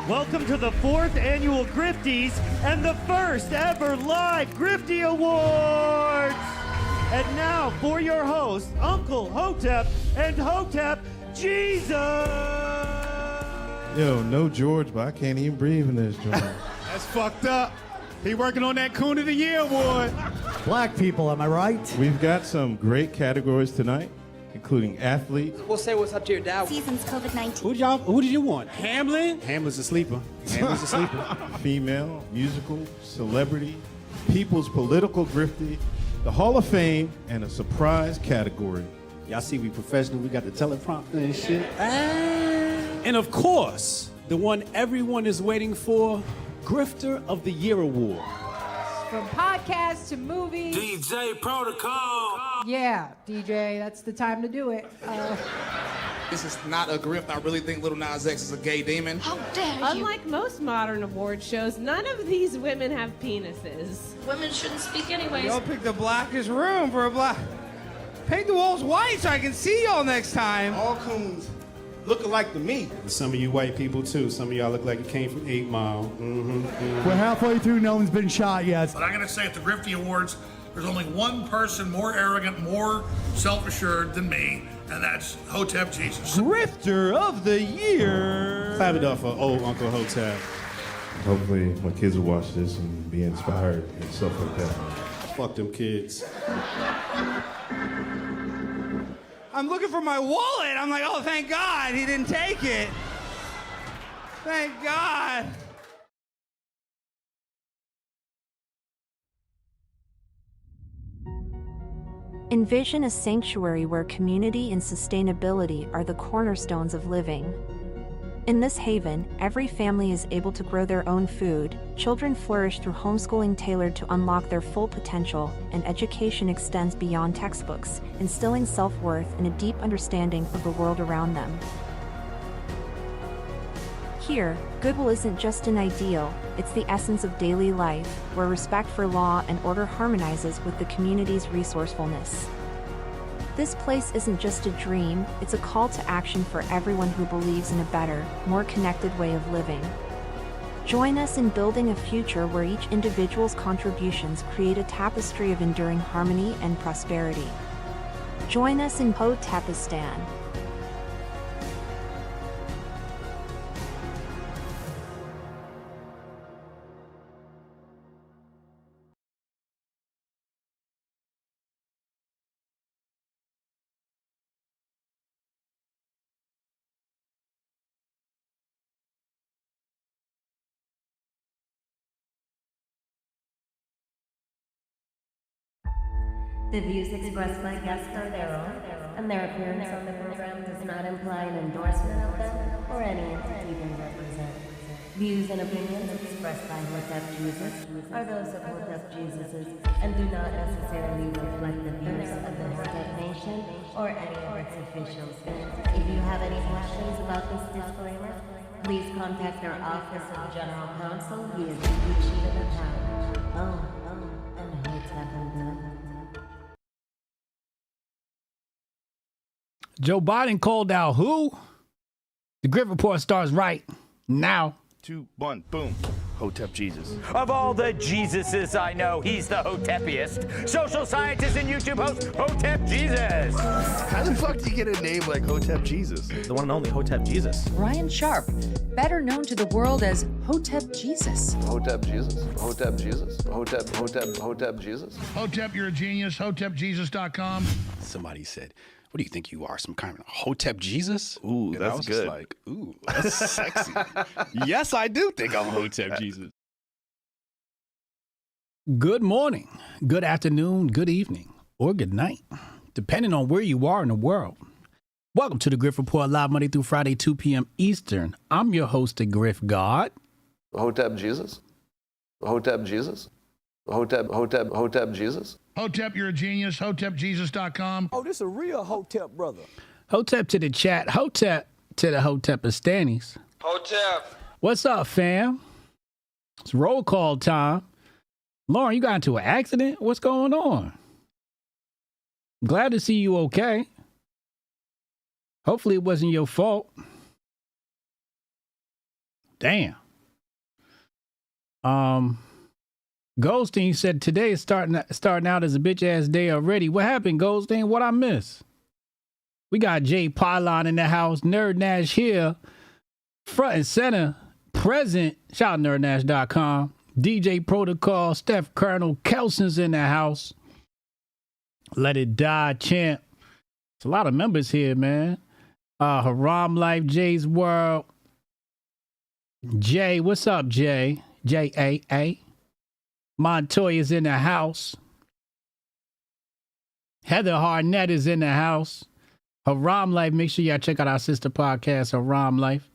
Welcome to the 4th annual Grifties and the first ever live Grifty Awards. And now for your hosts, Uncle Hotep and Hotep Jesus. Yo, no George, but I can't even breathe in this joint. That's fucked up. He working on that Coon of the Year award. Black people, am I right? We've got some great categories tonight, including athletes. We'll say what's up to your dad. Season's COVID-19. Who did you want? Hamlin? Hamlin's a sleeper. Hamlin's a sleeper. Female, musical, celebrity, people's political grifty, the Hall of Fame, and a surprise category. Y'all see we professional. We got the teleprompter and shit. And of course, the one everyone is waiting for, Grifter of the Year award. From podcasts to movies. DJ Protocol. Yeah, DJ, that's the time to do it. This is not a grift. I really think Lil Nas X is a gay demon. How dare you? Unlike most modern award shows, none of these women have penises. Women shouldn't speak anyways. Y'all picked the blackest room for a black. Paint the walls white so I can see y'all next time. All coons look alike to me. Some of you white people too. Some of y'all look like you came from 8 Mile. We're halfway through, no one's been shot yet. But I'm going to say at the Grifty Awards, there's only one person more arrogant, more self-assured than me, and that's Hotep Jesus. Grifter of the Year. Clap it up for old Uncle Hotep. Hopefully my kids will watch this and be inspired and stuff like that. Fuck them kids. I'm looking for my wallet. I'm like, oh, thank God he didn't take it. Thank God. Envision a sanctuary where community and sustainability are the cornerstones of living. In this haven, every family is able to grow their own food, children flourish through homeschooling tailored to unlock their full potential, and education extends beyond textbooks, instilling self-worth and a deep understanding of the world around them. Here, goodwill isn't just an ideal, it's the essence of daily life, where respect for law and order harmonizes with the community's resourcefulness. This place isn't just a dream, it's a call to action for everyone who believes in a better, more connected way of living. Join us in building a future where each individual's contributions create a tapestry of enduring harmony and prosperity. Join us in Hotepistan. The views expressed by guests are their own, and their appearance on the program does not imply an endorsement of them or any entity they represent. Views and opinions expressed by Hotep Jesus are those of Hotep Jesus's and do not necessarily reflect the views of the Hotep Nation or any of its officials. If you have any questions about this disclaimer, please contact our Office of General Counsel via the sheet of the town. And Hotep and them. Joe Biden called out who? The Grift Report starts right now. 2, 1, boom. Hotep Jesus. Of all the Jesuses I know, he's the Hotepiest. Social scientist and YouTube host, Hotep Jesus. How the fuck do you get a name like Hotep Jesus? The one and only Hotep Jesus. Ryan Sharp, better known to the world as Hotep Jesus. Hotep Jesus. Hotep Jesus. Hotep Jesus. Hotep, you're a genius. HotepJesus.com. Somebody said, what do you think you are, some kind of Hotep Jesus? Ooh, and that's I was good. Just like, ooh, that's sexy. Yes, I do think I'm Hotep Jesus. Good morning, good afternoon, good evening, or good night, depending on where you are in the world. Welcome to the Grift Report, live Monday through Friday, 2 p.m. Eastern. I'm your host, the Grift God. Hotep Jesus. Hotep Jesus. Hotep Jesus. Hotep, you're a genius. HotepJesus.com. Oh, this a real Hotep brother. Hotep to the chat. Hotep to the Hotepistanis. Hotep. What's up, fam? It's roll call time. Lauren, you got into an accident? What's going on? Glad to see you okay. Hopefully it wasn't your fault. Damn. Goldstein said today is starting out as a bitch ass day already. What happened, Goldstein? What I miss? We got Jay Pylon in the house. Nerd Nash here. Front and center. Present. Shout out nerdnash.com. DJ Protocol. Steph Colonel. Kelson's in the house. Let It Die Champ. It's a lot of members here, man. Haram Life. Jay's World. Jay. What's up, Jay? J-A-A. Montoya's in the house. Heather Harnett is in the house. Haram Life. Make sure y'all check out our sister podcast, Haram Life.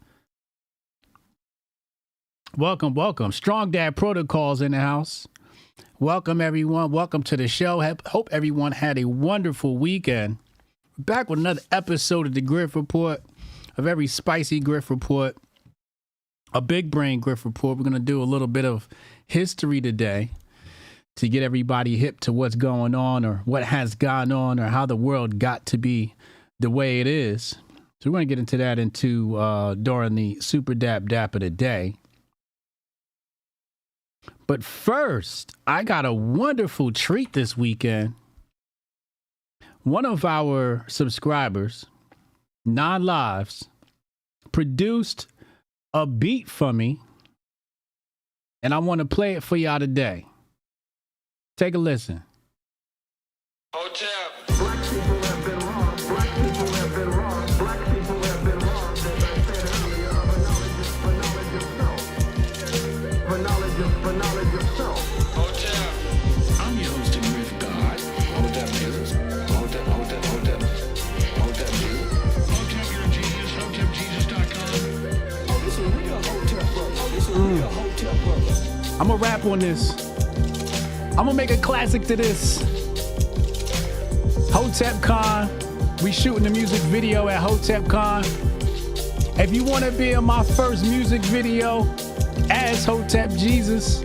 Welcome, welcome. Strong Dad Protocols in the house. Welcome, everyone. Welcome to the show. Hope everyone had a wonderful weekend. Back with another episode of the Grift Report, a very spicy Grift Report, a big brain Grift Report. We're going to do a little bit of history today to get everybody hip to what's going on or what has gone on or how the world got to be the way it is. So we're going to get into that during the Super Dap Dap of the day. But first, I got a wonderful treat this weekend. One of our subscribers, Non-Lives, produced a beat for me, and I want to play it for y'all today. Take a listen. Hotep. Black people have been wrong. Black people have been wrong. Black people have been wrong. As I said earlier, for knowledge of self. For knowledge of self. Hotep. I'm your host, Grift God. Hotep Jesus. Hotep Jesus. Hotep, you're a genius. HotepJesus.com. Oh, this is a real Hotep brother. Oh, this is a real Hotep brother. I'm going to rap on this. I'm going to make a classic to this. HotepCon. We shooting the music video at HotepCon. If you want to be in my first music video as Hotep Jesus,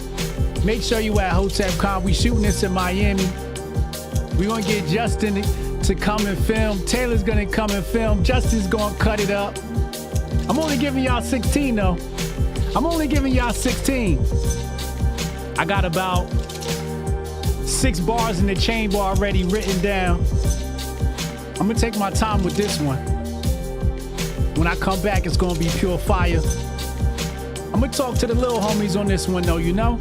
make sure you at HotepCon. We shooting this in Miami. We're going to get Justin to come and film. Taylor's going to come and film. Justin's going to cut it up. I'm only giving y'all 16 though. I'm only giving y'all 16. I got about 6 bars in the chamber already written down. I'm gonna take my time with this one. When I come back, it's gonna be pure fire. I'm gonna talk to the little homies on this one though, you know?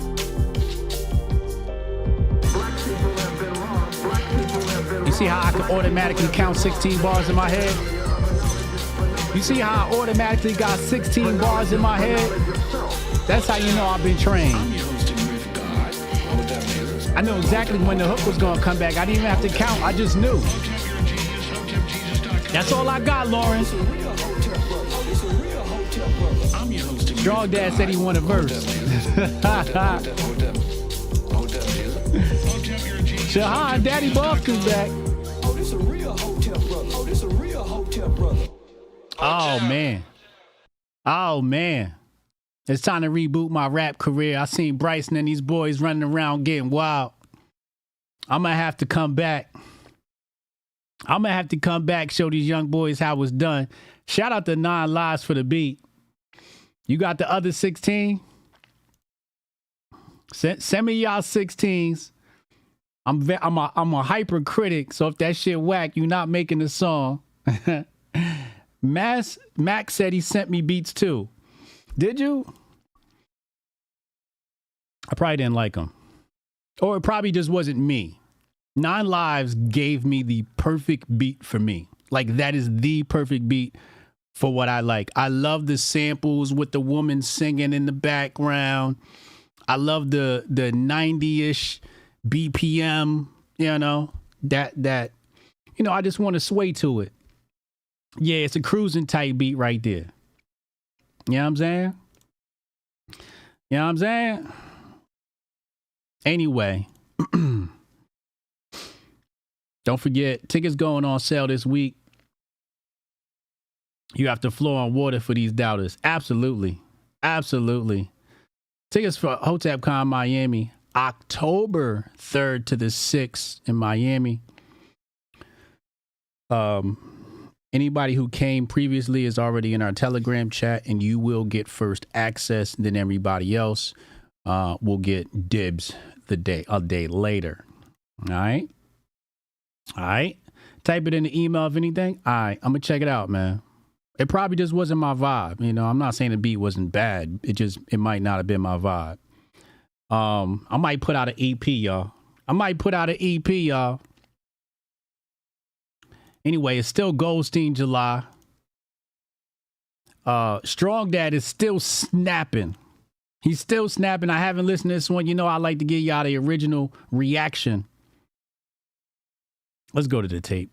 You see how I can automatically count 16 bars in my head? You see how I automatically got 16 bars in my head? That's how you know I've been trained. I know exactly when the hook was gonna come back. I didn't even have to count. I just knew. That's all I got, Lawrence. Strong Dad said he wanted a verse. Shahan, Daddy Buff is back. Oh, this a real Hotep brother. Oh, this a real Hotep brother. Oh, man. Oh, man. It's time to reboot my rap career. I seen Bryson and these boys running around getting wild. I'm going to have to come back. Show these young boys how it's done. Shout out to Non-Lives for the beat. You got the other 16? Send me y'all 16s. I'm a hyper critic, so if that shit whack, you're not making the song. Max said he sent me beats too. Did you? I probably didn't like him. Or it probably just wasn't me. Non-Lives gave me the perfect beat for me. Like, that is the perfect beat for what I like. I love the samples with the woman singing in the background. I love the 90-ish BPM, you know, that, you know, I just want to sway to it. Yeah, it's a cruising type beat right there. You know what I'm saying? You know what I'm saying? Anyway, don't forget, tickets going on sale this week. You have to flow on water for these doubters. Absolutely. Absolutely. Tickets for HotepCon Miami, October 3rd to the 6th in Miami. And Anybody who came previously is already in our Telegram chat, and you will get first access. Then everybody else will get dibs a day later. All right. Type it in the email if anything. All right, I'm gonna check it out, man. It probably just wasn't my vibe. You know, I'm not saying the beat wasn't bad. It might not have been my vibe. I might put out an EP, y'all. Anyway, it's still Goldstein July. Strong Dad is still snapping. He's still snapping. I haven't listened to this one. You know, I like to give y'all the original reaction. Let's go to the tape.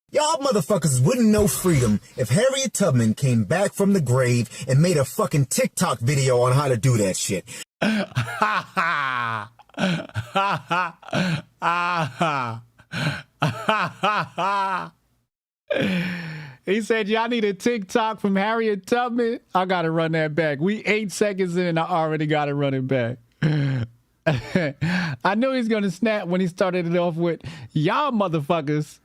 Y'all motherfuckers wouldn't know freedom if Harriet Tubman came back from the grave and made a fucking TikTok video on how to do that shit. He said, y'all need a TikTok from Harriet Tubman. I got to run that back. We 8 seconds in and I already got to run it back. I knew he was going to snap when he started it off with, y'all motherfuckers.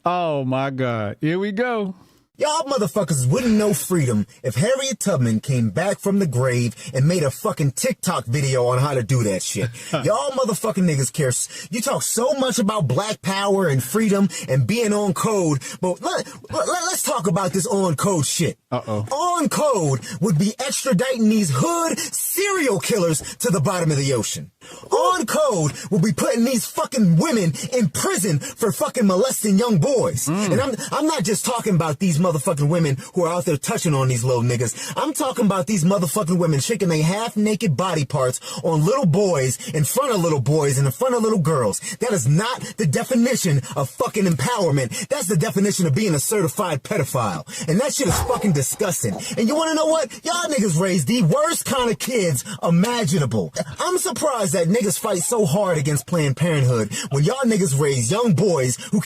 Oh, my God. Here we go. Y'all motherfuckers wouldn't know freedom if Harriet Tubman came back from the grave and made a fucking TikTok video on how to do that shit. Y'all motherfucking niggas care. You talk so much about black power and freedom and being on code, but let's talk about this on code shit. On code would be extraditing these hood serial killers to the bottom of the ocean. On code will be putting these fucking women in prison for fucking molesting young boys. And I'm not just talking about these motherfucking women who are out there touching on these little niggas. I'm talking about these motherfucking women shaking their half-naked body parts on little boys, in front of little boys, and in front of little girls. That is not the definition of fucking empowerment. That's the definition of being a certified pedophile. And that shit is fucking disgusting. And you wanna know what? Y'all niggas raised the worst kind of kids imaginable. I'm surprised that niggas fight so hard against Planned Parenthood when y'all niggas raise young boys who...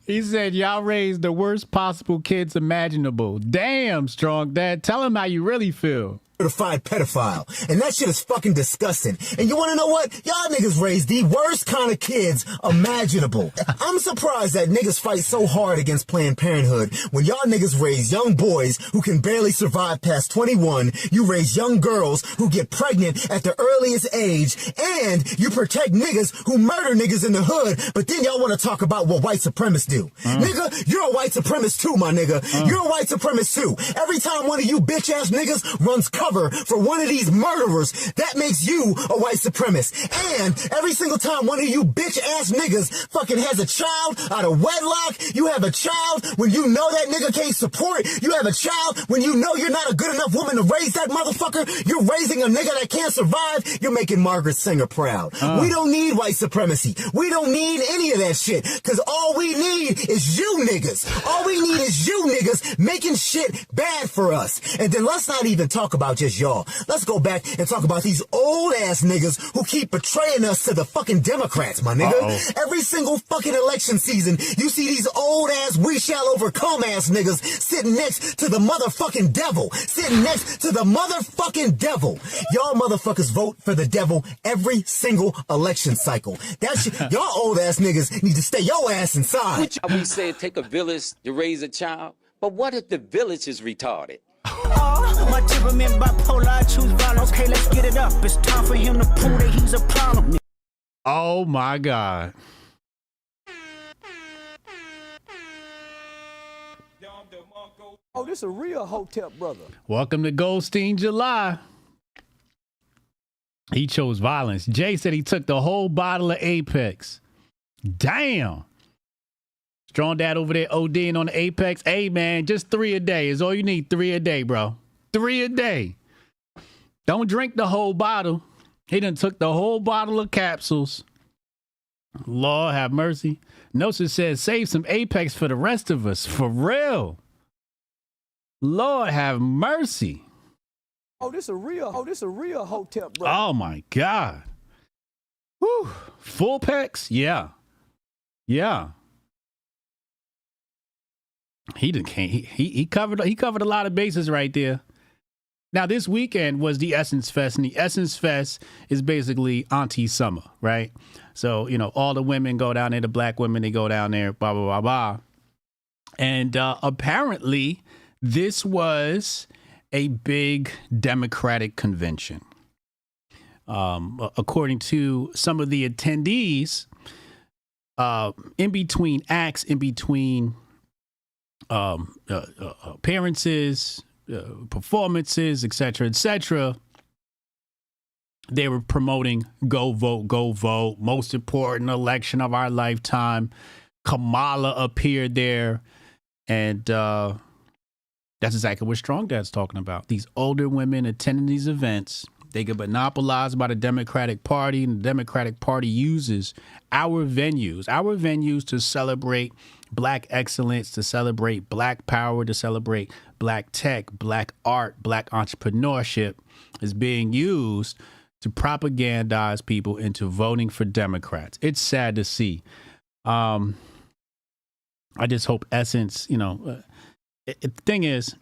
He said, y'all raised the worst possible kids imaginable. Damn, Strong Dad. Tell him how you really feel. Certified pedophile. And that shit is fucking disgusting. And you wanna know what? Y'all niggas raised the worst kind of kids imaginable. I'm surprised that niggas fight so hard against Planned Parenthood when y'all niggas raise young boys who can barely survive past 21, you raise young girls who get pregnant at the earliest age, and you protect niggas who murder niggas in the hood, but then y'all wanna talk about what white supremacists do. Nigga, you're a white supremacist too, my nigga. You're a white supremacist too. Every time one of you bitch ass niggas runs cover for one of these murderers, that makes you a white supremacist. And every single time one of you bitch ass niggas fucking has a child out of wedlock, you have a child when you know that nigga can't support, you have a child when you know you're not a good enough woman to raise that motherfucker, you're raising a nigga that can't survive, you're making Margaret Sanger proud. We don't need white supremacy. We don't need any of that shit, because all we need is you niggas. All we need is you niggas making shit bad for us. And then let's not even talk about just y'all. Let's go back and talk about these old ass niggas who keep betraying us to the fucking Democrats, my nigga. Every single fucking election season, you see these old ass we shall overcome ass niggas sitting next to the motherfucking devil. Sitting next to the motherfucking devil. Y'all motherfuckers vote for the devil every single election cycle. Y'all old ass niggas need to stay your ass inside. We say it take a village to raise a child, but what if the village is retarded? My temperament bipolar, I choose violence. Okay, let's get it up. It's time for him to prove that he's a problem. Oh my God. Oh, this a real Hotep brother. Welcome to Goldstein July. He chose violence. Jay said he took the whole bottle of Apex. Damn. Strong Dad over there ODing on the Apex. Hey, man, just 3 a day is all you need. 3 a day, bro. 3 a day. Don't drink the whole bottle. He done took the whole bottle of capsules. Lord have mercy. Nosa says, save some Apex for the rest of us. For real. Lord have mercy. Oh, this a real Hotep brother. Oh, my God. Whew. Full pecs? Yeah. Yeah. He covered a lot of bases right there. Now, this weekend was the Essence Fest, and the Essence Fest is basically Auntie Summer, right? So, you know, all the women go down there, the black women, they go down there, blah, blah, blah, blah. And apparently, this was a big Democratic convention. According to some of the attendees, in between acts, in between appearances, performances, etc., they were promoting go vote, most important election of our lifetime. Kamala appeared there, and that's exactly what Strong Dad's talking about. These older women attending these events, they get monopolized by the Democratic Party, and the Democratic Party uses our venues to celebrate Black excellence, to celebrate Black power, to celebrate Black tech, Black art, Black entrepreneurship is being used to propagandize people into voting for Democrats. It's sad to see. I just hope Essence, the thing is,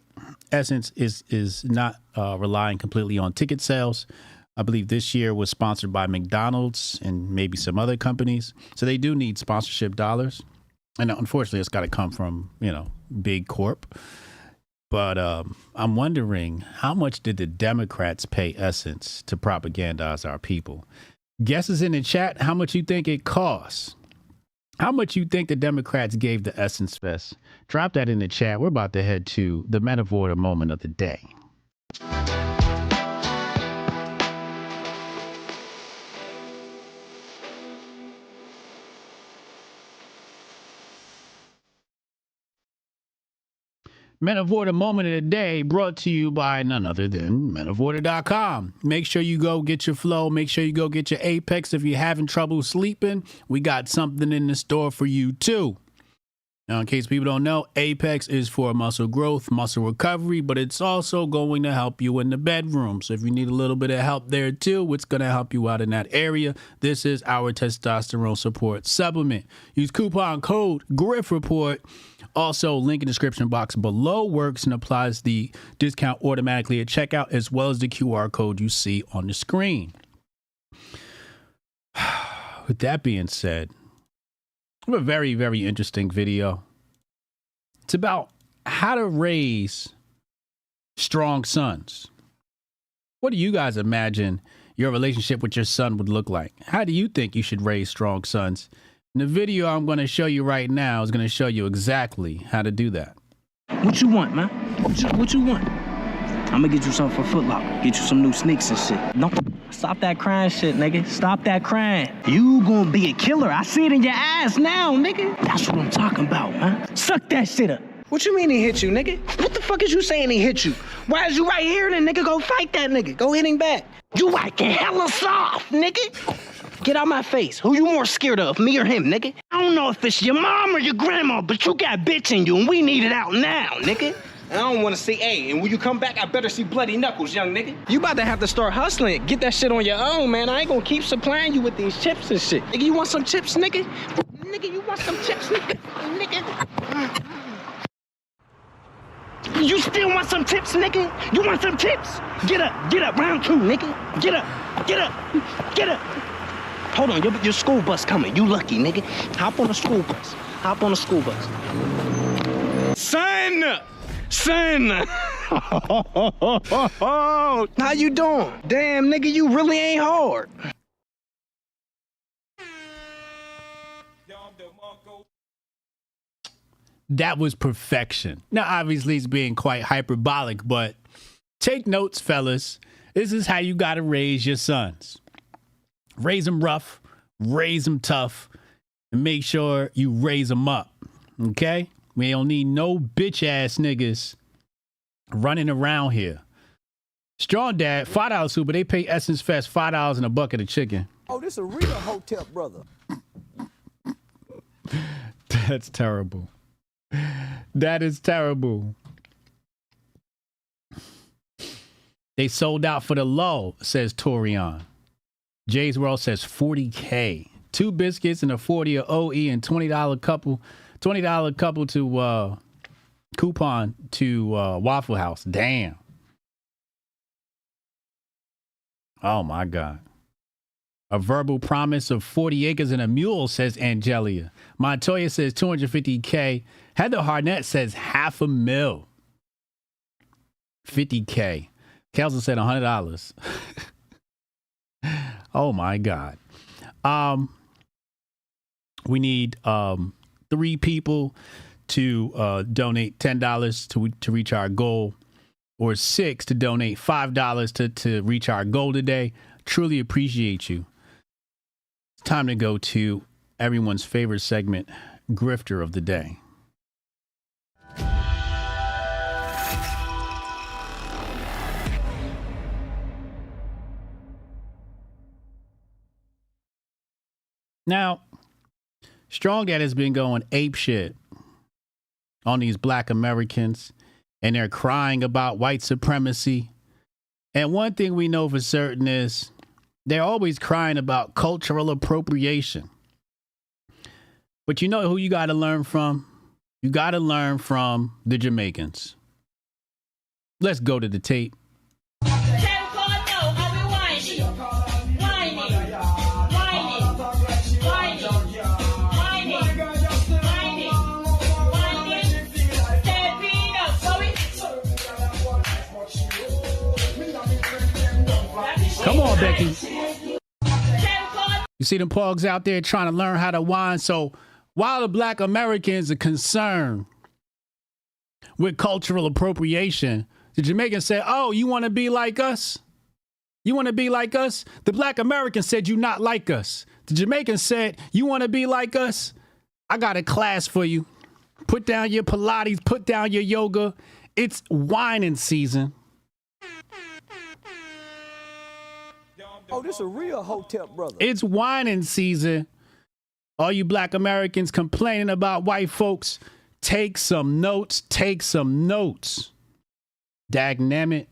Essence is not relying completely on ticket sales. I believe this year was sponsored by McDonald's and maybe some other companies. So they do need sponsorship dollars. And unfortunately, it's got to come from, big corp. But I'm wondering, how much did the Democrats pay Essence to propagandize our people? Guesses in the chat, how much you think it costs? How much you think the Democrats gave the Essence Fest? Drop that in the chat. We're about to head to the Men of Order moment of the day. Men of Order moment of the day brought to you by none other than menoforder.com. Make sure you go get your flow. Make sure you go get your Apex. If you're having trouble sleeping, we got something in the store for you too. Now, in case people don't know, Apex is for muscle growth, muscle recovery, but it's also going to help you in the bedroom. So if you need a little bit of help there too, it's going to help you out in that area. This is our testosterone support supplement. Use coupon code GRIFREPORT. Also, link in the description box below works and applies the discount automatically at checkout, as well as the QR code you see on the screen. With that being said, I have a very, very interesting video. It's about how to raise strong sons. What do you guys imagine your relationship with your son would look like? How do you think you should raise strong sons? And the video I'm going to show you right now is going to show you exactly how to do that. What you want, man? What you want? I'm gonna get you something for Foot Locker. Get you some new sneaks and shit. Don't stop that crying shit, nigga. Stop that crying. You gonna be a killer. I see it in your eyes now, nigga. That's what I'm talking about, man. Suck that shit up. What you mean he hit you, nigga? What the fuck is you saying he hit you? Why is you right here then, nigga? Go fight that nigga. Go hit him back. You acting hella soft, nigga. Get out my face. Who you more scared of, me or him, nigga? I don't know if it's your mom or your grandma, but you got bitch in you, and we need it out now, nigga. I don't want to see, hey, and when you come back, I better see bloody knuckles, young nigga. You about to have to start hustling. Get that shit on your own, man. I ain't gonna keep supplying you with these chips and shit. Nigga, you want some chips, nigga? Nigga, you want some chips, nigga? Nigga. You still want some chips, nigga? You want some chips? Get up, round two, nigga. Get up. Hold on, your school bus coming. You lucky, nigga. Hop on the school bus. Son! How you doing? Damn, nigga, you really ain't hard. That was perfection. Now, obviously, it's being quite hyperbolic, but take notes, fellas. This is how you got to raise your sons. Raise them rough, raise them tough, and make sure you raise them up, okay? We don't need no bitch-ass niggas running around here. Strong Dad, $5 super. They pay Essence Fest $5 and a bucket of chicken. Oh, this a real Hotep brother. That's terrible. That is terrible. They sold out for the low, says Torian. Jay's World says $40K. 2 biscuits and a 40 of OE and $20 couple to coupon to Waffle House. Damn. Oh, my God. A verbal promise of 40 acres and a mule, says Angelia. Montoya says 250K. Heather Harnett says $500,000. 50K. Kelson said $100. Oh, my God. We need 3 people to donate $10 to reach our goal, or 6 to donate $5 to reach our goal today. Truly appreciate you. It's time to go to everyone's favorite segment, Grifter of the Day. Now, Strong Dad has been going apeshit on these black Americans, and they're crying about white supremacy. And one thing we know for certain is they're always crying about cultural appropriation. But you know who you got to learn from? You got to learn from the Jamaicans. Let's go to the tape. Come on, Becky. You see them pogs out there trying to learn how to whine. So while the black Americans are concerned with cultural appropriation, the Jamaicans say, oh, you want to be like us? You want to be like us? The black Americans said, you not like us. The Jamaicans said, you want to be like us? I got a class for you. Put down your Pilates, put down your yoga. It's whining season. Oh, this a real Hotep brother. It's whining season. All you black Americans complaining about white folks, take some notes. Take some notes. Dagnammit,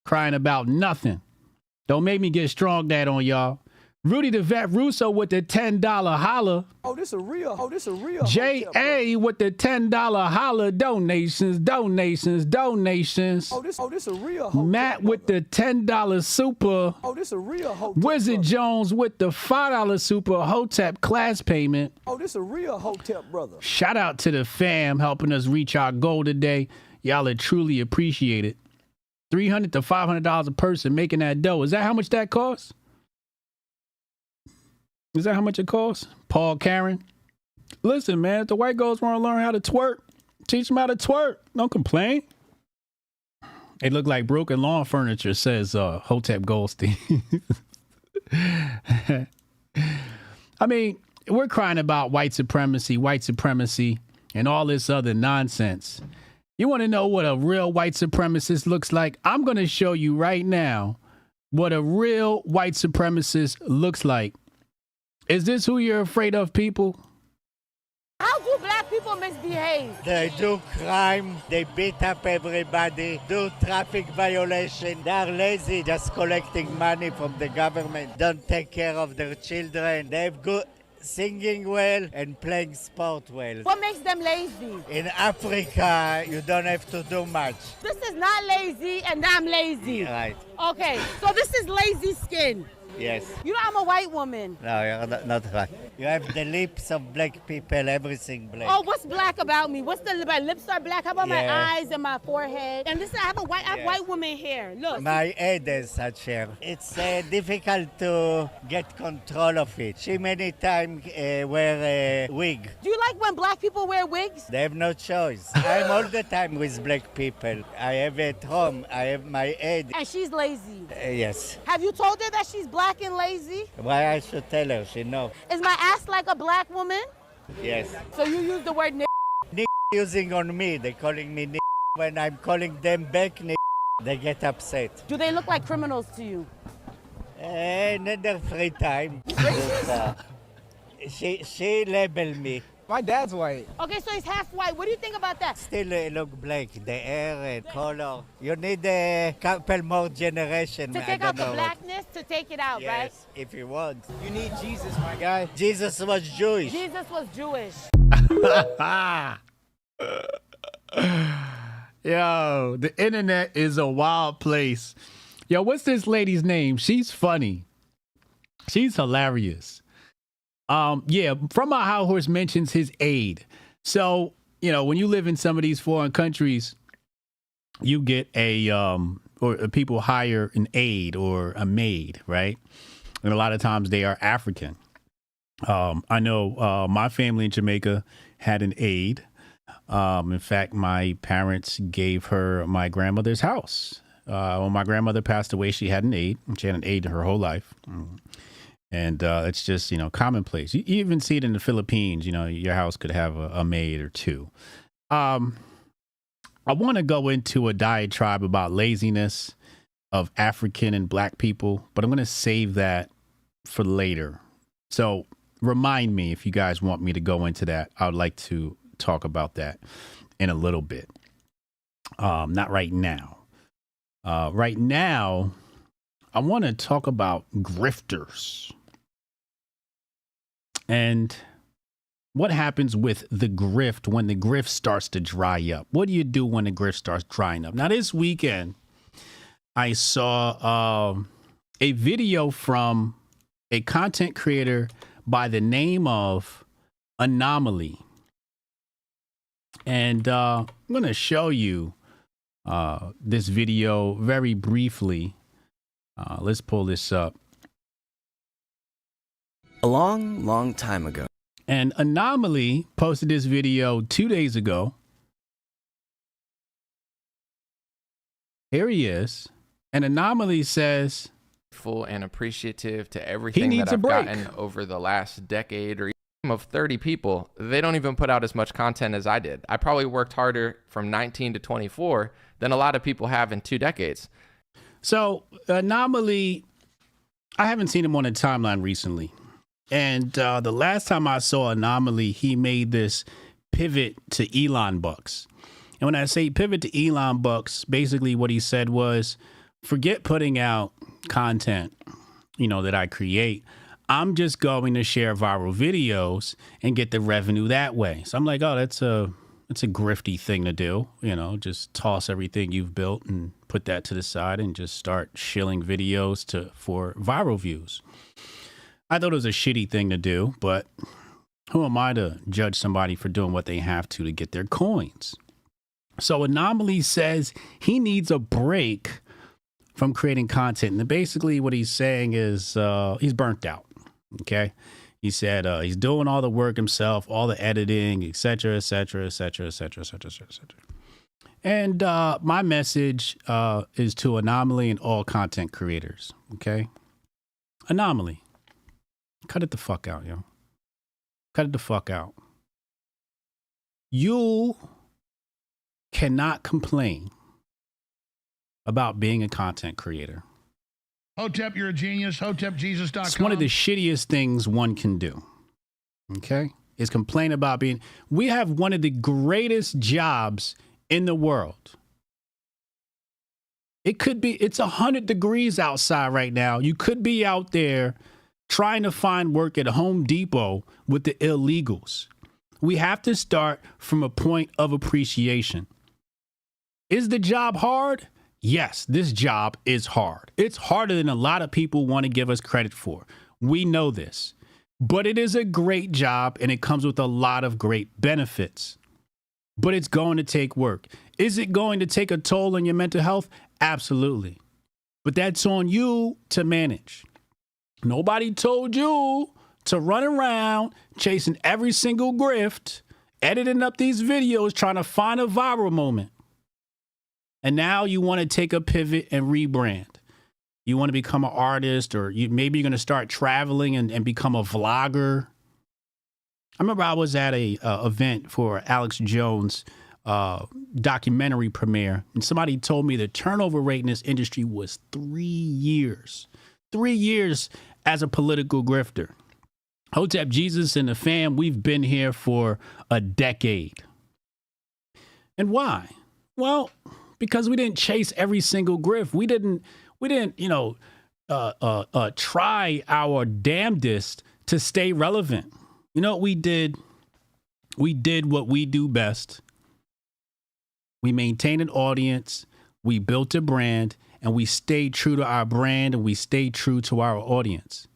crying about nothing. Don't make me get Strong Dad on y'all. Rudy the Vet Russo with the $10 holla. Oh, this a real. Oh, this a real. J.A. with the $10 holla. Donations. Oh, this a real. Hotep Matt with the $10 super. Oh, this a real. Hotep Wizard brother. Jones with the $5 super Hotep class payment. Oh, this a real Hotep brother. Shout out to the fam helping us reach our goal today. Y'all are truly appreciated. $300 to $500 a person making that dough. Is that how much that costs? Is that how much it costs? Paul Karen. Listen, man, if the white girls want to learn how to twerk, teach them how to twerk. Don't complain. It look like broken lawn furniture, says Hotep Goldstein. I mean, we're crying about white supremacy, and all this other nonsense. You want to know what a real white supremacist looks like? I'm going to show you right now what a real white supremacist looks like. Is this who you're afraid of, people? How do black people misbehave? They do crime, they beat up everybody, do traffic violation. They are lazy, just collecting money from the government, don't take care of their children. They have good singing well and playing sport well. What makes them lazy? In Africa, you don't have to do much. This is not lazy and I'm lazy. Right. Okay, so this is lazy skin. Yes. You know, I'm a white woman. No, you're not right. You have the lips of black people, everything black. Oh, what's black about me? What's my lips are black? How about my eyes and my forehead? And listen, I have white woman hair. Look. My head has such hair. It's difficult to get control of it. She many times wear a wig. Do you like when black people wear wigs? They have no choice. I'm all the time with black people. I have at home, I have my head. And she's lazy. Yes. Have you told her that she's black and lazy? Why I should tell her? She know. Is my ass like a black woman? Yes. So you use the word using on me. They calling me when I'm calling them back they get upset. Do they look like criminals to you? In their free time. She label me. My dad's white. Okay, so he's half white. What do you think about that? Still look black. The hair and color. You need a couple more generations. To take out the blackness, to take it out, right? Yes, if you want. You need Jesus, my guy. Jesus was Jewish. Jesus was Jewish. Yo, the internet is a wild place. Yo, what's this lady's name? She's funny. She's hilarious. Yeah, From My High Horse mentions his aide. So, when you live in some of these foreign countries, you get or people hire an aide or a maid, right? And a lot of times they are African. I know my family in Jamaica had an aide. In fact, my parents gave her my grandmother's house. When my grandmother passed away, she had an aide. She had an aide her whole life. And it's just, commonplace. You even see it in the Philippines. Your house could have a maid or two. I want to go into a diatribe about laziness of African and black people, but I'm going to save that for later. So remind me if you guys want me to go into that. I would like to talk about that in a little bit. Not right now. Right now, I want to talk about grifters and what happens with the grift when the grift starts to dry up. What do you do when the grift starts drying up? Now, this weekend, I saw a video from a content creator by the name of Anomaly. And I'm going to show you this video very briefly. Let's pull this up. A long time ago. And Anomaly posted this video 2 days ago. Here he is. And Anomaly says, full and appreciative to everything that I've gotten over the last decade or even of 30 people. They don't even put out as much content as I did. I probably worked harder from 19 to 24 than a lot of people have in 2 decades. So Anomaly, I haven't seen him on a timeline recently. And the last time I saw Anomaly, he made this pivot to Elon bucks. And when I say pivot to Elon bucks, basically what he said was, forget putting out content, that I create. I'm just going to share viral videos and get the revenue that way. So I'm like, oh, that's a grifty thing to do. Just toss everything you've built and put that to the side and just start shilling videos for viral views. I thought it was a shitty thing to do, but who am I to judge somebody for doing what they have to get their coins? So Anomaly says he needs a break from creating content. And basically what he's saying is he's burnt out. Okay. He said he's doing all the work himself, all the editing, et cetera, et cetera, et cetera, et cetera, et cetera, et cetera, et cetera. And my message is to Anomaly and all content creators. Okay. Anomaly. Cut it the fuck out, yo. Cut it the fuck out. You cannot complain about being a content creator. Hotep, you're a genius. HotepJesus.com. It's one of the shittiest things one can do. Okay? Is complain about being... We have one of the greatest jobs in the world. It's 100 degrees outside right now. You could be out there trying to find work at Home Depot with the illegals. We have to start from a point of appreciation. Is the job hard? Yes, this job is hard. It's harder than a lot of people want to give us credit for. We know this. But it is a great job and it comes with a lot of great benefits. But it's going to take work. Is it going to take a toll on your mental health? Absolutely. But that's on you to manage. Nobody told you to run around chasing every single grift, editing up these videos, trying to find a viral moment. And now you want to take a pivot and rebrand. You want to become an artist, or maybe you're going to start traveling and become a vlogger. I remember I was at a event for Alex Jones' documentary premiere, and somebody told me the turnover rate in this industry was 3 years. 3 years as a political grifter. Hotep Jesus and the fam, we've been here for a decade. And why? Well, because we didn't chase every single grift. We didn't, try our damnedest to stay relevant. You know what we did? We did what we do best. We maintained an audience. We built a brand, and we stayed true to our brand and we stayed true to our audience.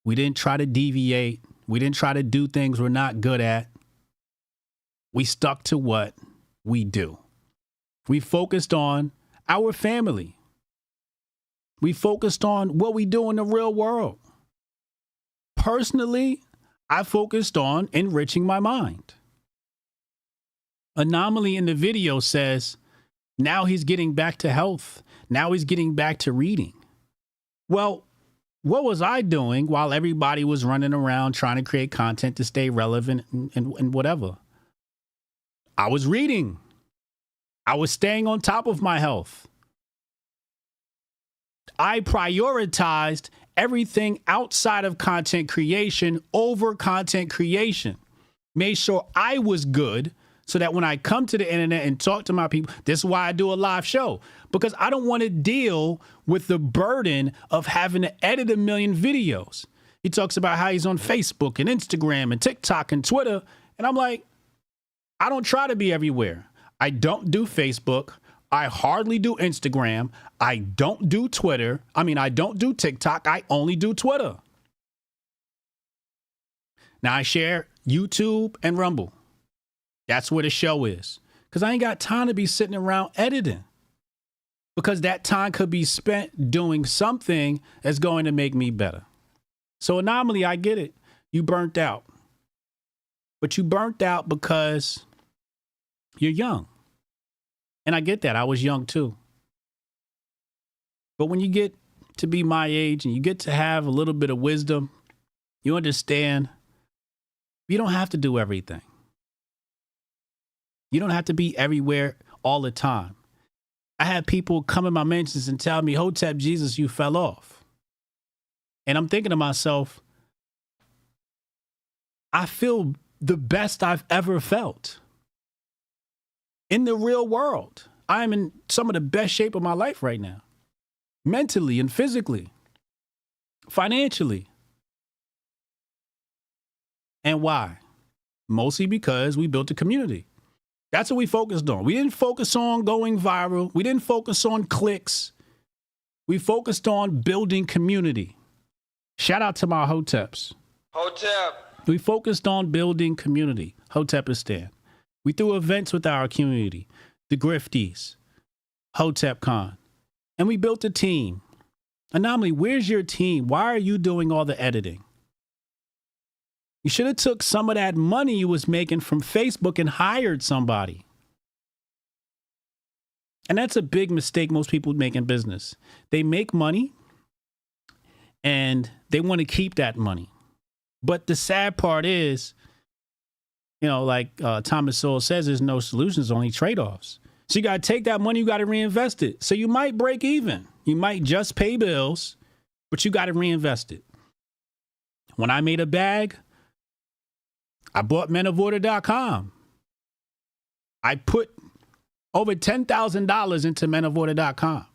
We didn't try to deviate. We didn't try to do things we're not good at. We stuck to what we do. We focused on our family. We focused on what we do in the real world. Personally, I focused on enriching my mind. Anomaly in the video says, now he's getting back to health. Now he's getting back to reading. Well, what was I doing while everybody was running around trying to create content to stay relevant and whatever? I was reading. I was staying on top of my health. I prioritized everything outside of content creation over content creation. Made sure I was good so that when I come to the internet and talk to my people, this is why I do a live show, because I don't want to deal with the burden of having to edit 1 million videos. He talks about how he's on Facebook and Instagram and TikTok and Twitter. And I'm like, I don't try to be everywhere. I don't do Facebook. I hardly do Instagram. I don't do Twitter. I don't do TikTok. I only do Twitter. Now I share YouTube and Rumble. That's where the show is. Because I ain't got time to be sitting around editing. Because that time could be spent doing something that's going to make me better. So Anomaly, I get it. You burnt out. But you burnt out because you're young. And I get that. I was young too. But when you get to be my age and you get to have a little bit of wisdom, you understand you don't have to do everything. You don't have to be everywhere all the time. I had people come in my mentions and tell me, Hotep Jesus, you fell off. And I'm thinking to myself, I feel the best I've ever felt. In the real world, I'm in some of the best shape of my life right now. Mentally and physically, financially. And why? Mostly because we built a community. That's what we focused on. We didn't focus on going viral. We didn't focus on clicks. We focused on building community. Shout out to my Hoteps. Hotep. We focused on building community. Hotepistan. We threw events with our community. The Grifties. HotepCon. And we built a team. Anomaly, where's your team? Why are you doing all the editing? You should have took some of that money you was making from Facebook and hired somebody. And that's a big mistake most people make in business. They make money and they want to keep that money. But the sad part is, like Thomas Sowell says, there's no solutions, only trade-offs. So you got to take that money, you got to reinvest it. So you might break even. You might just pay bills, but you got to reinvest it. When I made a bag, I bought menoforder.com. I put over $10,000 into menoforder.com.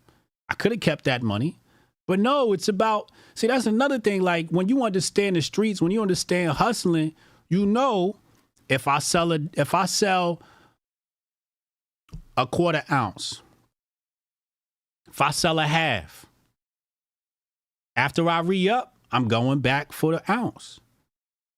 I could have kept that money, but no, it's about, see, that's another thing. Like when you understand the streets, when you understand hustling, if I sell a quarter ounce, if I sell a half, after I re-up, I'm going back for the ounce.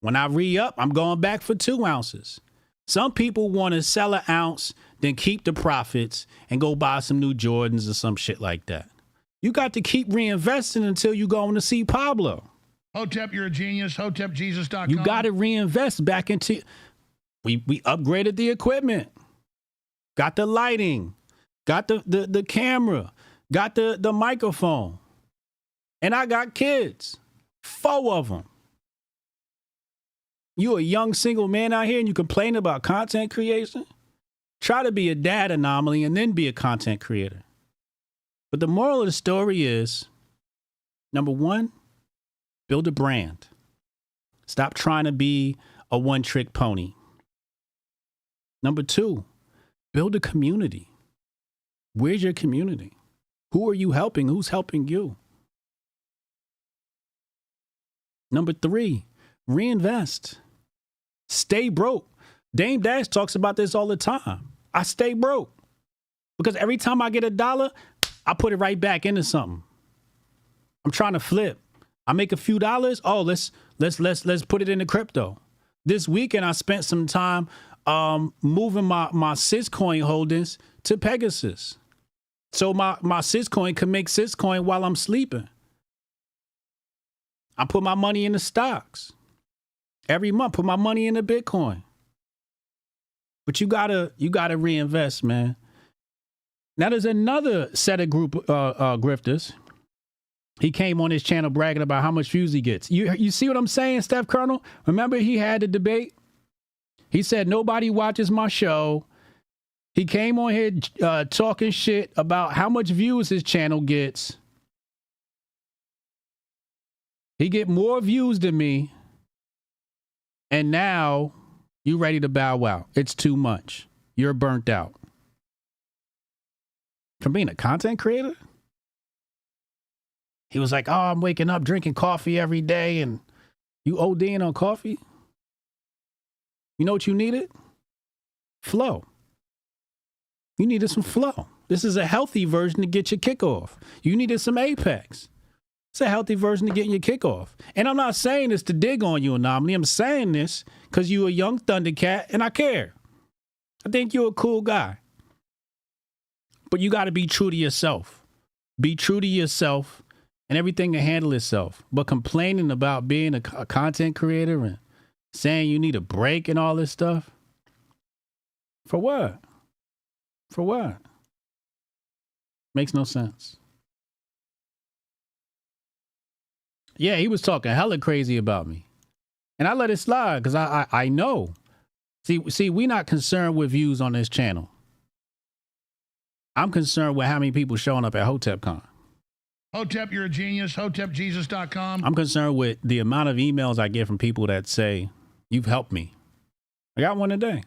When I re-up, I'm going back for 2 ounces. Some people want to sell an ounce, then keep the profits and go buy some new Jordans or some shit like that. You got to keep reinvesting until you go on to see Pablo. Hotep, you're a genius. HotepJesus.com. You got to reinvest back into. We upgraded the equipment, got the lighting, got the camera, got the microphone, and I got kids, 4 of them. You a young single man out here and you complain about content creation? Try to be a dad, Anomaly, and then be a content creator. But the moral of the story is, number 1, build a brand. Stop trying to be a one-trick pony. Number 2, build a community. Where's your community? Who are you helping? Who's helping you? Number 3, reinvest. Stay broke. Dame Dash talks about this all the time. I stay broke because every time I get $1, I put it right back into something. I'm trying to flip. I make a few dollars. Oh, let's put it into crypto. This weekend I spent some time moving my Syscoin holdings to Pegasus. So my Syscoin can make Syscoin while I'm sleeping. I put my money in the stocks. Every month, put my money into Bitcoin. But you gotta reinvest, man. Now there's another set of grifters. He came on his channel bragging about how much views he gets. You see what I'm saying, Steph Colonel? Remember he had the debate? He said, nobody watches my show. He came on here talking shit about how much views his channel gets. He get more views than me. And now you ready to bow out. It's too much. You're burnt out. From being a content creator? He was like, oh, I'm waking up drinking coffee every day and you ODing on coffee? You know what you needed? Flow. You needed some flow. This is a healthy version to get your kick off. You needed some Apex. It's a healthy version to getting your kick off. And I'm not saying this to dig on you, Anomaly. I'm saying this because you're a young Thundercat and I care. I think you're a cool guy. But you got to be true to yourself. Be true to yourself and everything can handle itself. But complaining about being a content creator and saying you need a break and all this stuff. For what? For what? Makes no sense. Yeah, he was talking hella crazy about me. And I let it slide because I know. See, we not concerned with views on this channel. I'm concerned with how many people showing up at HotepCon. Hotep, you're a genius. HotepJesus.com. I'm concerned with the amount of emails I get from people that say, you've helped me. I got one today.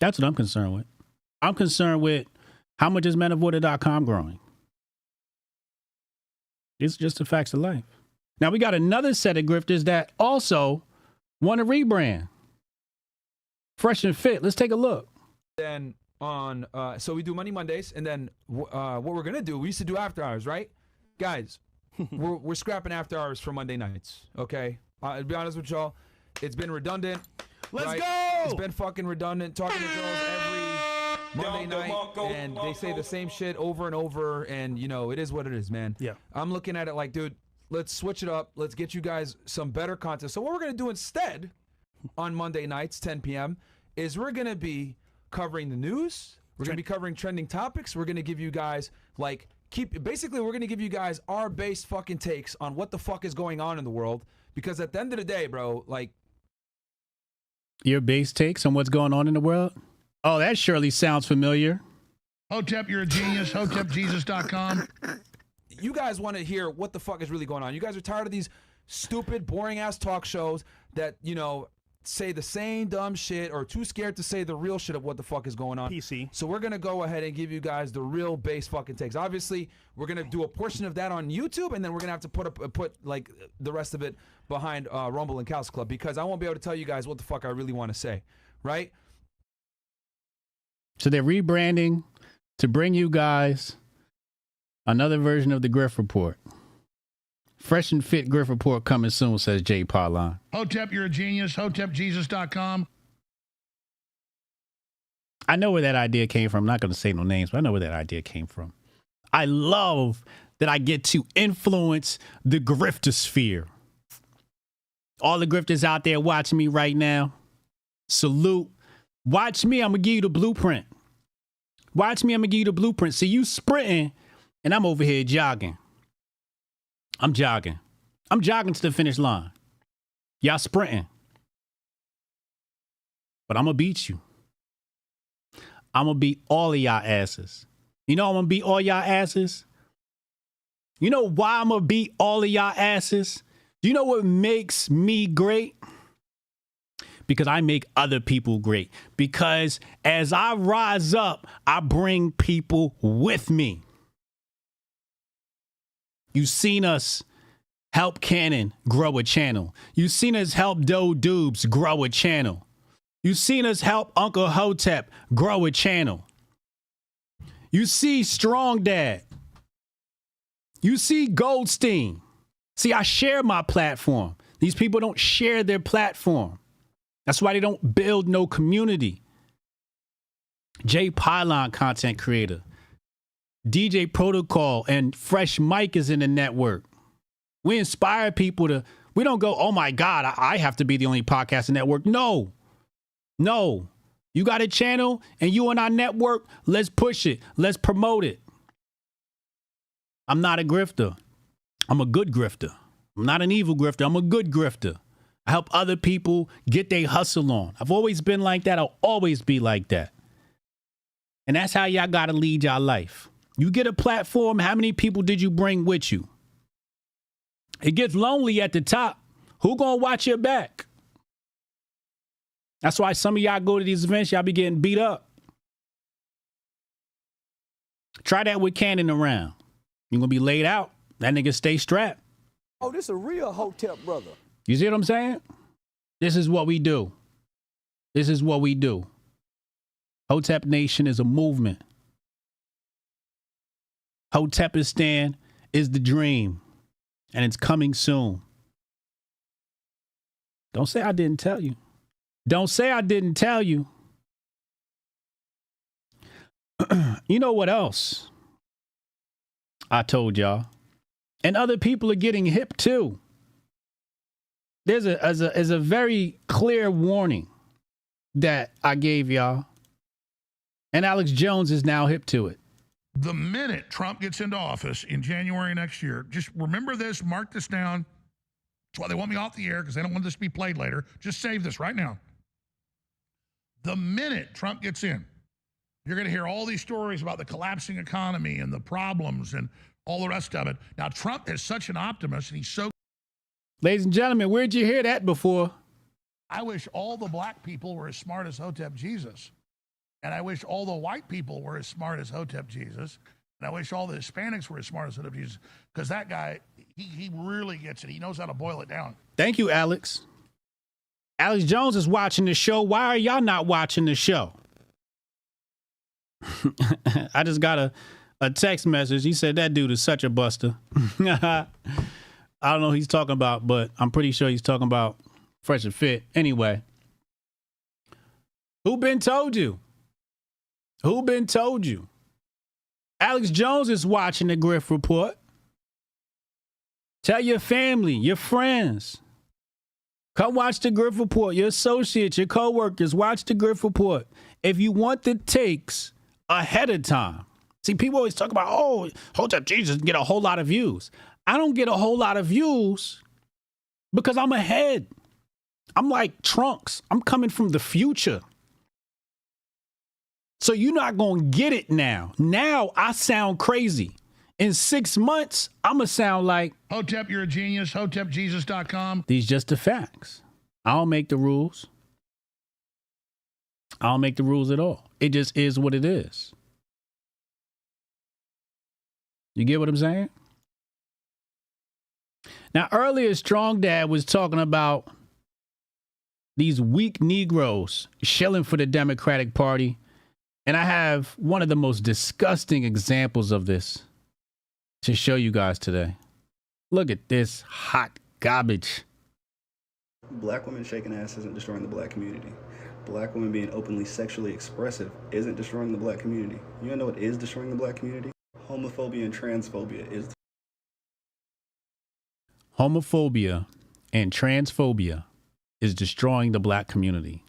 That's what I'm concerned with. I'm concerned with how much is menofwater.com growing. It's just the facts of life. Now we got another set of grifters that also want to rebrand. Fresh and fit. Let's take a look. Then on, so we do Money Mondays, and then what we're gonna do? We used to do after hours, right, guys? we're scrapping after hours for Monday nights. Okay, to be honest with y'all, it's been redundant. Let's go. It's been fucking redundant talking to girls every Monday night, and they say the same shit over and over, and you know it is what it is, man. Yeah. I'm looking at it like, dude, let's switch it up. Let's get you guys some better content. So what we're gonna do instead on Monday nights, 10 p.m., is we're gonna be covering the news. We're gonna be covering trending topics. We're gonna give you guys like basically we're gonna give you guys our base fucking takes on what the fuck is going on in the world. Because at the end of the day, bro, like your base takes on what's going on in the world. Oh, that surely sounds familiar. Hotep, you're a genius. HotepJesus.com. You guys want to hear what the fuck is really going on. You guys are tired of these stupid, boring-ass talk shows that, you know, say the same dumb shit or too scared to say the real shit of what the fuck is going on. PC. So we're going to go ahead and give you guys the real base fucking takes. Obviously, we're going to do a portion of that on YouTube, and then we're going to have to put like the rest of it behind Rumble and Cows Club because I won't be able to tell you guys what the fuck I really want to say, right? So they're rebranding to bring you guys another version of the Grift Report. Fresh and fit Grift Report coming soon, says Jay Parline. Hotep, you're a genius. HotepJesus.com. I know where that idea came from. I'm not going to say no names, but I know where that idea came from. I love that I get to influence the griftosphere. All the grifters out there watching me right now, salute. Watch me, I'm going to give you the blueprint. Watch me, I'm going to give you the blueprint. See, you sprinting, and I'm over here jogging. I'm jogging. I'm jogging to the finish line. Y'all sprinting. But I'm going to beat you. I'm going to beat all of y'all asses. You know I'm going to beat all y'all asses? You know why I'm going to beat all of y'all asses? Do you know what makes me great? Because I make other people great. Because as I rise up, I bring people with me. You've seen us help Cannon grow a channel. You've seen us help Doe Dubes grow a channel. You've seen us help Uncle Hotep grow a channel. You see Strong Dad. You see Goldstein. See, I share my platform. These people don't share their platform. That's why they don't build no community. Jay Pylon, content creator. DJ Protocol and Fresh Mike is in the network. We inspire people to, we don't go, oh my God, I have to be the only podcasting network. No. You got a channel and you on our network, let's push it. Let's promote it. I'm not a grifter. I'm a good grifter. I'm not an evil grifter. I'm a good grifter. I help other people get their hustle on. I've always been like that. I'll always be like that. And that's how y'all got to lead y'all life. You get a platform, how many people did you bring with you? It gets lonely at the top. Who gonna watch your back? That's why some of y'all go to these events, y'all be getting beat up. Try that with Cannon around. You're gonna be laid out. That nigga stay strapped. Oh, this a real Hotep brother. You see what I'm saying? This is what we do. This is what we do. Hotep Nation is a movement. Hotepistan is the dream, and it's coming soon. Don't say I didn't tell you. Don't say I didn't tell you. You know what else I told y'all? And other people are getting hip too. There's a very clear warning that I gave y'all. And Alex Jones is now hip to it. The minute Trump gets into office in January next year, just remember this, mark this down. That's why they want me off the air, because they don't want this to be played later. Just save this right now. The minute Trump gets in, you're going to hear all these stories about the collapsing economy and the problems and all the rest of it. Now, Trump is such an optimist, and he's so... Ladies and gentlemen, where'd you hear that before? I wish all the black people were as smart as Hotep Jesus. And I wish all the white people were as smart as Hotep Jesus. And I wish all the Hispanics were as smart as Hotep Jesus. Because that guy, he really gets it. He knows how to boil it down. Thank you, Alex. Alex Jones is watching the show. Why are y'all not watching the show? I just got a text message. He said that dude is such a buster. I don't know who he's talking about, but I'm pretty sure he's talking about Fresh and Fit. Anyway, who been told you? Who been told you? Alex Jones is watching the Grift Report. Tell your family, your friends. Come watch the Grift Report. Your associates, your coworkers, watch the Grift Report. If you want the takes ahead of time. See, people always talk about, oh, Hotep Jesus get a whole lot of views. I don't get a whole lot of views because I'm ahead. I'm like Trunks. I'm coming from the future. So you're not going to get it now. Now I sound crazy. In 6 months, I'm going to sound like... Hotep, you're a genius. HotepJesus.com. These just the facts. I don't make the rules. I don't make the rules at all. It just is what it is. You get what I'm saying? Now, earlier, Strong Dad was talking about these weak Negroes shilling for the Democratic Party. And I have one of the most disgusting examples of this to show you guys today. Look at this hot garbage. Black women shaking ass isn't destroying the black community. Black women being openly sexually expressive isn't destroying the black community. You know what is destroying the black community? Homophobia and transphobia is. Homophobia and transphobia is destroying the black community.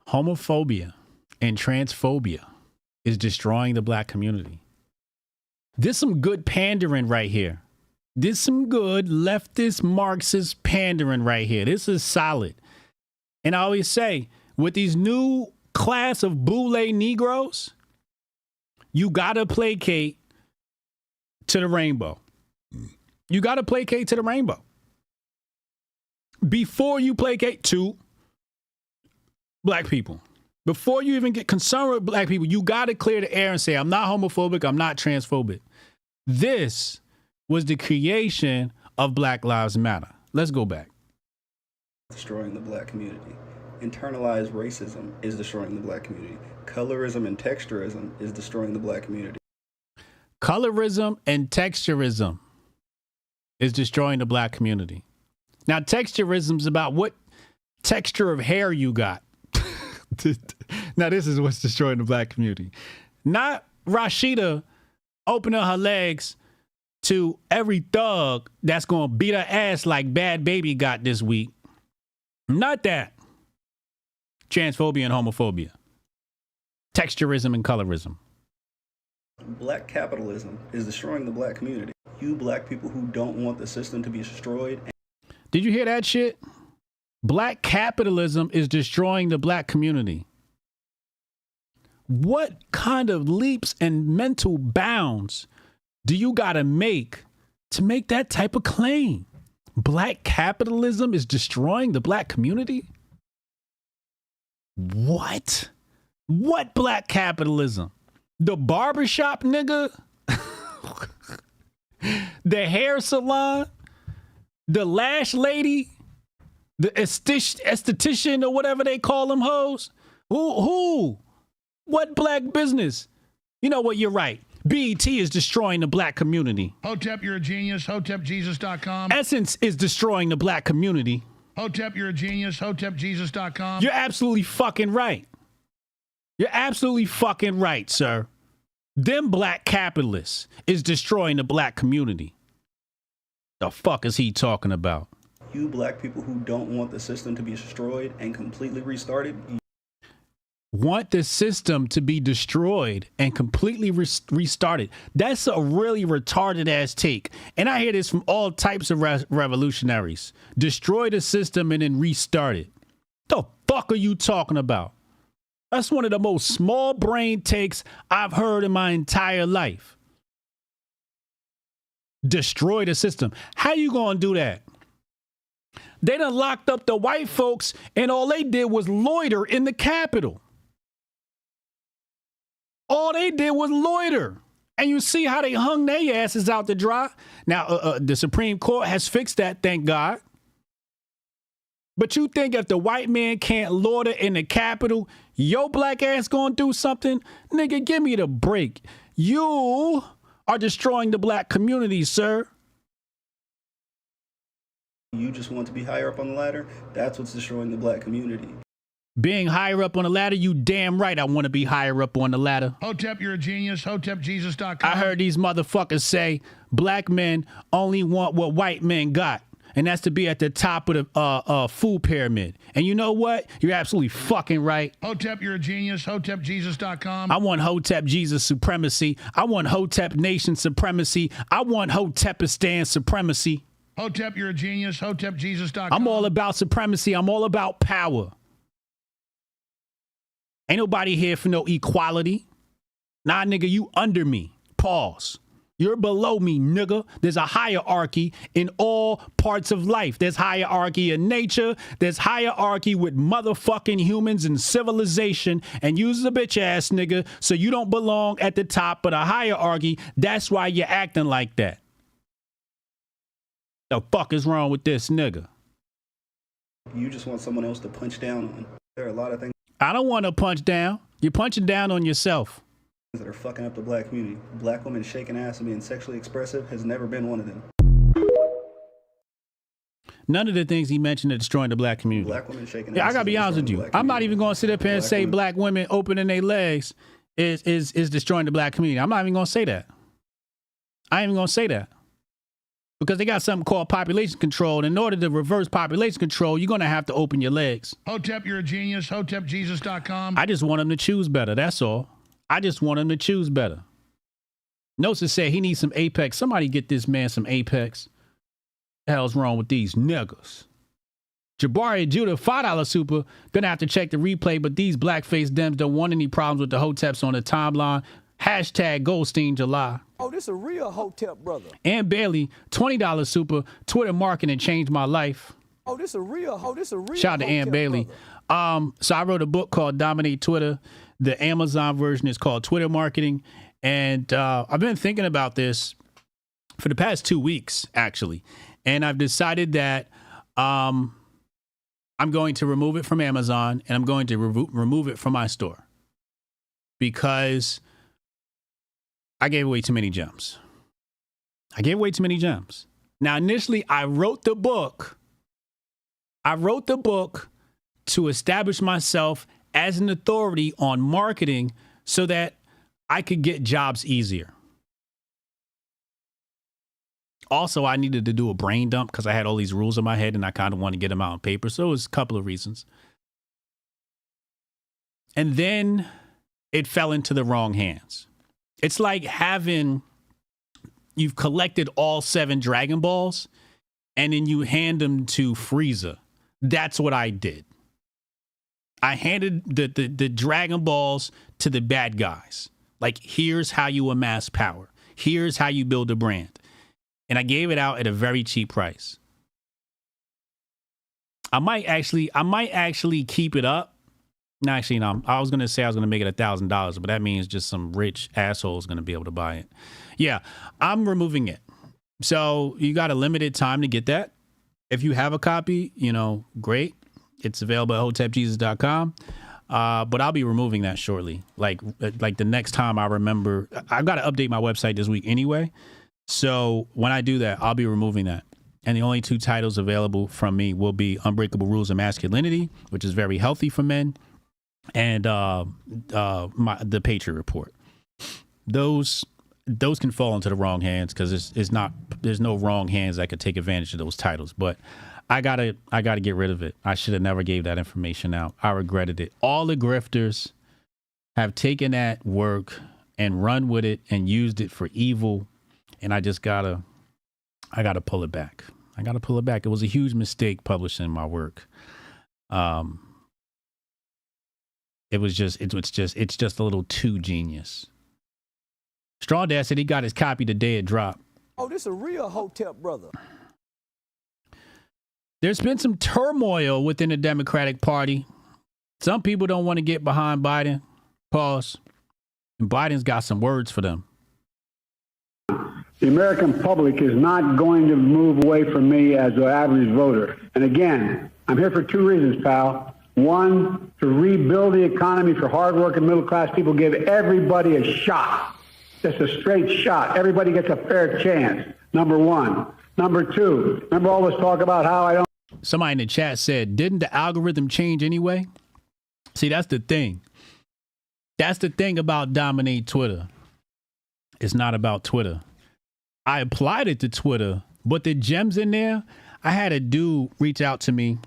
Homophobia and transphobia is destroying the black community. There's some good pandering right here. There's some good leftist Marxist pandering right here. This is solid. And I always say, with these new class of boule Negroes, you got to placate to the rainbow. You got to placate to the rainbow. Before you placate to black people. Before you even get concerned with black people, you got to clear the air and say, I'm not homophobic, I'm not transphobic. This was the creation of Black Lives Matter. Let's go back. Destroying the black community. Internalized racism is destroying the black community. Colorism and texturism is destroying the black community. Colorism and texturism is destroying the black community. Now, texturism is about what texture of hair you got. Now, this is what's destroying the black community. Not Rashida opening her legs to every thug that's going to beat her ass like Bad Baby got this week. Not that. Transphobia and homophobia. Texturism and colorism. Black capitalism is destroying the black community. You black people who don't want the system to be destroyed. Did you hear that shit? Black capitalism is destroying the black community. What kind of leaps and mental bounds do you got to make that type of claim? Black capitalism is destroying the black community? What? What black capitalism? The barbershop nigga? The hair salon? The lash lady? The esthetician or whatever they call them hoes? Who? What black business? You know what? You're right. BET is destroying the black community. Hotep, you're a genius. HotepJesus.com. Essence is destroying the black community. Hotep, you're a genius. HotepJesus.com. You're absolutely fucking right. You're absolutely fucking right, sir. Them black capitalists is destroying the black community. The fuck is he talking about? You black people who don't want the system to be destroyed and completely restarted. Want the system to be destroyed and completely restarted. That's a really retarded ass take. And I hear this from all types of revolutionaries. Destroy the system and then restart it. The fuck are you talking about? That's one of the most small brain takes I've heard in my entire life. Destroy the system. How you gonna do that? They done locked up the white folks and all they did was loiter in the Capitol. All they did was loiter. And you see how they hung their asses out to dry. Now, the Supreme Court has fixed that, thank God. But you think if the white man can't loiter in the Capitol, your black ass gonna do something? Nigga, give me the break. You are destroying the black community, sir. You just want to be higher up on the ladder? That's what's destroying the black community. Being higher up on the ladder, you damn right I want to be higher up on the ladder. Hotep, you're a genius. HotepJesus.com. I heard these motherfuckers say black men only want what white men got. And that's to be at the top of the food pyramid. And you know what? You're absolutely fucking right. Hotep, you're a genius. HotepJesus.com. I want Hotep Jesus supremacy. I want Hotep nation supremacy. I want Hotepistan supremacy. Hotep, you're a genius. HotepJesus.com. I'm all about supremacy. I'm all about power. Ain't nobody here for no equality. Nah, nigga, you under me. Pause. You're below me, nigga. There's a hierarchy in all parts of life. There's hierarchy in nature. There's hierarchy with motherfucking humans and civilization. And you's a bitch ass nigga, so you don't belong at the top of the hierarchy. That's why you're acting like that. The fuck is wrong with this nigga? You just want someone else to punch down on. There are a lot of things. I don't want to punch down. You're punching down on yourself. That are fucking up the black community. Black women shaking ass and being sexually expressive has never been one of them. None of the things he mentioned are destroying the black community. Black women shaking ass. Yeah, I gotta be honest with you. I'm not even gonna sit up here and say black women opening their legs is destroying the black community. I'm not even gonna say that. I ain't even gonna say that. Because they got something called population control. And in order to reverse population control, you're going to have to open your legs. Hotep, you're a genius. HotepJesus.com. I just want him to choose better. That's all. I just want him to choose better. Notice said he needs some Apex. Somebody get this man some Apex. The hell's wrong with these niggas? Jabari Judah, $5 super. Gonna have to check the replay, but these blackface Dems don't want any problems with the Hoteps on the timeline. Hashtag Goldstein July. Oh, this a real Hotep brother. Ann Bailey, $20 super. Twitter marketing changed my life. Oh, this a real Shout out to Ann Bailey. So I wrote a book called Dominate Twitter. The Amazon version is called Twitter Marketing. And I've been thinking about this. for the past 2 weeks, actually. And I've decided that I'm going to remove it from Amazon and I'm going to remove it from my store because I gave away too many gems. Now, initially, I wrote the book to establish myself as an authority on marketing so that I could get jobs easier. Also, I needed to do a brain dump because I had all these rules in my head and I kind of want to get them out on paper. So it was a couple of reasons. And then it fell into the wrong hands. It's like you've collected all 7 Dragon Balls and then you hand them to Frieza. That's what I did. I handed the Dragon Balls to the bad guys. Like, here's how you amass power. Here's how you build a brand. And I gave it out at a very cheap price. I might actually keep it up. No, actually, no. I was going to say I was going to make it $1,000, but that means just some rich asshole is going to be able to buy it. Yeah, I'm removing it. So you got a limited time to get that. If you have a copy, great. It's available at hotepjesus.com. But I'll be removing that shortly. Like the next time I remember, I've got to update my website this week anyway. So when I do that, I'll be removing that. And the only 2 titles available from me will be Unbreakable Rules of Masculinity, which is very healthy for men, and the Patriot Report. Those can fall into the wrong hands because there's no wrong hands that could take advantage of those titles. But I gotta get rid of it. I should have never gave that information out. I regretted it. All the grifters have taken that work and run with it and used it for evil. And I gotta pull it back. It was a huge mistake publishing my work. It's just a little too genius. Straw Dad said he got his copy the day it dropped. Oh, this is a real Hotep brother. There's been some turmoil within the Democratic Party. Some people don't want to get behind Biden. Pause. And Biden's got some words for them. The American public is not going to move away from me as an average voter. And again, I'm here for 2 reasons, pal. One, to rebuild the economy for hardworking middle-class people, give everybody a shot. Just a straight shot. Everybody gets a fair chance. Number 1. Number 2, remember all this talk about how I don't... Somebody in the chat said, didn't the algorithm change anyway? See, that's the thing. That's the thing about Dominate Twitter. It's not about Twitter. I applied it to Twitter, but the gems in there, I had a dude reach out to me,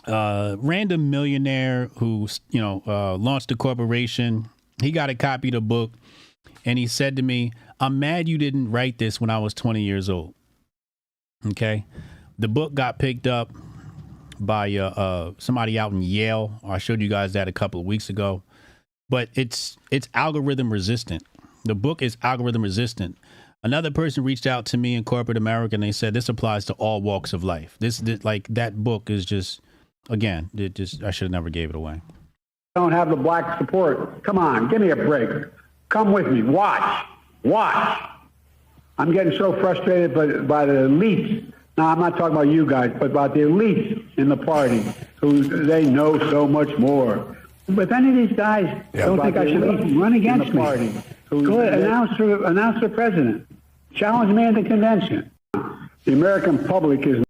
random millionaire who, launched a corporation. He got a copy of the book and he said to me, I'm mad you didn't write this when I was 20 years old. Okay. The book got picked up by somebody out in Yale. I showed you guys that a couple of weeks ago, but it's algorithm resistant. The book is algorithm resistant. Another person reached out to me in corporate America and they said this applies to all walks of life. This like that book is just, again, I should have never gave it away. Don't have the black support. Come on, give me a break. Come with me. Watch. I'm getting so frustrated by the elites. Now, I'm not talking about you guys, but about the elites in the party who they know so much more. But if any of these guys don't think I should run against me, go ahead, announce for president. Challenge me at the convention. The American public is...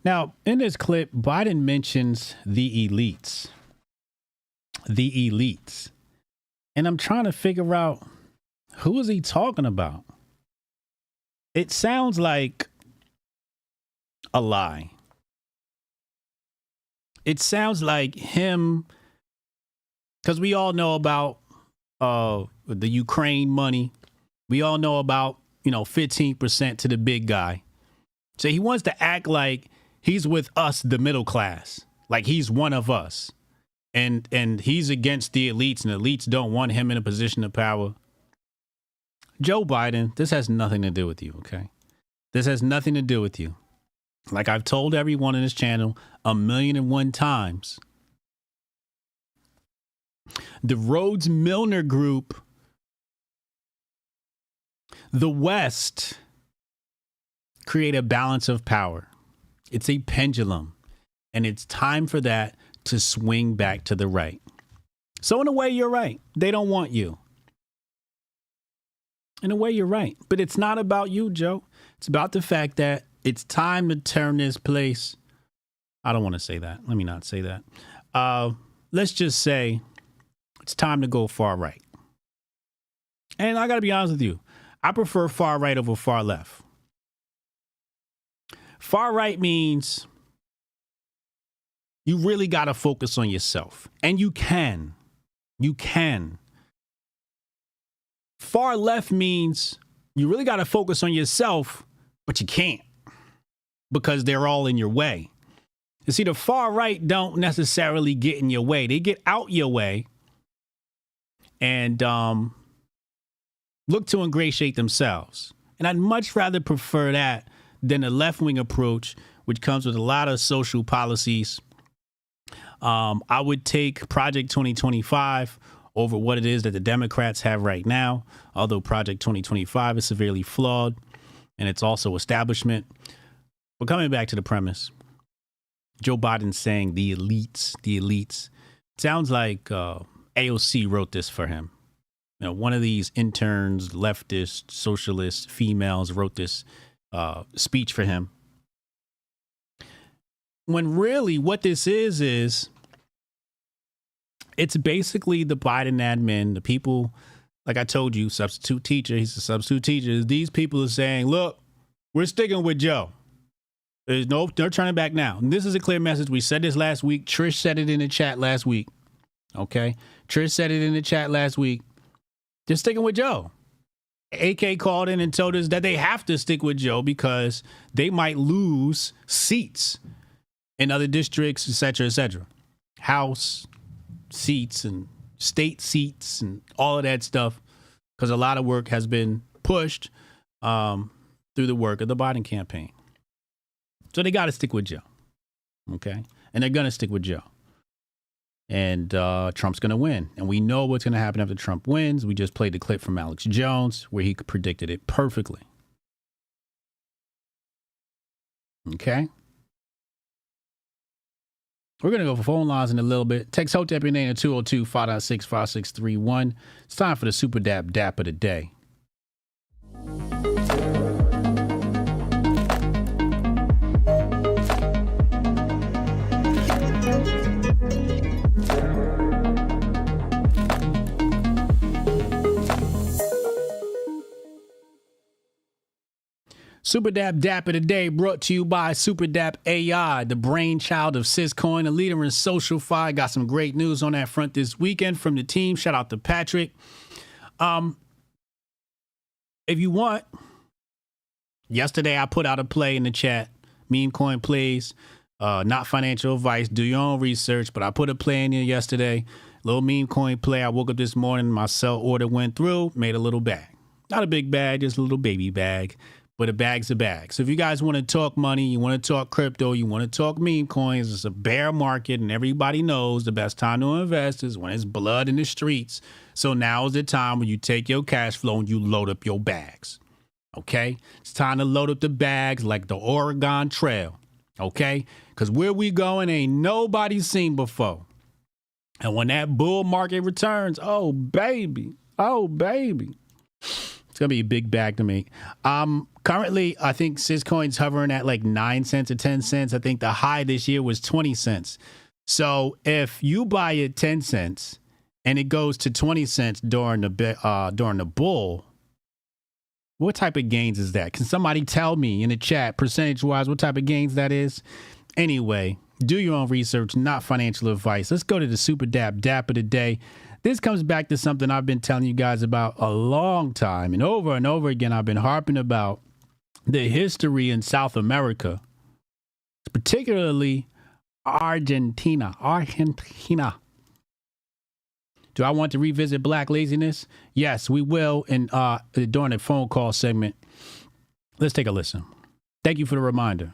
Now, in this clip, Biden mentions the elites. The elites. And I'm trying to figure out, who is he talking about? It sounds like a lie. It sounds like him, because we all know about the Ukraine money. We all know about, 15% to the big guy. So he wants to act like he's with us, the middle class, like he's one of us. And he's against the elites, and elites don't want him in a position of power. Joe Biden, this has nothing to do with you, okay? This has nothing to do with you. Like I've told everyone in this channel 1,000,001 times. The Rhodes Milner Group, the West, create a balance of power. It's a pendulum, and it's time for that to swing back to the right. So in a way, you're right. They don't want you. In a way, you're right. But it's not about you, Joe. It's about the fact that it's time to turn this place. I don't want to say that. Let me not say that. Let's just say it's time to go far right. And I got to be honest with you. I prefer far right over far left. Far right means you really got to focus on yourself. And you can. You can. Far left means you really got to focus on yourself, but you can't because they're all in your way. You see, the far right don't necessarily get in your way. They get out your way and look to ingratiate themselves. And I'd much rather prefer that than the left-wing approach, which comes with a lot of social policies. I would take Project 2025 over what it is that the Democrats have right now, although Project 2025 is severely flawed, and it's also establishment. But coming back to the premise, Joe Biden saying the elites. Sounds like AOC wrote this for him. You know, one of these interns, leftist, socialist females wrote this speech for him. When really what this is it's basically the Biden admin, the people, like I told you, substitute teacher. He's a substitute teacher. These people are saying, look, we're sticking with Joe. There's no turning back now. And this is a clear message. We said this last week. Trish said it in the chat last week. Okay. Trish said it in the chat last week. They're sticking with Joe. AK called in and told us that they have to stick with Joe because they might lose seats in other districts, et cetera, House seats and state seats and all of that stuff, because a lot of work has been pushed through the work of the Biden campaign. So they got to stick with Joe. Okay. And they're going to stick with Joe. And Trump's going to win. And we know what's going to happen after Trump wins. We just played the clip from Alex Jones where he predicted it perfectly. Okay. We're going to go for phone lines in a little bit. Text Hotep your name at 202-596-5631. It's time for the Super Dap Dap of the day. Super Dap Dap of the day brought to you by Super Dap AI, the brainchild of Syscoin, a leader in SocialFi. Got some great news on that front this weekend from the team. Shout out to Patrick. If you want, yesterday I put out a play in the chat. Meme coin plays, not financial advice. Do your own research, but I put a play in here yesterday. Little meme coin play. I woke up this morning, my sell order went through, made a little bag. Not a big bag, just a little baby bag. But a bag's a bag. So if you guys want to talk money, you want to talk crypto, you want to talk meme coins, it's a bear market and everybody knows the best time to invest is when it's blood in the streets. So now is the time when you take your cash flow and you load up your bags. Okay? It's time to load up the bags like the Oregon Trail. Okay? Because where we going ain't nobody seen before. And when that bull market returns, oh, baby. It's going to be a big bag to make. Currently, I think Syscoin's hovering at like 9 cents or 10 cents. I think the high this year was 20 cents. So if you buy it 10 cents and it goes to 20 cents during the bull, what type of gains is that? Can somebody tell me in the chat, percentage-wise, what type of gains that is? Anyway, do your own research, not financial advice. Let's go to the Super Dap Dap of the day. This comes back to something I've been telling you guys about a long time. And over again, I've been harping about the history in South America, particularly Argentina. Do I want to revisit Black laziness? Yes, we will. And during the phone call segment, let's take a listen. Thank you for the reminder.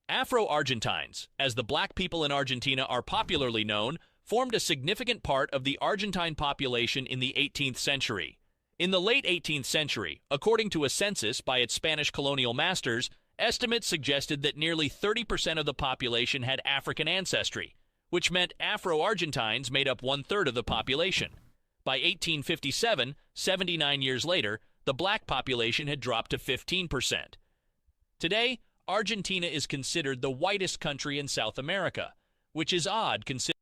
Afro-Argentines, as the black people in Argentina are popularly known, formed a significant part of the Argentine population in the 18th century. In the late 18th century, according to a census by its Spanish colonial masters, Estimates suggested that nearly 30% of the population had African ancestry, which meant Afro-Argentines made up 1/3 of the population. By 1857, 79 years later, the black population had dropped to 15%. Today, Argentina is considered the whitest country in South America, which is odd considering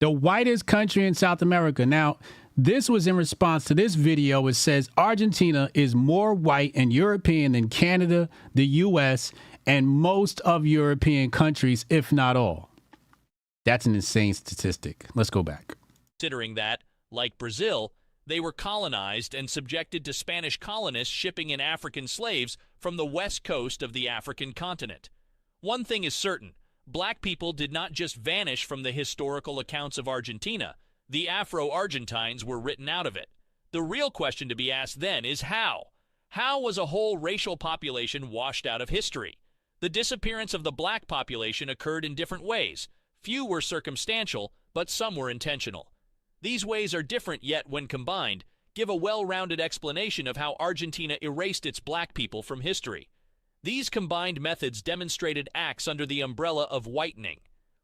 the whitest country in South America. Now, this was in response to this video. It says Argentina is more white and European than Canada, the U.S., and most of European countries, if not all. That's an insane statistic. Let's go back. Considering that, like Brazil, they were colonized and subjected to Spanish colonists shipping in African slaves from the west coast of the African continent. One thing is certain. Black people did not just vanish from the historical accounts of Argentina. The Afro-Argentines were written out of it. The real question to be asked then is how? How was a whole racial population washed out of history? The disappearance of the black population occurred in different ways. Few were circumstantial, but some were intentional. These ways are different, yet when combined, give a well-rounded explanation of how Argentina erased its black people from history. These combined methods demonstrated acts under the umbrella of whitening.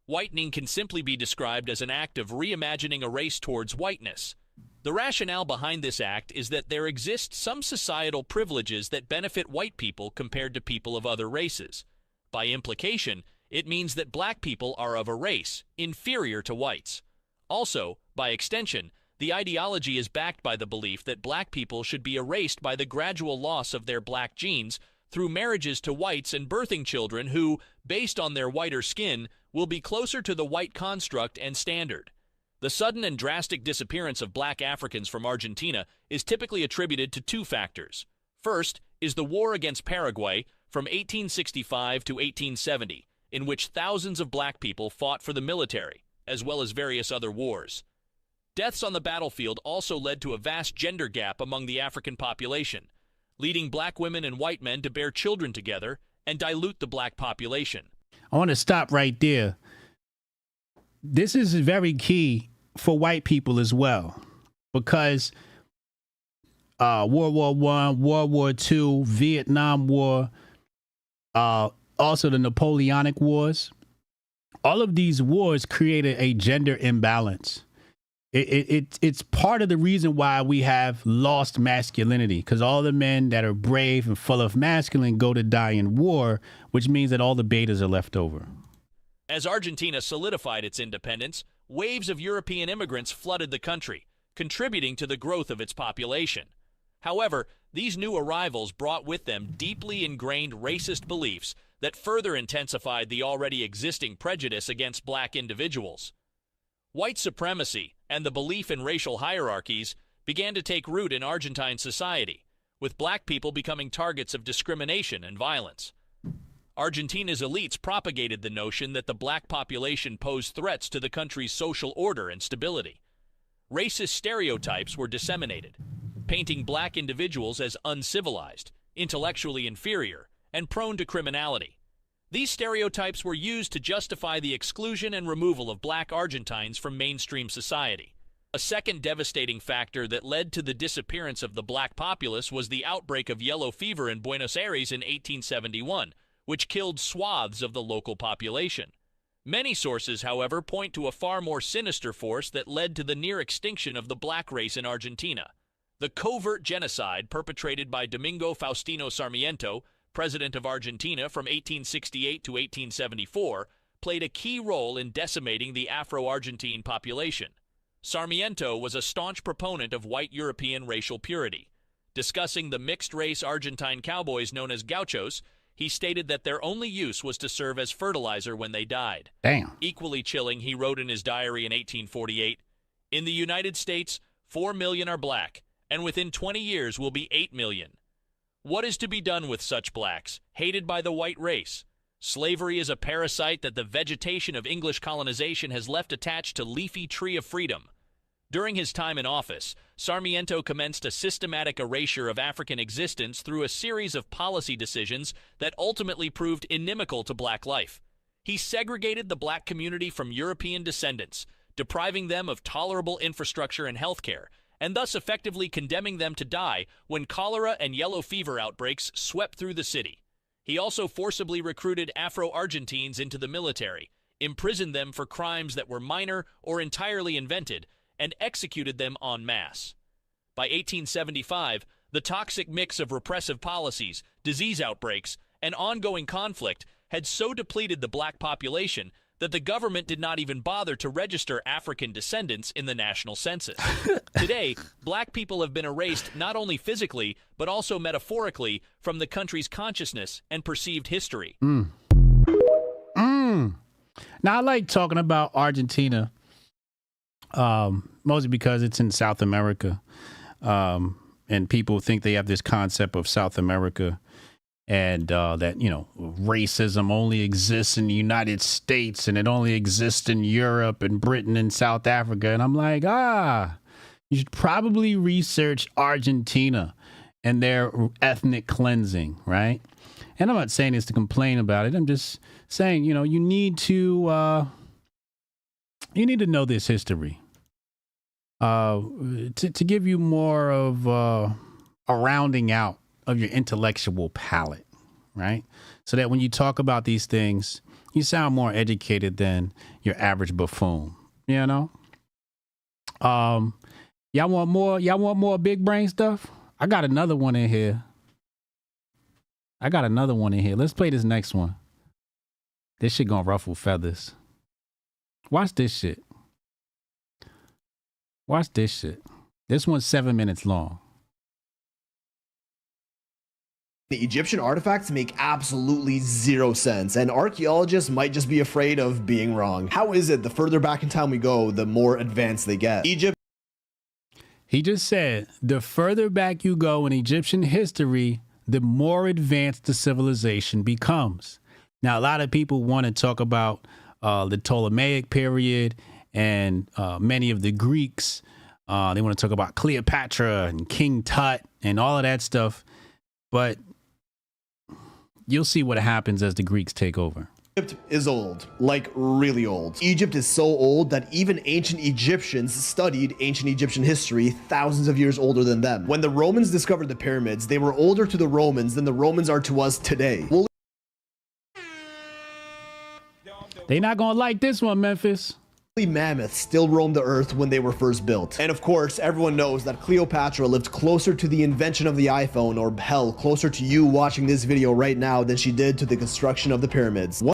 Whitening can simply be described as an act of reimagining a race towards whiteness. The rationale behind this act is that there exist some societal privileges that benefit white people compared to people of other races. By implication, it means that black people are of a race inferior to whites. Also, by extension, the ideology is backed by the belief that black people should be erased by the gradual loss of their black genes through marriages to whites and birthing children who, based on their whiter skin, will be closer to the white construct and standard. The sudden and drastic disappearance of black Africans from Argentina is typically attributed to two factors. First is the war against Paraguay from 1865 to 1870, in which thousands of black people fought for the military, as well as various other wars. Deaths on the battlefield also led to a vast gender gap among the African population, leading black women and white men to bear children together and dilute the black population. I want to stop right there. This is very key for white people as well, because World War I, World War II, Vietnam War, also the Napoleonic Wars, all of these wars created a gender imbalance. It's part of the reason why we have lost masculinity, because all the men that are brave and full of masculine go to die in war, which means that all the betas are left over. As Argentina solidified its independence, waves of European immigrants flooded the country, contributing to the growth of its population. However, these new arrivals brought with them deeply ingrained racist beliefs that further intensified the already existing prejudice against black individuals. White supremacy and the belief in racial hierarchies began to take root in Argentine society, with black people becoming targets of discrimination and violence. Argentina's elites propagated the notion that the black population posed threats to the country's social order and stability. Racist stereotypes were disseminated, painting black individuals as uncivilized, intellectually inferior, and prone to criminality. These stereotypes were used to justify the exclusion and removal of black Argentines from mainstream society. A second devastating factor that led to the disappearance of the black populace was the outbreak of yellow fever in Buenos Aires in 1871, which killed swaths of the local population. Many sources, however, point to a far more sinister force that led to the near extinction of the black race in Argentina. The covert genocide perpetrated by Domingo Faustino Sarmiento, president of Argentina from 1868 to 1874, played a key role in decimating the Afro-Argentine population. Sarmiento was a staunch proponent of white European racial purity. Discussing the mixed-race Argentine cowboys known as gauchos, he stated that their only use was to serve as fertilizer when they died. Damn. Equally chilling, he wrote in his diary in 1848, "In the United States, 4 million are black, and within 20 years will be 8 million. What is to be done with such blacks, hated by the white race? Slavery is a parasite that the vegetation of English colonization has left attached to leafy tree of freedom." During his time in office, Sarmiento commenced a systematic erasure of African existence through a series of policy decisions that ultimately proved inimical to black life. He segregated the black community from European descendants, depriving them of tolerable infrastructure and healthcare, and thus effectively condemning them to die when cholera and yellow fever outbreaks swept through the city. He also forcibly recruited Afro-Argentines into the military, imprisoned them for crimes that were minor or entirely invented, and executed them en masse. By 1875, the toxic mix of repressive policies, disease outbreaks, and ongoing conflict had so depleted the black population that the government did not even bother to register African descendants in the national census. Today, black people have been erased not only physically, but also metaphorically from the country's consciousness and perceived history. Now, I like talking about Argentina, mostly because it's in South America, and people think they have this concept of South America and that, you know, racism only exists in the United States and it only exists in Europe and Britain and South Africa. And I'm like, you should probably research Argentina and their ethnic cleansing, right? And I'm not saying this to complain about it. I'm just saying, you know, you need to know this history to give you more of a rounding out of your intellectual palate, right? So that when you talk about these things, you sound more educated than your average buffoon, you know? Y'all want more big brain stuff? I got another one in here. Let's play this next one. This shit gonna ruffle feathers. Watch this shit. This one's 7 minutes long. The Egyptian artifacts make absolutely zero sense, and archaeologists might just be afraid of being wrong. How is it the further back in time we go, the more advanced they get? He just said, the further back you go in Egyptian history, the more advanced the civilization becomes. Now, a lot of people want to talk about the Ptolemaic period and many of the Greeks. They want to talk about Cleopatra and King Tut and all of that stuff. But you'll see what happens as the Greeks take over. Egypt is old, like really old. Egypt is so old that even ancient Egyptians studied ancient Egyptian history thousands of years older than them. When the Romans discovered the pyramids, they were older to the Romans than the Romans are to us today. They not gonna like this one, Memphis. Mammoths still roamed the earth when they were first built. And of course, everyone knows that Cleopatra lived closer to the invention of the iPhone, or hell, closer to you watching this video right now than she did to the construction of the pyramids.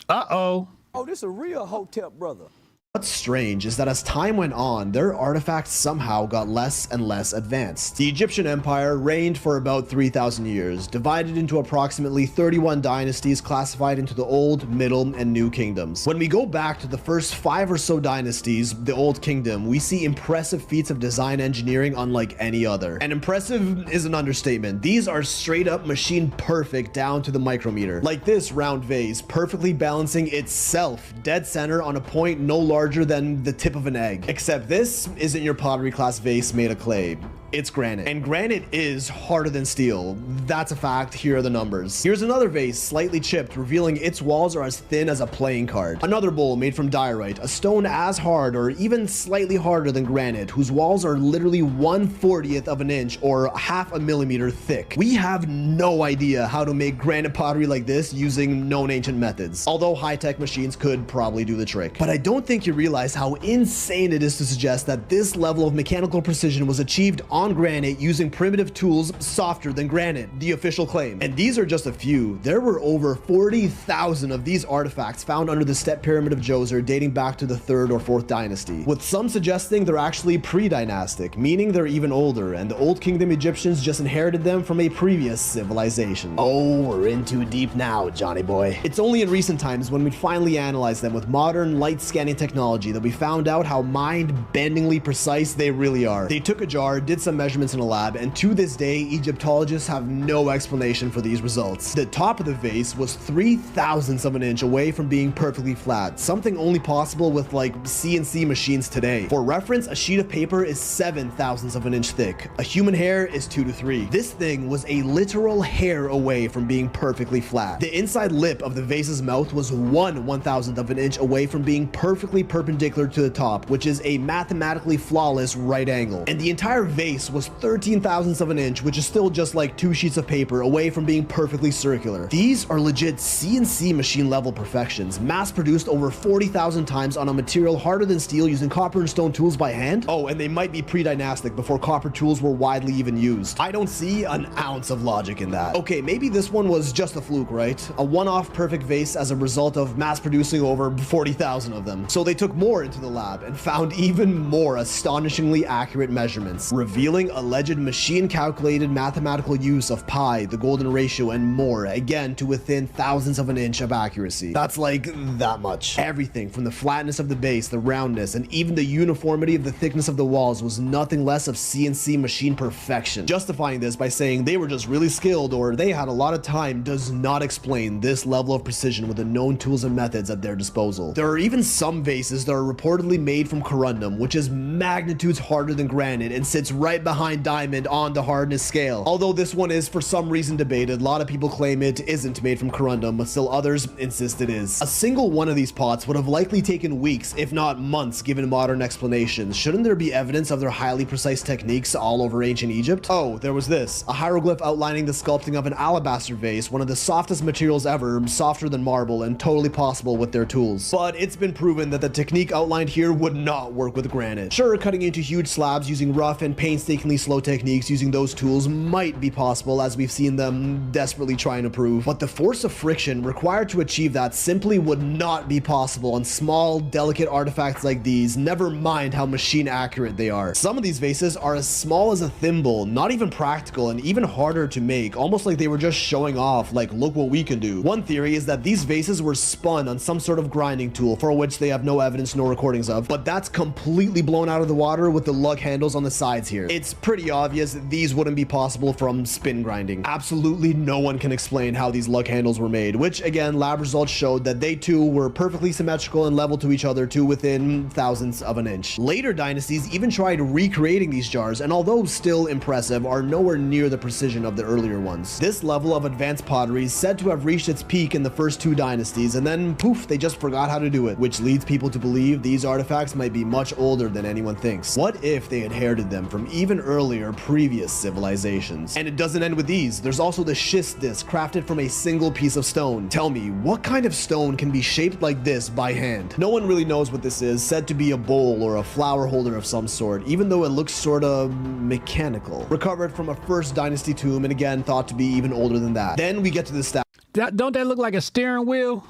Oh, this a real Hotep brother. What's strange is that as time went on, their artifacts somehow got less and less advanced. The Egyptian Empire reigned for about 3,000 years, divided into approximately 31 dynasties classified into the Old, Middle, and New Kingdoms. When we go back to the first 5 or so dynasties, the Old Kingdom, we see impressive feats of design engineering unlike any other. And impressive is an understatement. These are straight up machine perfect down to the micrometer. Like this round vase, perfectly balancing itself dead center on a point no larger than the tip of an egg. Except this isn't your pottery class vase made of clay. It's granite. And granite is harder than steel. That's a fact. Here are the numbers. Here's another vase, slightly chipped, revealing its walls are as thin as a playing card. Another bowl made from diorite, a stone as hard or even slightly harder than granite, whose walls are literally 1/40th of an inch or 0.5 millimeter thick. We have no idea how to make granite pottery like this using known ancient methods, although high-tech machines could probably do the trick. But I don't think you realize how insane it is to suggest that this level of mechanical precision was achieved on granite using primitive tools softer than granite, the official claim. And these are just a few. There were over 40,000 of these artifacts found under the Step Pyramid of Djoser dating back to the 3rd or 4th dynasty, with some suggesting they're actually pre-dynastic, meaning they're even older, and the Old Kingdom Egyptians just inherited them from a previous civilization. Oh, we're in too deep now, Johnny boy. It's only in recent times when we finally analyzed them with modern light scanning technology that we found out how mind-bendingly precise they really are. They took a jar, did some measurements in a lab, and to this day, Egyptologists have no explanation for these results. The top of the vase was 3/1000ths of an inch away from being perfectly flat, something only possible with like CNC machines today. For reference, a sheet of paper is 7/1000ths of an inch thick. A human hair is 2 to 3. This thing was a literal hair away from being perfectly flat. The inside lip of the vase's mouth was 1/1000th of an inch away from being perfectly perpendicular to the top, which is a mathematically flawless right angle. And the entire vase base was 13 thousandths of an inch, which is still just like 2 sheets of paper away from being perfectly circular. These are legit CNC machine level perfections, mass produced over 40,000 times on a material harder than steel using copper and stone tools by hand. Oh, and they might be pre-dynastic, before copper tools were widely even used. I don't see an ounce of logic in that. Okay, maybe this one was just a fluke, right? A one-off perfect vase as a result of mass producing over 40,000 of them. So they took more into the lab and found even more astonishingly accurate measurements, revealing alleged machine-calculated mathematical use of pi, the golden ratio, and more, again to within thousandths of an inch of accuracy. That's like that much. Everything from the flatness of the base, the roundness, and even the uniformity of the thickness of the walls was nothing less of CNC machine perfection. Justifying this by saying they were just really skilled or they had a lot of time does not explain this level of precision with the known tools and methods at their disposal. There are even some vases that are reportedly made from corundum, which is magnitudes harder than granite and sits right behind diamond on the hardness scale. Although this one is for some reason debated, a lot of people claim it isn't made from corundum, but still others insist it is. A single one of these pots would have likely taken weeks, if not months, given modern explanations. Shouldn't there be evidence of their highly precise techniques all over ancient Egypt? Oh, there was this, a hieroglyph outlining the sculpting of an alabaster vase, one of the softest materials ever, softer than marble, and totally possible with their tools. But it's been proven that the technique outlined here would not work with granite. Sure, cutting into huge slabs using rough and painstakingly slow techniques using those tools might be possible, as we've seen them desperately trying to prove, but the force of friction required to achieve that simply would not be possible on small, delicate artifacts like these, never mind how machine accurate they are. Some of these vases are as small as a thimble, not even practical, and even harder to make, almost like they were just showing off, like, look what we can do. One theory is that these vases were spun on some sort of grinding tool, for which they have no evidence nor recordings of, but that's completely blown out of the water with the lug handles on the sides here. It's pretty obvious that these wouldn't be possible from spin grinding. Absolutely no one can explain how these lug handles were made, which again, lab results showed that they too were perfectly symmetrical and level to each other to within thousandths of an inch. Later dynasties even tried recreating these jars, and although still impressive, are nowhere near the precision of the earlier ones. This level of advanced pottery is said to have reached its peak in the first 2 dynasties, and then poof, they just forgot how to do it, which leads people to believe these artifacts might be much older than anyone thinks. What if they inherited them from even earlier previous civilizations? And it doesn't end with these. There's also the schist disc, crafted from a single piece of stone. Tell me, what kind of stone can be shaped like this by hand? No one really knows what this is, said to be a bowl or a flower holder of some sort, even though it looks sorta mechanical. Recovered from a 1st dynasty tomb, and again thought to be even older than that. Then we get to the statue. Don't that look like a steering wheel?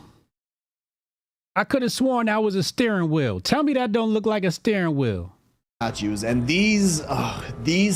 I could have sworn that was a steering wheel. Tell me that don't look like a steering wheel. Statues, and these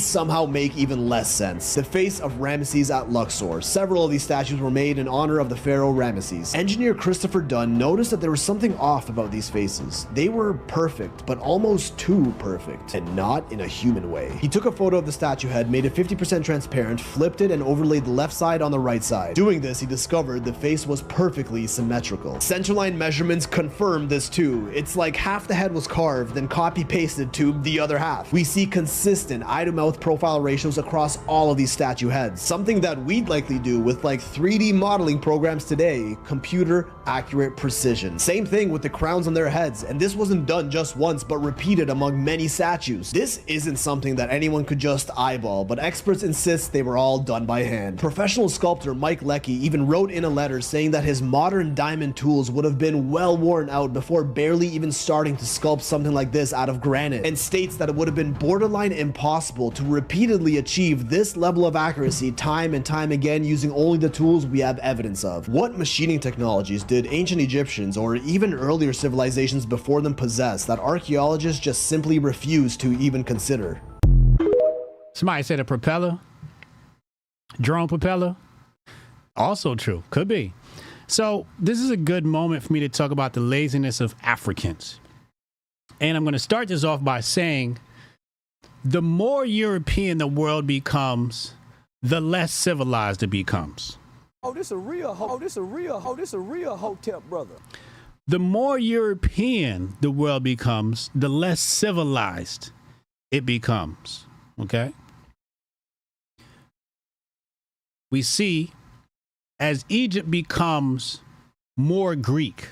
somehow make even less sense. The face of Ramesses at Luxor. Several of these statues were made in honor of the pharaoh Ramesses. Engineer Christopher Dunn noticed that there was something off about these faces. They were perfect, but almost too perfect, and not in a human way. He took a photo of the statue head, made it 50% transparent, flipped it, and overlaid the left side on the right side. Doing this, he discovered the face was perfectly symmetrical. Centerline measurements confirmed this too. It's like half the head was carved, then copy-pasted to the other half. We see consistent eye-to-mouth profile ratios across all of these statue heads, something that we'd likely do with like 3D modeling programs today, computer accurate precision. Same thing with the crowns on their heads, and this wasn't done just once but repeated among many statues. This isn't something that anyone could just eyeball, but experts insist they were all done by hand. Professional sculptor Mike Leckie even wrote in a letter saying that his modern diamond tools would have been well worn out before barely even starting to sculpt something like this out of granite, and states that it would have been borderline impossible to repeatedly achieve this level of accuracy time and time again using only the tools we have evidence of. What machining technologies did ancient Egyptians or even earlier civilizations before them possess that archaeologists just simply refuse to even consider? Somebody said a propeller, drone propeller. Also true, could be. So this is a good moment for me to talk about the laziness of Africans. And I'm going to start this off by saying the more European the world becomes, the less civilized it becomes. Oh, this a real Hotep brother. The more European the world becomes, the less civilized it becomes. Okay? We see as Egypt becomes more Greek,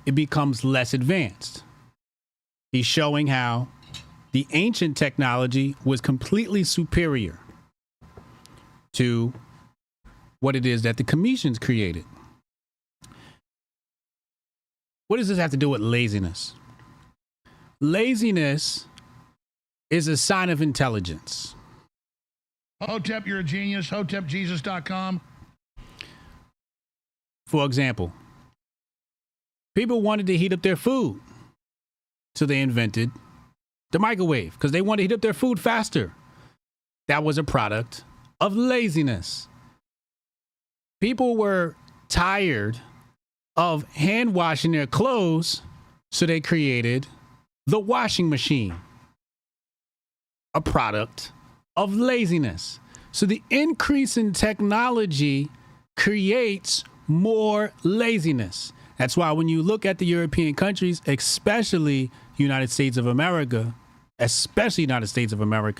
it becomes less advanced. He's showing how the ancient technology was completely superior to what it is that the Commissions created. What does this have to do with laziness? Laziness is a sign of intelligence. Hotep, you're a genius. HotepJesus.com. For example, people wanted to heat up their food, so they invented the microwave because they wanted to heat up their food faster. That was a product of laziness. People were tired of hand washing their clothes, so they created the washing machine, a product of laziness. So the increase in technology creates more laziness. That's why when you look at the European countries, especially United States of America,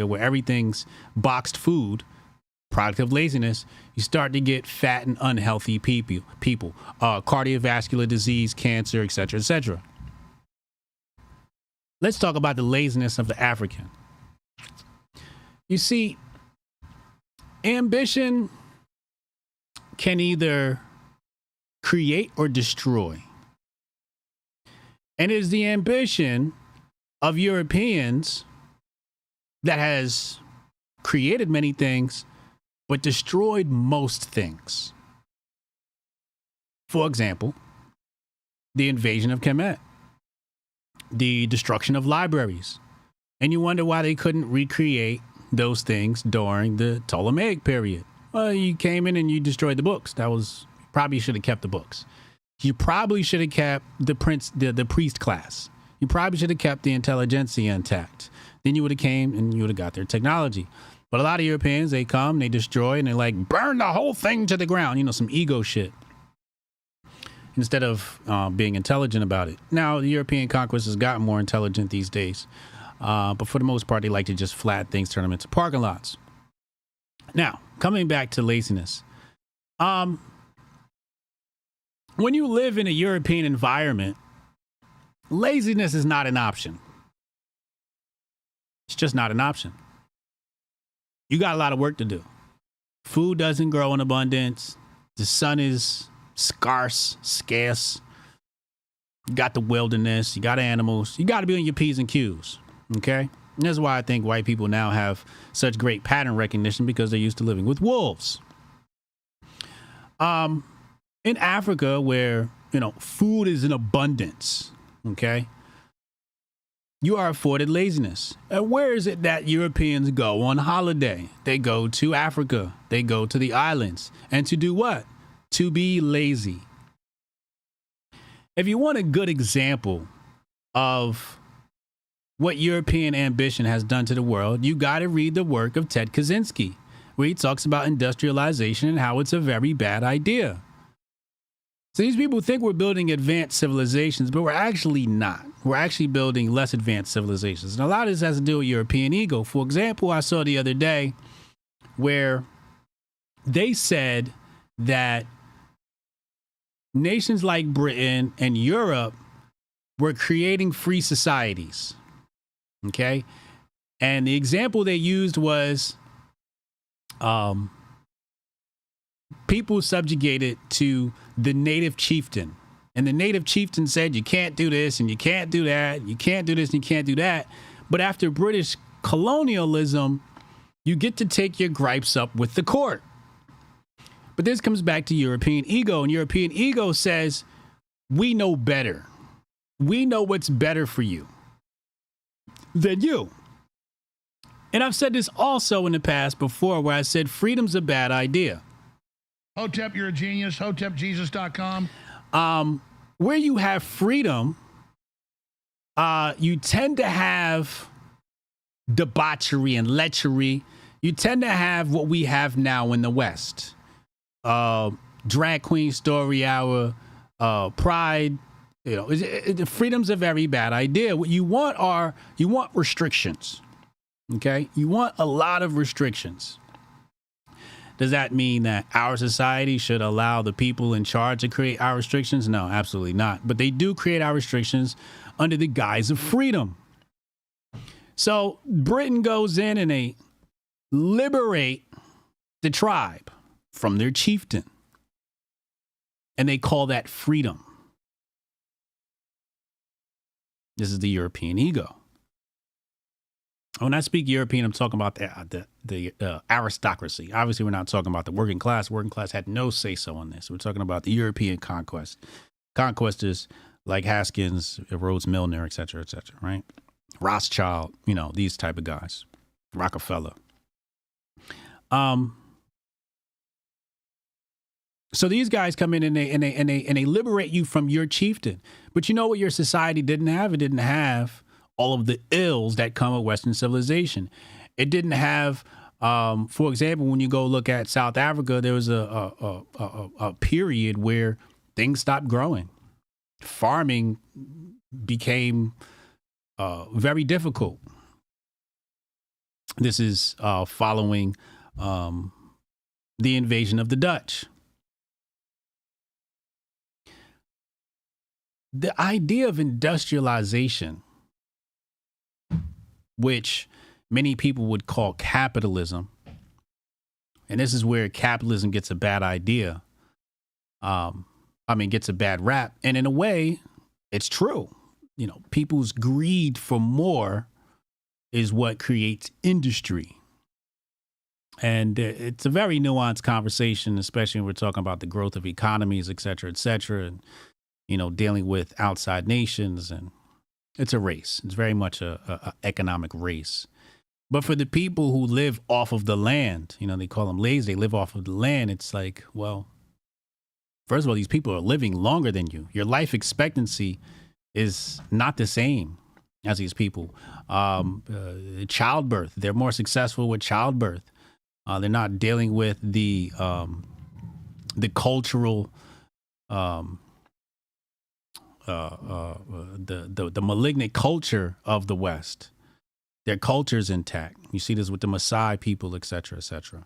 where everything's boxed food, product of laziness, you start to get fat and unhealthy people, cardiovascular disease, cancer, etc., etc. Let's talk about the laziness of the African. You see, ambition can either create or destroy. And it is the ambition of Europeans that has created many things, but destroyed most things. For example, the invasion of Kemet, the destruction of libraries. And you wonder why they couldn't recreate those things during the Ptolemaic period. Well, you came in and you destroyed the books. Probably should have kept the books. You probably should have kept the priest class. You probably should have kept the intelligentsia intact. Then you would have came and you would have got their technology. But a lot of Europeans, they come, they destroy, and they like burn the whole thing to the ground. Some ego shit. Instead of being intelligent about it. Now, the European conquest has gotten more intelligent these days. But for the most part, they like to just flat things, turn them into parking lots. Now, coming back to laziness. When you live in a European environment, laziness is not an option. It's just not an option. You got a lot of work to do. Food doesn't grow in abundance. The sun is scarce. You got the wilderness. You got animals. You got to be on your P's and Q's. Okay? And that's why I think white people now have such great pattern recognition, because they're used to living with wolves. In Africa, where, food is in abundance, okay, you are afforded laziness. And where is it that Europeans go on holiday? They go to Africa. They go to the islands. And to do what? To be lazy. If you want a good example of what European ambition has done to the world, you got to read the work of Ted Kaczynski, where he talks about industrialization and how it's a very bad idea. So these people think we're building advanced civilizations, but we're actually not. We're actually building less advanced civilizations. And a lot of this has to do with European ego. For example, I saw the other day where they said that nations like Britain and Europe were creating free societies. Okay? And the example they used was people subjugated to the native chieftain. And the native chieftain said, you can't do this and you can't do that. You can't do this and you can't do that. But after British colonialism, you get to take your gripes up with the court. But this comes back to European ego. And European ego says, we know better. We know what's better for you than you. And I've said this also in the past before, where I said freedom's a bad idea. Hotep, you're a genius. HotepJesus.com. Where you have freedom, you tend to have debauchery and lechery. You tend to have what we have now in the West. Drag queen story hour, pride. Freedom's a very bad idea. What you want restrictions. Okay? You want a lot of restrictions. Does that mean that our society should allow the people in charge to create our restrictions? No, absolutely not. But they do create our restrictions under the guise of freedom. So Britain goes in and they liberate the tribe from their chieftain. And they call that freedom. This is the European ego. When I speak European, I'm talking about the aristocracy. Obviously, we're not talking about the working class. Working class had no say-so on this. We're talking about the European conquest. Conquestors like Haskins, Rhodes Milner, et cetera, right? Rothschild, these type of guys. Rockefeller. So these guys come in and they liberate you from your chieftain. But you know what your society didn't have? It didn't have all of the ills that come with Western civilization. It didn't have, for example, when you go look at South Africa, there was a period where things stopped growing. Farming became very difficult. This is following the invasion of the Dutch. The idea of industrialization, which many people would call capitalism, and this is where capitalism gets a bad idea. Gets a bad rap. And in a way, it's true. People's greed for more is what creates industry. And it's a very nuanced conversation, especially when we're talking about the growth of economies, et cetera, and, dealing with outside nations. And it's a race. It's very much a economic race. But for the people who live off of the land, they call them lazy, they live off of the land. It's like, well, first of all, these people are living longer than you. Your life expectancy is not the same as these people. Childbirth, they're more successful with childbirth. They're not dealing with the cultural, the malignant culture of the West. Their culture's intact. You see this with the Maasai people, et cetera, et cetera.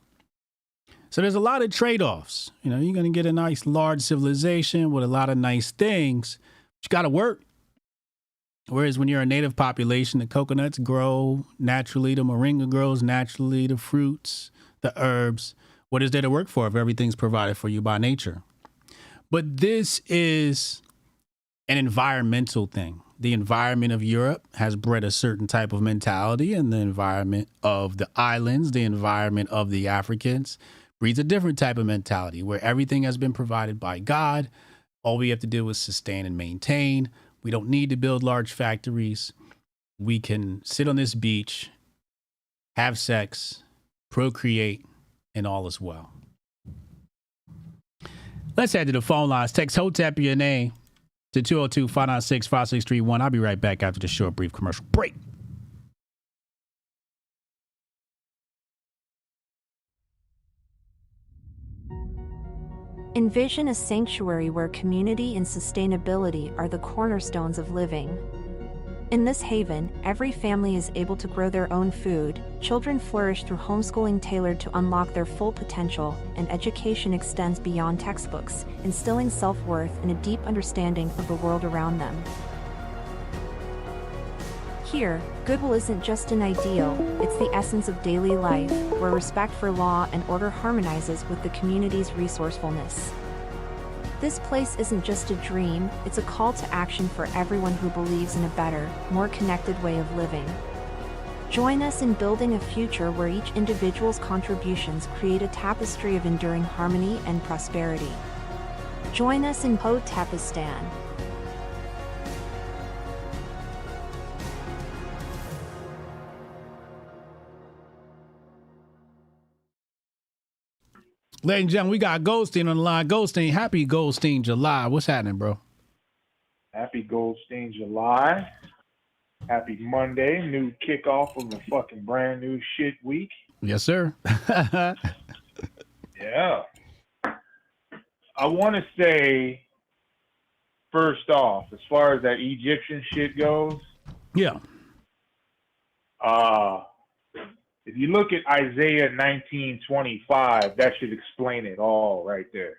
So there's a lot of trade-offs. You're going to get a nice large civilization with a lot of nice things. But you got to work. Whereas when you're a native population, the coconuts grow naturally, the moringa grows naturally, the fruits, the herbs. What is there to work for if everything's provided for you by nature? But this is an environmental thing. The environment of Europe has bred a certain type of mentality, and the environment of the islands, the environment of the Africans, breeds a different type of mentality where everything has been provided by God. All we have to do is sustain and maintain. We don't need to build large factories. We can sit on this beach, have sex, procreate, and all is well. Let's head to the phone lines. Text Hotep your name to 202-596-5631. I'll be right back after the short, brief commercial break. Envision a sanctuary where community and sustainability are the cornerstones of living. In this haven, every family is able to grow their own food, children flourish through homeschooling tailored to unlock their full potential, and education extends beyond textbooks, instilling self-worth and a deep understanding of the world around them. Here, goodwill isn't just an ideal, it's the essence of daily life, where respect for law and order harmonizes with the community's resourcefulness. This place isn't just a dream, it's a call to action for everyone who believes in a better, more connected way of living. Join us in building a future where each individual's contributions create a tapestry of enduring harmony and prosperity. Join us in Hotepistan. Ladies and gentlemen, we got Goldstein on the line. Goldstein, happy Goldstein July. What's happening, bro? Happy Goldstein July. Happy Monday. New kickoff of a fucking brand new shit week. Yes, sir. Yeah. I want to say, first off, as far as that Egyptian shit goes. Yeah. If you look at Isaiah 19:25, that should explain it all right there.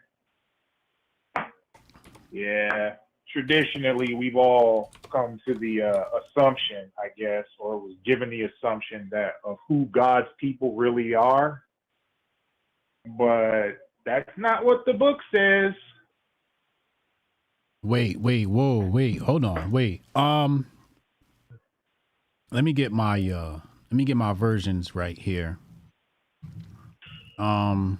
Yeah, traditionally we've all come to the assumption, I guess, or was given the assumption that of who God's people really are. But that's not what the book says. Wait, hold on, wait. Let me get my versions right here. Hold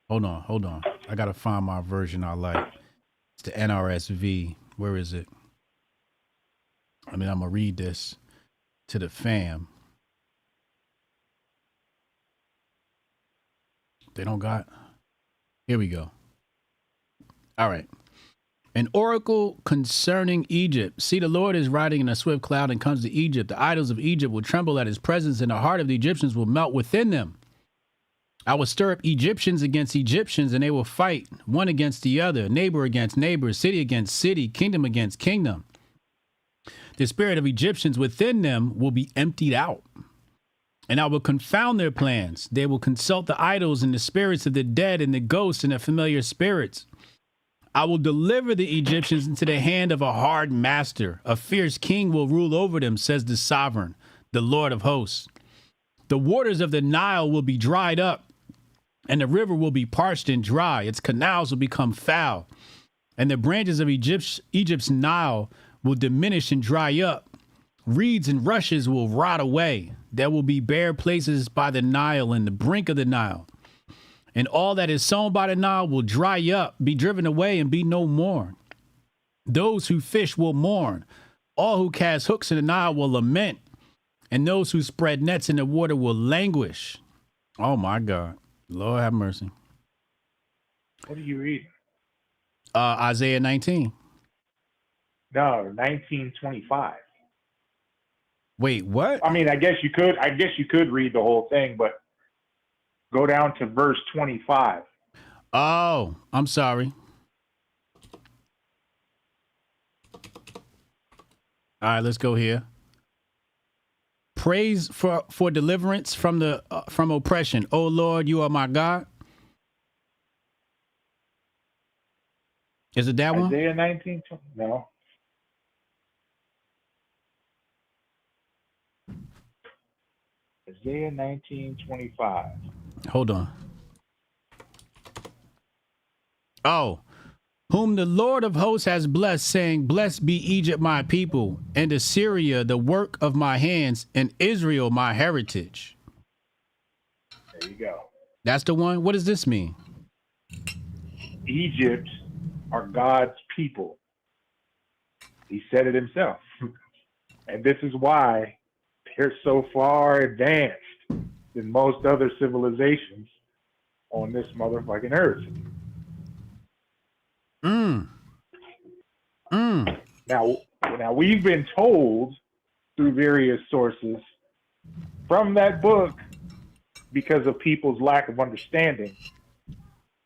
on. I gotta find my version I like. It's the NRSV. Where is it? I'm gonna read this to the fam. They don't got. Here we go. All right. An oracle concerning Egypt. See, the Lord is riding in a swift cloud and comes to Egypt. The idols of Egypt will tremble at his presence, and the heart of the Egyptians will melt within them. I will stir up Egyptians against Egyptians, and they will fight one against the other, neighbor against neighbor, city against city, kingdom against kingdom. The spirit of Egyptians within them will be emptied out, and I will confound their plans. They will consult the idols and the spirits of the dead and the ghosts and the familiar spirits. I will deliver the Egyptians into the hand of a hard master. A fierce king will rule over them, says the sovereign, the Lord of hosts. The waters of the Nile will be dried up, and the river will be parched and dry. Its canals will become foul, and the branches of Egypt's Nile will diminish and dry up. Reeds and rushes will rot away. There will be bare places by the Nile and the brink of the Nile. And all that is sown by the Nile will dry up, be driven away, and be no more. Those who fish will mourn. All who cast hooks in the Nile will lament. And those who spread nets in the water will languish. Oh, my God. Lord have mercy. What are you reading? Isaiah 19. No, 1925. Wait, what? I mean, I guess you could read the whole thing, but go down to verse 25. Oh, I'm sorry. All right, let's go here. Praise for deliverance from oppression. Oh Lord, you are my God. Is it that one? Isaiah 19? No. Isaiah 19:25. Hold on. Oh, whom the Lord of hosts has blessed, saying, blessed be Egypt, my people, and Assyria, the work of my hands, and Israel, my heritage. There you go. That's the one? What does this mean? Egypt are God's people. He said it himself. And this is why they're so far advanced than most other civilizations on this motherfucking earth. Now we've been told through various sources from that book, because of people's lack of understanding,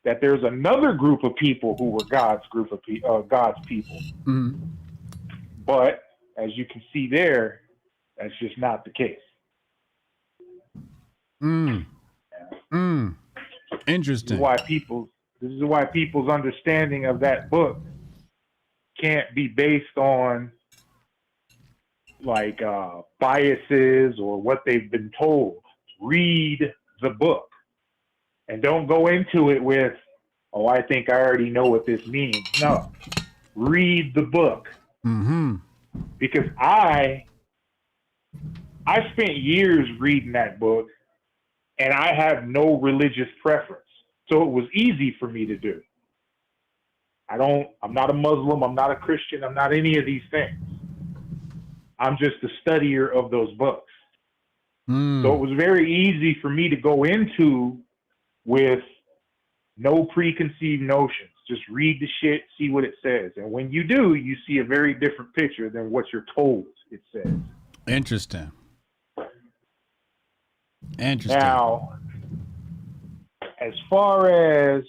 that there's another group of people who were God's people. But as you can see there, that's just not the case. Interesting. This is why people's understanding of that book can't be based on like biases or what they've been told. Read the book and don't go into it with, oh, I think I already know what this means. No, read the book. Because I spent years reading that book, and I have no religious preference. So it was easy for me to do. I'm not a Muslim, I'm not a Christian, I'm not any of these things. I'm just a studier of those books. So it was very easy for me to go into with no preconceived notions. Just read the shit, see what it says. And when you do, you see a very different picture than what you're told it says. Interesting. Now, as far as...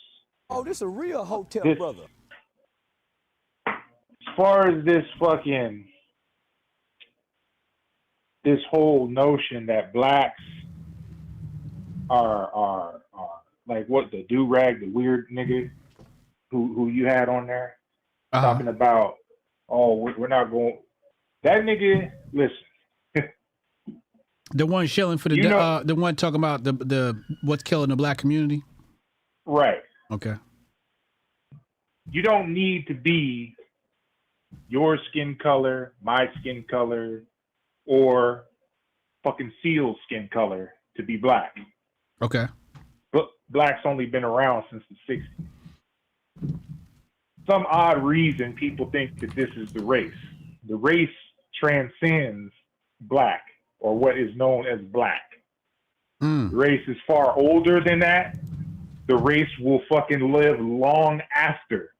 Oh, this a real Hotep brother. As far as this whole notion that blacks are like what, the do-rag, the weird nigga who you had on there? talking about, oh, we're not going. That nigga, listen. The one shilling for the one talking about the what's killing the black community. Right. Okay. You don't need to be your skin color, my skin color, or fucking Seal's skin color to be black. Okay. But black's only been around since the 60s. Some odd reason people think that this is the race. The race transcends black, or what is known as black. The race is far older than that. The race will fucking live long after.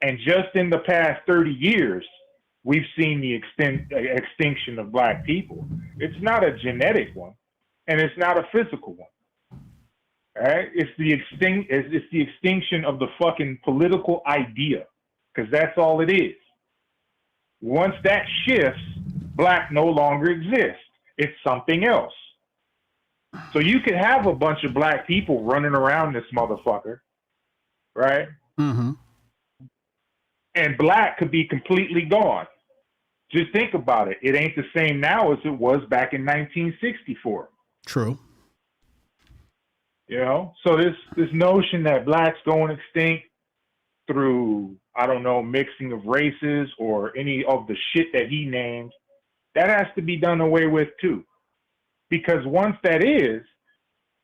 And just in the past 30 years, we've seen the extinction of black people. It's not a genetic one, and it's not a physical one. All right? It's the extinction of the fucking political idea, because that's all it is. Once that shifts, black no longer exists. It's something else. So you could have a bunch of black people running around this motherfucker, right? Mm-hmm. And black could be completely gone. Just think about it. It ain't the same now as it was back in 1964. True. You know? So this notion that black's going extinct through, I don't know, mixing of races or any of the shit that he named, that has to be done away with too. Because once that is,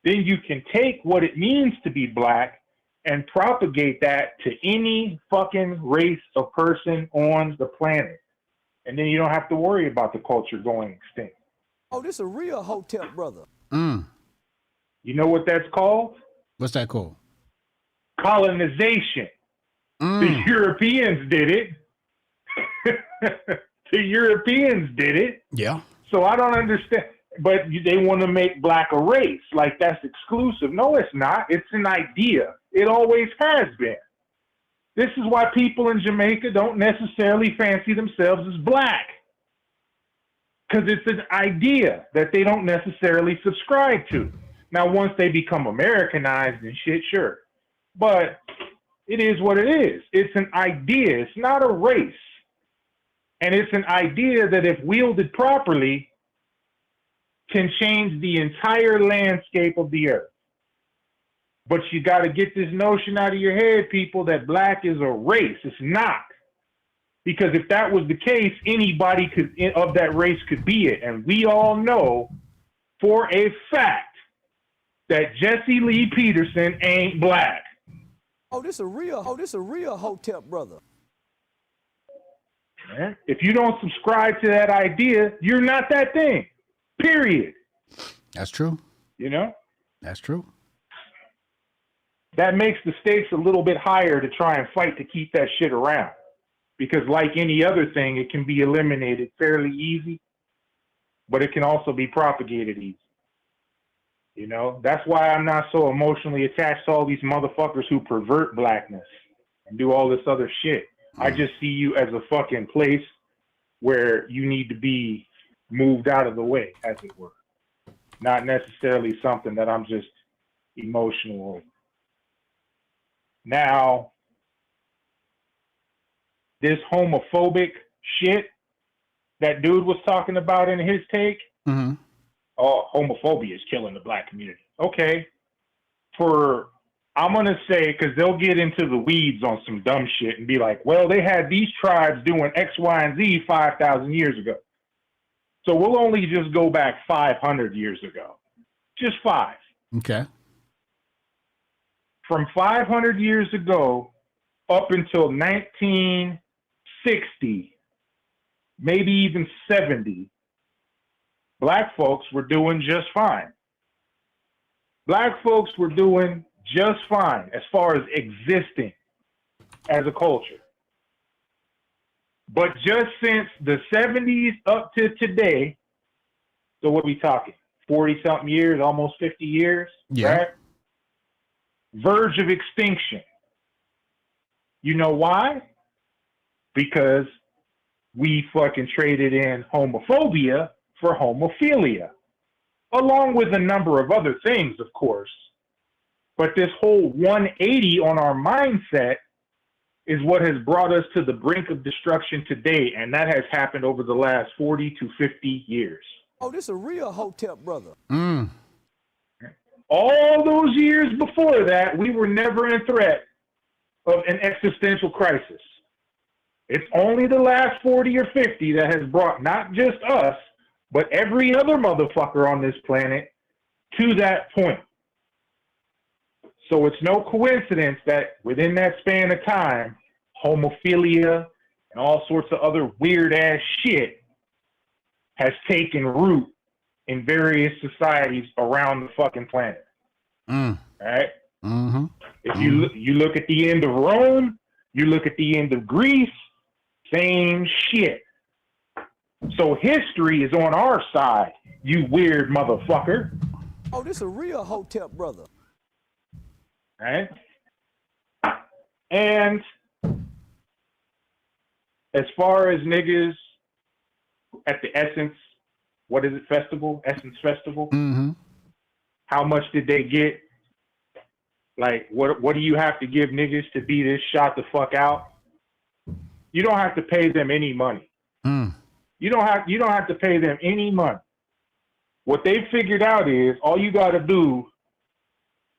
then you can take what it means to be black and propagate that to any fucking race or person on the planet. And then you don't have to worry about the culture going extinct. Oh, this is a real Hotep brother. You know what that's called? What's that called? Colonization. The Europeans did it. The Europeans did it. Yeah. So I don't understand. But they want to make black a race. Like that's exclusive. No, it's not. It's an idea. It always has been. This is why people in Jamaica don't necessarily fancy themselves as black. Because it's an idea that they don't necessarily subscribe to. Now, once they become Americanized and shit, sure. But it is what it is. It's an idea. It's not a race. And it's an idea that if wielded properly, can change the entire landscape of the earth. But you got to get this notion out of your head, people, that black is a race. It's not. Because if that was the case, anybody of that race could be it. And we all know for a fact that Jesse Lee Peterson ain't black. Oh, this is a real Hotep brother. If you don't subscribe to that idea, you're not that thing. Period. That's true. You know? That's true. That makes the stakes a little bit higher to try and fight to keep that shit around. Because like any other thing, it can be eliminated fairly easy, but it can also be propagated easy. You know? That's why I'm not so emotionally attached to all these motherfuckers who pervert blackness and do all this other shit. I just see you as a fucking place where you need to be moved out of the way, as it were. Not necessarily something that I'm just emotional over. Now, this homophobic shit that dude was talking about in his take, oh, homophobia is killing the black community. Okay. I'm going to say, because they'll get into the weeds on some dumb shit and be like, well, they had these tribes doing X, Y, and Z 5,000 years ago. So we'll only just go back 500 years ago. Just 5. Okay. From 500 years ago up until 1960, maybe even 70, black folks were doing just fine. Black folks were doing just fine as far as existing as a culture. But just since the 70s up to today, so what are we talking? 40-something years, almost 50 years, right? Verge of extinction. You know why? Because we fucking traded in homophobia for homophilia, along with a number of other things, of course. But this whole 180 on our mindset is what has brought us to the brink of destruction today, and that has happened over the last 40 to 50 years. Oh, this a real Hotep brother. All those years before that, we were never in threat of an existential crisis. It's only the last 40 or 50 that has brought not just us, but every other motherfucker on this planet to that point. So it's no coincidence that within that span of time, homophilia and all sorts of other weird-ass shit has taken root in various societies around the fucking planet. Right? If you look at the end of Rome, you look at the end of Greece, same shit. So history is on our side, you weird motherfucker. Oh, this a real Hotep brother. Right? And as far as niggas at the Essence, what is it, festival? Essence Festival? How much did they get? Like, what do you have to give niggas to be this shot the fuck out? You don't have to pay them any money. You don't have to pay them any money. What they figured out is all you got to do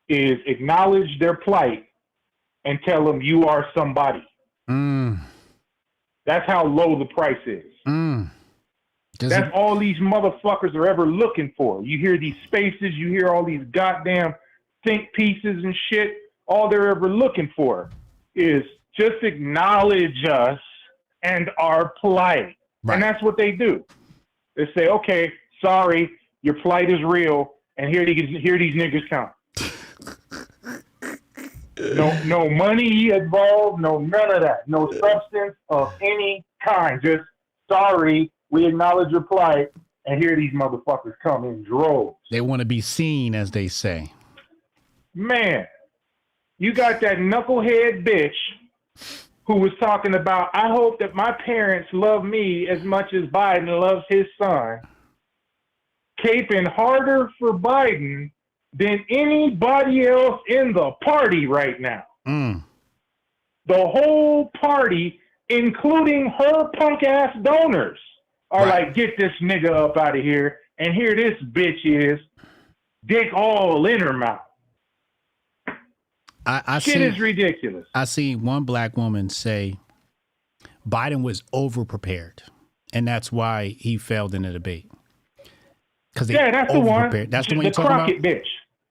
is acknowledge their plight and tell them you are somebody. That's how low the price is. That's all these motherfuckers are ever looking for. You hear these spaces, you hear all these goddamn think pieces and shit. All they're ever looking for is just acknowledge us and our plight. And that's what they do. They say, okay, sorry, your plight is real, and here these niggas come. No money involved, none of that. No substance of any kind. Just, sorry, we acknowledge your plight, and here these motherfuckers come in droves. They want to be seen, as they say. Man, you got that knucklehead bitch who was talking about, I hope that my parents love me as much as Biden loves his son, caping harder for Biden than anybody else in the party right now. The whole party, including her punk-ass donors, are like, get this nigga up out of here, and here this bitch is, dick all in her mouth. Shit is ridiculous. I see one black woman say Biden was over-prepared, and that's why he failed in the debate. Yeah, that's the one. That's the one you're talking about? Crockett bitch.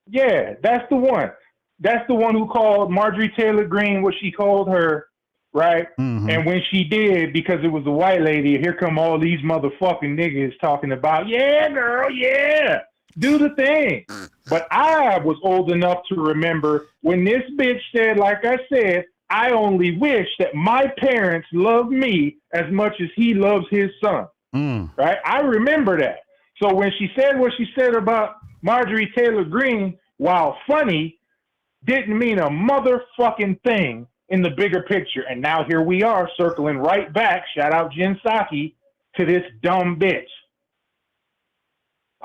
Yeah, that's the one. That's the one who called Marjorie Taylor Greene what she called her, right? And when she did, because it was a white lady, here come all these motherfucking niggas talking about, yeah, girl, yeah, do the thing. But I was old enough to remember when this bitch said, like I said, I only wish that my parents loved me as much as he loves his son. Right? I remember that. So when she said what she said about Marjorie Taylor Greene, while funny, didn't mean a motherfucking thing in the bigger picture. And now here we are circling right back, shout out Jen Psaki, to this dumb bitch.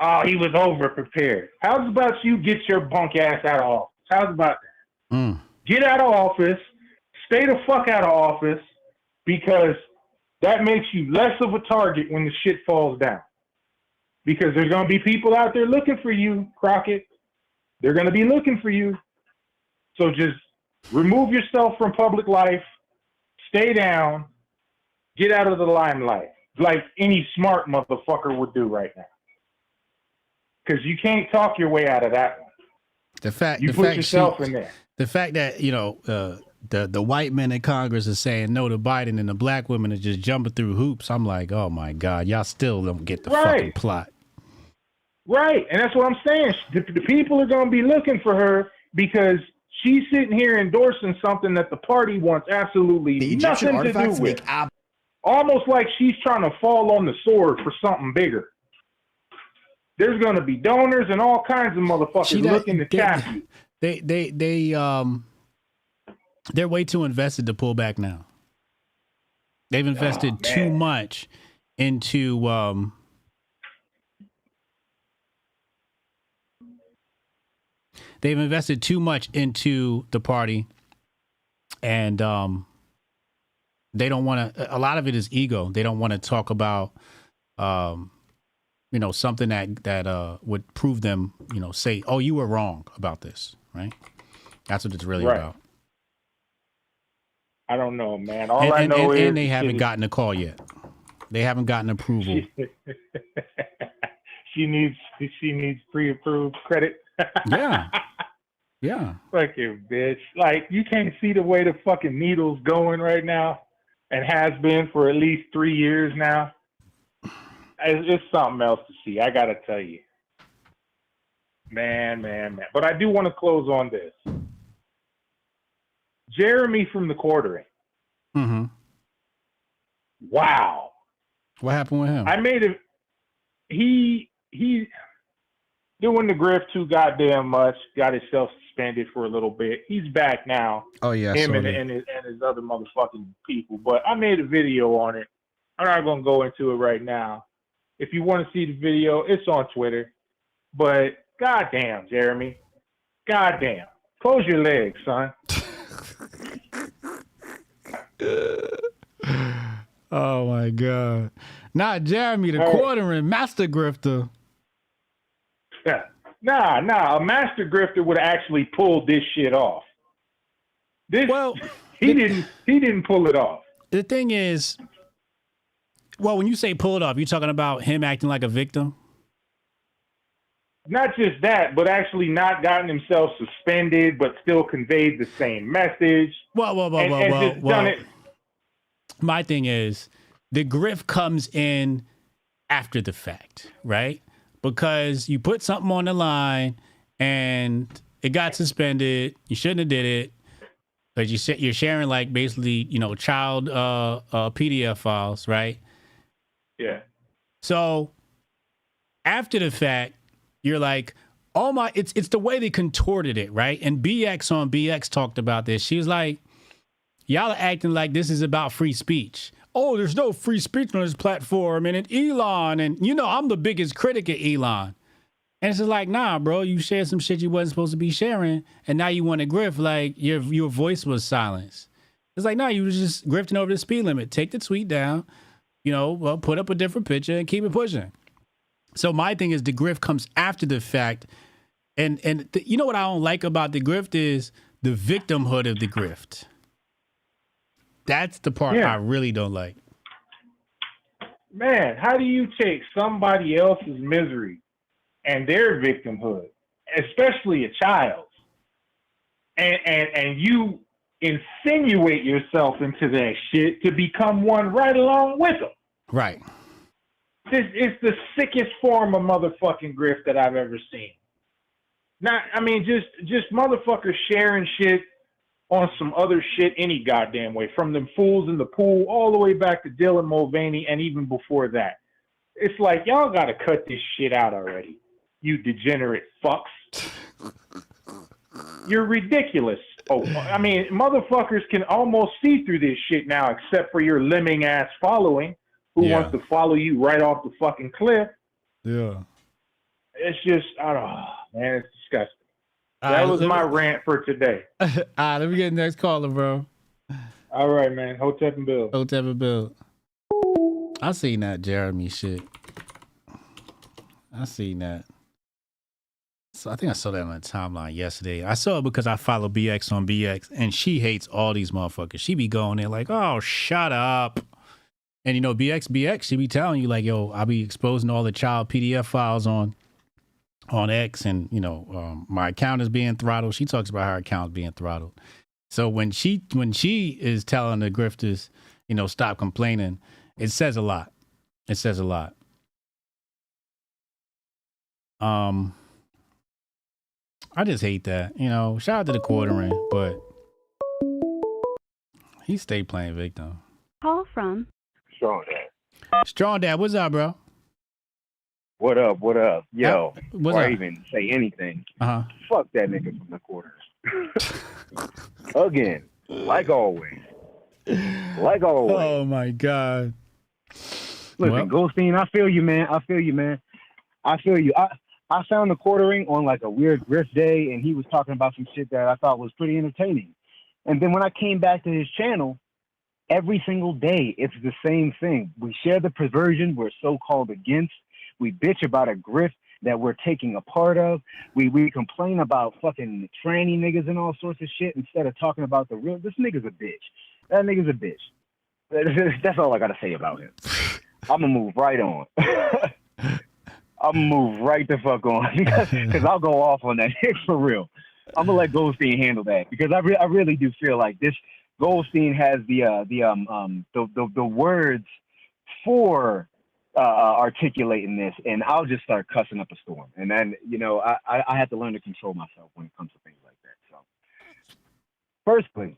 Oh, he was over-prepared. How's about you get your bunk ass out of office? How's about that? Get out of office, stay the fuck out of office, because that makes you less of a target when the shit falls down. Because there's going to be people out there looking for you, Crockett. They're going to be looking for you. So just remove yourself from public life, stay down, get out of the limelight, like any smart motherfucker would do right now. Because you can't talk your way out of that one. You put yourself in there. The fact that, you know, the white men in Congress are saying no to Biden and the black women are just jumping through hoops. I'm like, oh my God, y'all still don't get the fucking plot. Right. And that's what I'm saying. The people are going to be looking for her because she's sitting here endorsing something that the party wants absolutely nothing to do with. Almost like she's trying to fall on the sword for something bigger. There's going to be donors and all kinds of motherfuckers looking to tap you. They're way too invested to pull back now. They've invested too much into the party, and They don't want to. A lot of it is ego. They don't want to talk about, something that would prove them. Say, oh, you were wrong about this, right? That's what it's really about. I don't know, man. All I know is... And they haven't gotten a call yet. They haven't gotten approval. She needs pre-approved credit. Yeah. Yeah. Fucking bitch. Like, you can't see the way the fucking needle's going right now and has been for at least 3 years now. It's something else to see. I got to tell you. Man. But I do want to close on this. Jeremy from the Quartering. Mm-hmm. Wow. What happened with him? I made it. He doing the grift too goddamn much. Got himself suspended for a little bit. He's back now. Oh yeah, him and his other motherfucking people. But I made a video on it. I'm not gonna go into it right now. If you want to see the video, it's on Twitter. But goddamn, Jeremy, goddamn, close your legs, son. Oh my God. Not Jeremy the Quartering, Master Grifter. Yeah. Nah. A Master Grifter would have actually pulled this shit off. He didn't pull it off. The thing is, well, when you say pull it off, you're talking about him acting like a victim? Not just that, but actually not gotten himself suspended, but still conveyed the same message. Well. My thing is, the grift comes in after the fact, right? Because you put something on the line and it got suspended. You shouldn't have did it, but you're sharing like basically, child PDF files, right? Yeah. So after the fact, you're like, oh my, it's the way they contorted it, right? And BX on BX talked about this. She was like, y'all are acting like this is about free speech. Oh, there's no free speech on this platform. And Elon, and I'm the biggest critic of Elon. And it's just like, nah, bro, you shared some shit you wasn't supposed to be sharing. And now you want to grift like your voice was silenced. It's like, nah, you was just grifting over the speed limit. Take the tweet down, put up a different picture and keep it pushing. So my thing is the grift comes after the fact. And what I don't like about the grift is the victimhood of the grift. That's the part I really don't like. Man, how do you take somebody else's misery and their victimhood, especially a child's, and you insinuate yourself into that shit to become one right along with them? Right. It's the sickest form of motherfucking grift that I've ever seen. Just motherfuckers sharing shit on some other shit any goddamn way, from them fools in the pool all the way back to Dylan Mulvaney and even before that. It's like, y'all gotta cut this shit out already, you degenerate fucks. You're ridiculous. Motherfuckers can almost see through this shit now, except for your lemming ass following who wants to follow you right off the fucking cliff. Yeah. It's just, I don't know, man, it's disgusting. That was my rant for today. Let me get the next caller, bro. All right, man. Hotep and Bill. Hotep and Bill. I seen that Jeremy shit. I seen that. So I think I saw that on the timeline yesterday. I saw it because I follow BX on BX, and she hates all these motherfuckers. She be going there like, oh, shut up. And BX, she be telling you like, yo, I be exposing all the child PDF files on X, and my account is being throttled. She talks about her account being throttled. So when she is telling the grifters, stop complaining, it says a lot. It says a lot. I just hate that. Shout out to the Quartering, but he stayed playing victim. Call from Strong Dad. Strong Dad, what's up, bro? What up? Yo, before I up? even say anything, Uh-huh. fuck that nigga from the Quarters. Again, like always. Oh, my God. Listen, Goldstein, I feel you, man. I feel you. I found the Quartering on like a weird grift day, and he was talking about some shit that I thought was pretty entertaining. And then when I came back to his channel, Every single day, it's the same thing. We share the perversion we're so-called against. We bitch about a grift that we're taking a part of. We complain about fucking tranny niggas and all sorts of shit instead of talking about the real. This nigga's a bitch. That nigga's a bitch. That's all I gotta say about him. I'm gonna move right on. I'm gonna move right the fuck on because I'll go off on that for real. I'm gonna let Goldstein handle that because I really do feel like this. Goldstein has the words for articulating this, and I'll just start cussing up a storm. And then, you know, I have to learn to control myself when it comes to things like that. So, firstly,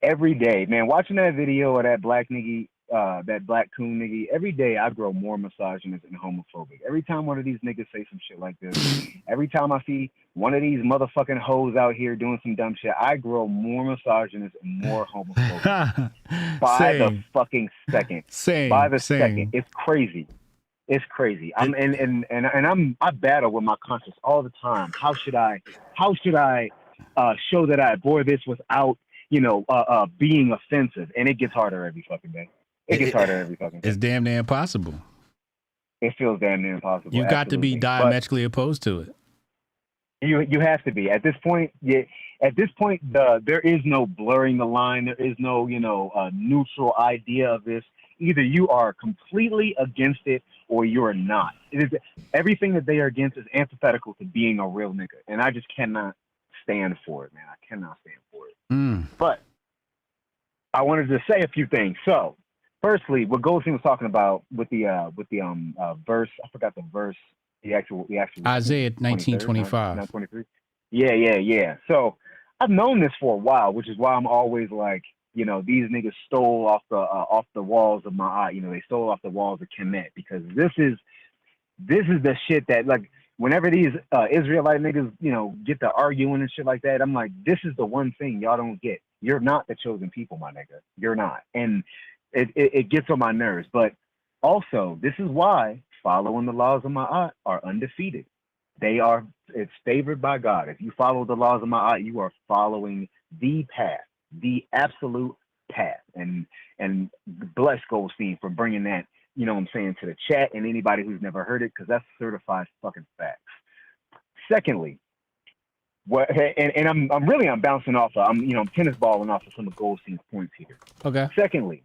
every day, man, watching that video of that black nigga, that black coon nigga, every day I grow more misogynist and homophobic. Every time one of these niggas say some shit like this, every time I see one of these motherfucking hoes out here doing some dumb shit, I grow more misogynist and more homophobic by the fucking second. Second. It's crazy. It's crazy. I battle with my conscience all the time. How should I show that I bore this without, you know, being offensive? And it gets harder every fucking day. It gets harder every fucking day. It's damn near impossible. It feels damn near impossible. You've got to be diametrically opposed to it. You have to be. At this point, there is no blurring the line. There is no, you know, neutral idea of this. Either you are completely against it or you're not. Everything that they are against is antithetical to being a real nigga. And I just cannot stand for it, man. I cannot stand for it. But I wanted to say a few things. So, firstly, what Goldstein was talking about with the verse, I forgot the verse. The actual Isaiah 19:25. 23. Yeah. So I've known this for a while, which is why I'm always like, you know, these niggas stole off the walls of my eye. You know, they stole off the walls of Kemet, because this is the shit that, like, whenever these Israelite niggas, you know, get to arguing and shit like that, I'm like, this is the one thing y'all don't get. You're not the chosen people, my nigga. You're not. And it gets on my nerves. But also, this is why following the laws of Ma'at are undefeated. It's favored by God. If you follow the laws of Ma'at, you are following the path, the absolute path. And bless Goldstein for bringing that, you know what I'm saying, to the chat and anybody who's never heard it, because that's certified fucking facts. Secondly, I'm bouncing off I'm tennis balling off of some of Goldstein's points here. Okay. Secondly,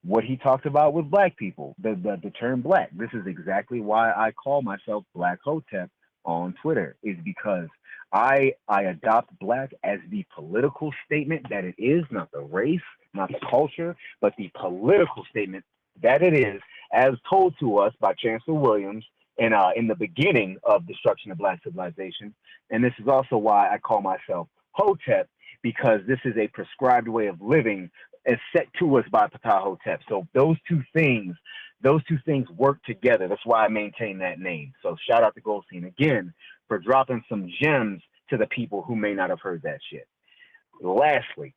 what he talked about with black people, the term black. This is exactly why I call myself Black Hotep on Twitter, is because I adopt black as the political statement that it is, not the race, not the culture, but the political statement that it is, as told to us by Chancellor Williams in the beginning of Destruction of Black Civilization. And this is also why I call myself Hotep, because this is a prescribed way of living as set to us by Ptah-hotep. So those two things work together. That's why I maintain that name. So shout out to Goldstein again for dropping some gems to the people who may not have heard that shit. Lastly,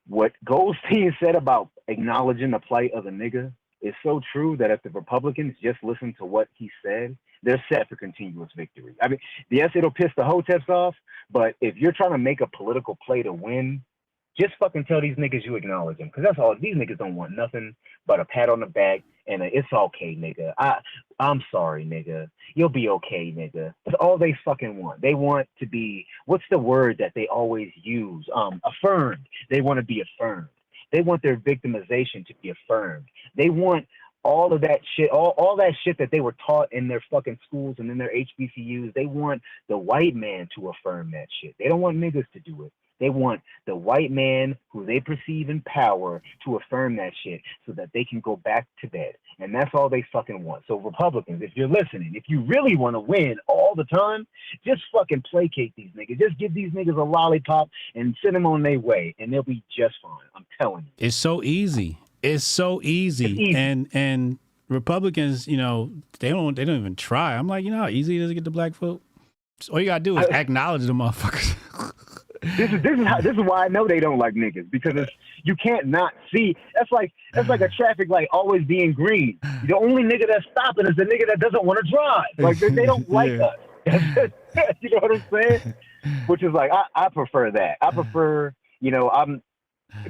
what Goldstein said about acknowledging the plight of the nigga is so true that if the Republicans just listen to what he said, they're set for continuous victory. I mean, yes, it'll piss the Hoteps off, but if you're trying to make a political play to win, just fucking tell these niggas you acknowledge them, because that's all. These niggas don't want nothing but a pat on the back and it's okay, nigga. I'm sorry, nigga. You'll be okay, nigga. That's all they fucking want. They want to be, what's the word that they always use? Affirmed. They want to be affirmed. They want their victimization to be affirmed. They want all of that shit, all that shit that they were taught in their fucking schools and in their HBCUs. They want the white man to affirm that shit. They don't want niggas to do it. They want the white man who they perceive in power to affirm that shit so that they can go back to bed. And that's all they fucking want. So Republicans, if you're listening, if you really want to win all the time, just fucking placate these niggas. Just give these niggas a lollipop and send them on their way, and they'll be just fine. I'm telling you. It's so easy. It's so easy. It's easy. And Republicans, you know, they don't even try. I'm like, you know how easy it is to get the black vote? So all you gotta do is acknowledge the motherfuckers. This is why I know they don't like niggas, because you can't not see. That's like a traffic light always being green. The only nigga that's stopping is the nigga that doesn't want to drive. Like they don't like us. You know what I'm saying? Which is like I prefer that. I prefer, you know,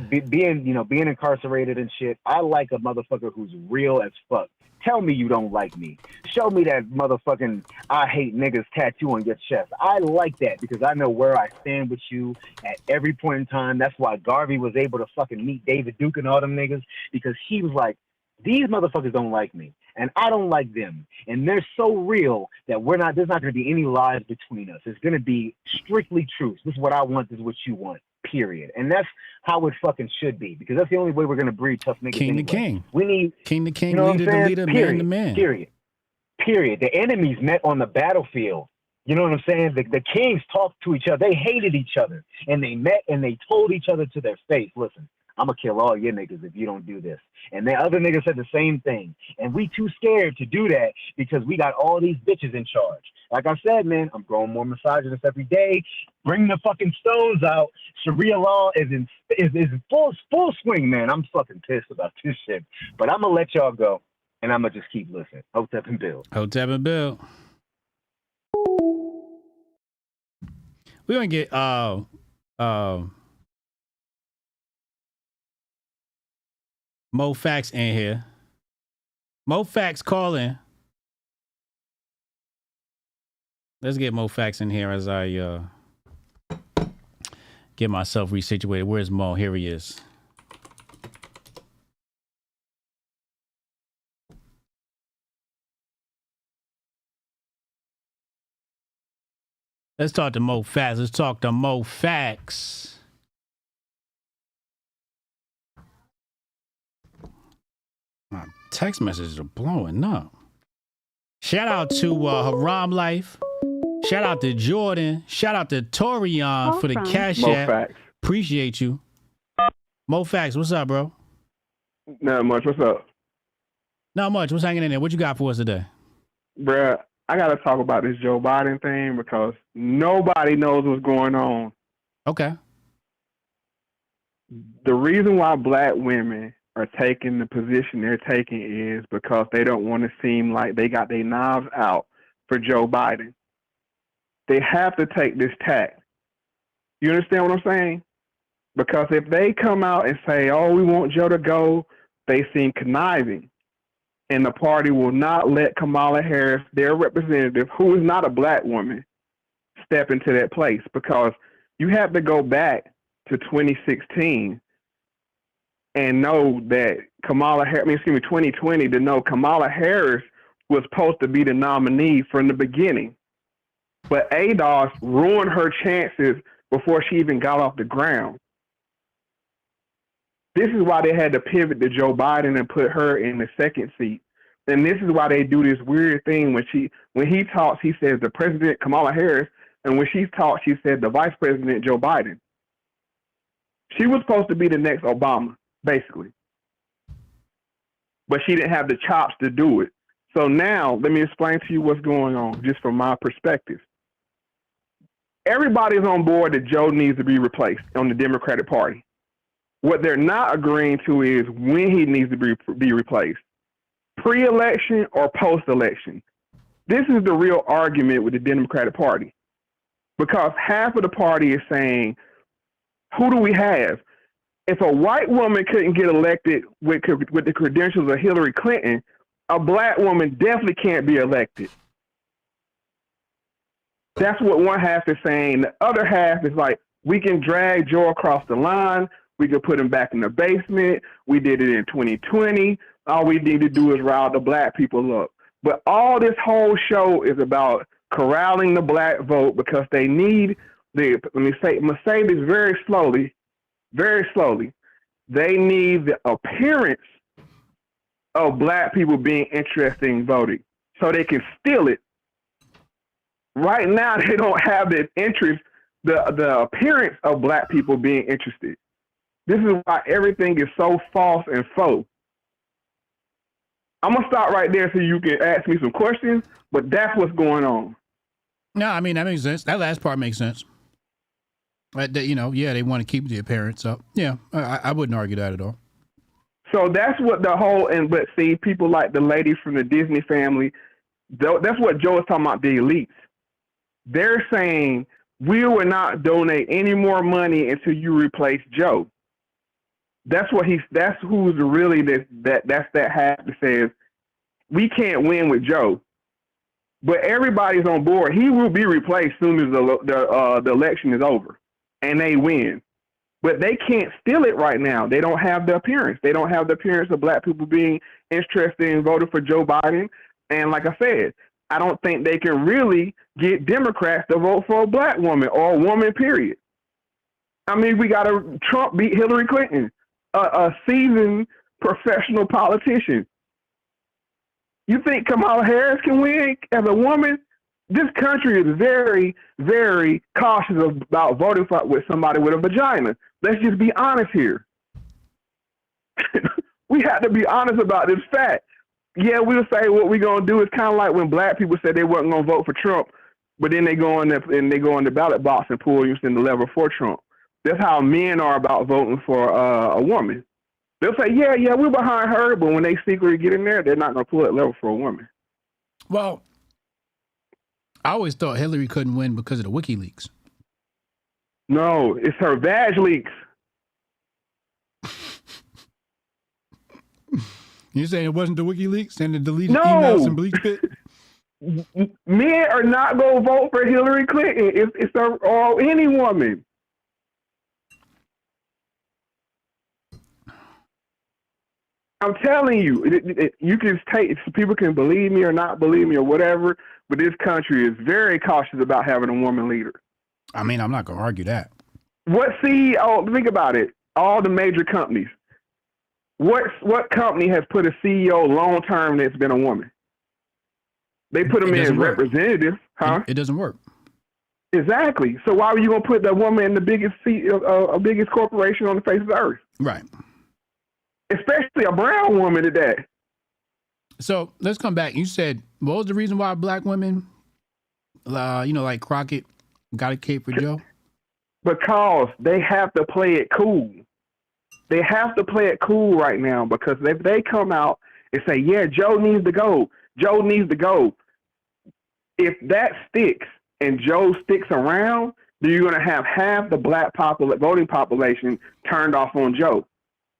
being incarcerated and shit, I like a motherfucker who's real as fuck. Tell me you don't like me. Show me that motherfucking I hate niggas tattoo on your chest. I like that because I know where I stand with you at every point in time. That's why Garvey was able to fucking meet David Duke and all them niggas, because he was like, these motherfuckers don't like me and I don't like them. And they're so real that there's not going to be any lies between us. It's going to be strictly truth. This is what I want. This is what you want. Period. And that's how it fucking should be, because that's the only way we're going to breed tough niggas. King anyway. to king. We need king to king, you know leader to leader, Period. man to man. Period. The enemies met on the battlefield. You know what I'm saying? The kings talked to each other. They hated each other. And they met and they told each other to their face, listen, I'm going to kill all your niggas if you don't do this. And the other niggas said the same thing. And we too scared to do that because we got all these bitches in charge. Like I said, man, I'm growing more misogynist every day. Bring the fucking stones out. Sharia law is in full swing, man. I'm fucking pissed about this shit. But I'm going to let y'all go, and I'm going to just keep listening. Hotep and Bill. Hotep and Bill. We're going to get Mo Facts in here. Mo Facts calling. Let's get Mo Facts in here as I get myself resituated. Where's Mo? Here he is. Let's talk to Mo Facts. Let's talk to Mo Facts. My text messages are blowing up. Shout out to Haram Life. Shout out to Jordan. Shout out to Torian for the cash app. Appreciate you. Mo Facts, what's up, bro? Not much. What's up? Not much. What's hanging in there? What you got for us today? Bruh, I got to talk about this Joe Biden thing because nobody knows what's going on. Okay. The reason why black women are taking the position they're taking is because they don't want to seem like they got their knives out for Joe Biden. They have to take this tack. You understand what I'm saying? Because if they come out and say, oh, we want Joe to go, they seem conniving. And the party will not let Kamala Harris, their representative, who is not a black woman, step into that place. Because you have to go back to 2016 and know that 2020, to know Kamala Harris was supposed to be the nominee from the beginning. But ADOS ruined her chances before she even got off the ground. This is why they had to pivot to Joe Biden and put her in the second seat. And this is why they do this weird thing when he talks, he says the president, Kamala Harris, and when she talks, she said the vice president, Joe Biden. She was supposed to be the next Obama, basically. But she didn't have the chops to do it. So now, let me explain to you what's going on, just from my perspective. Everybody's on board that Joe needs to be replaced on the Democratic Party. What they're not agreeing to is when he needs to be replaced. Pre-election or post-election. This is the real argument with the Democratic Party. Because half of the party is saying, who do we have? If a white woman couldn't get elected with the credentials of Hillary Clinton, a black woman definitely can't be elected. That's what one half is saying. The other half is like, we can drag Joe across the line. We can put him back in the basement. We did it in 2020. All we need to do is rile the black people up. But all this whole show is about corralling the black vote because they need I'm going to say this very slowly. They need the appearance of black people being interested in voting so they can steal it. Right now, they don't have the interest, the appearance of black people being interested. This is why everything is so false and faux. I'm going to stop right there so you can ask me some questions, but that's what's going on. No, I mean, that makes sense. That last part makes sense. They want to keep the appearance up. Yeah, I wouldn't argue that at all. So that's what but see, people like the lady from the Disney family, that's what Joe is talking about, the elites. They're saying, we will not donate any more money until you replace Joe. That's who's really that's that half that says we can't win with Joe, but everybody's on board. He will be replaced soon as the election is over, and they win. But they can't steal it right now. They don't have the appearance. They don't have the appearance of black people being interested in voting for Joe Biden. And like I said, I don't think they can really get Democrats to vote for a black woman or a woman, period. I mean, we got Trump beat Hillary Clinton, a seasoned professional politician. You think Kamala Harris can win as a woman? This country is very, very cautious about voting with somebody with a vagina. Let's just be honest here. We have to be honest about this fact. Yeah, we'll say what we're going to do is kind of like when black people said they weren't going to vote for Trump, but then they go in the ballot box and pull you in the lever for Trump. That's how men are about voting for a woman. They'll say, yeah, we're behind her, but when they secretly get in there, they're not going to pull that lever for a woman. Well, I always thought Hillary couldn't win because of the WikiLeaks. No, it's her vag leaks. You're saying it wasn't the WikiLeaks and the deleted emails and bleach pit? Men are not going to vote for Hillary Clinton. Or any woman. I'm telling you, you can take, people can believe me or not believe me or whatever, but this country is very cautious about having a woman leader. I mean, I'm not going to argue that. What CEO, think about it, all the major companies, what company has put a CEO long term that's been a woman? They put them in representatives, huh? It doesn't work. Exactly. So why were you going to put that woman in the biggest biggest corporation on the face of the earth? Right. Especially a brown woman at that. So let's come back. You said, what was the reason why black women, like Crockett, got a cape for Joe? Because they have to play it cool. They have to play it cool right now, because if they come out and say, yeah, Joe needs to go, Joe needs to go. If that sticks and Joe sticks around, then you're going to have half the black voting population turned off on Joe,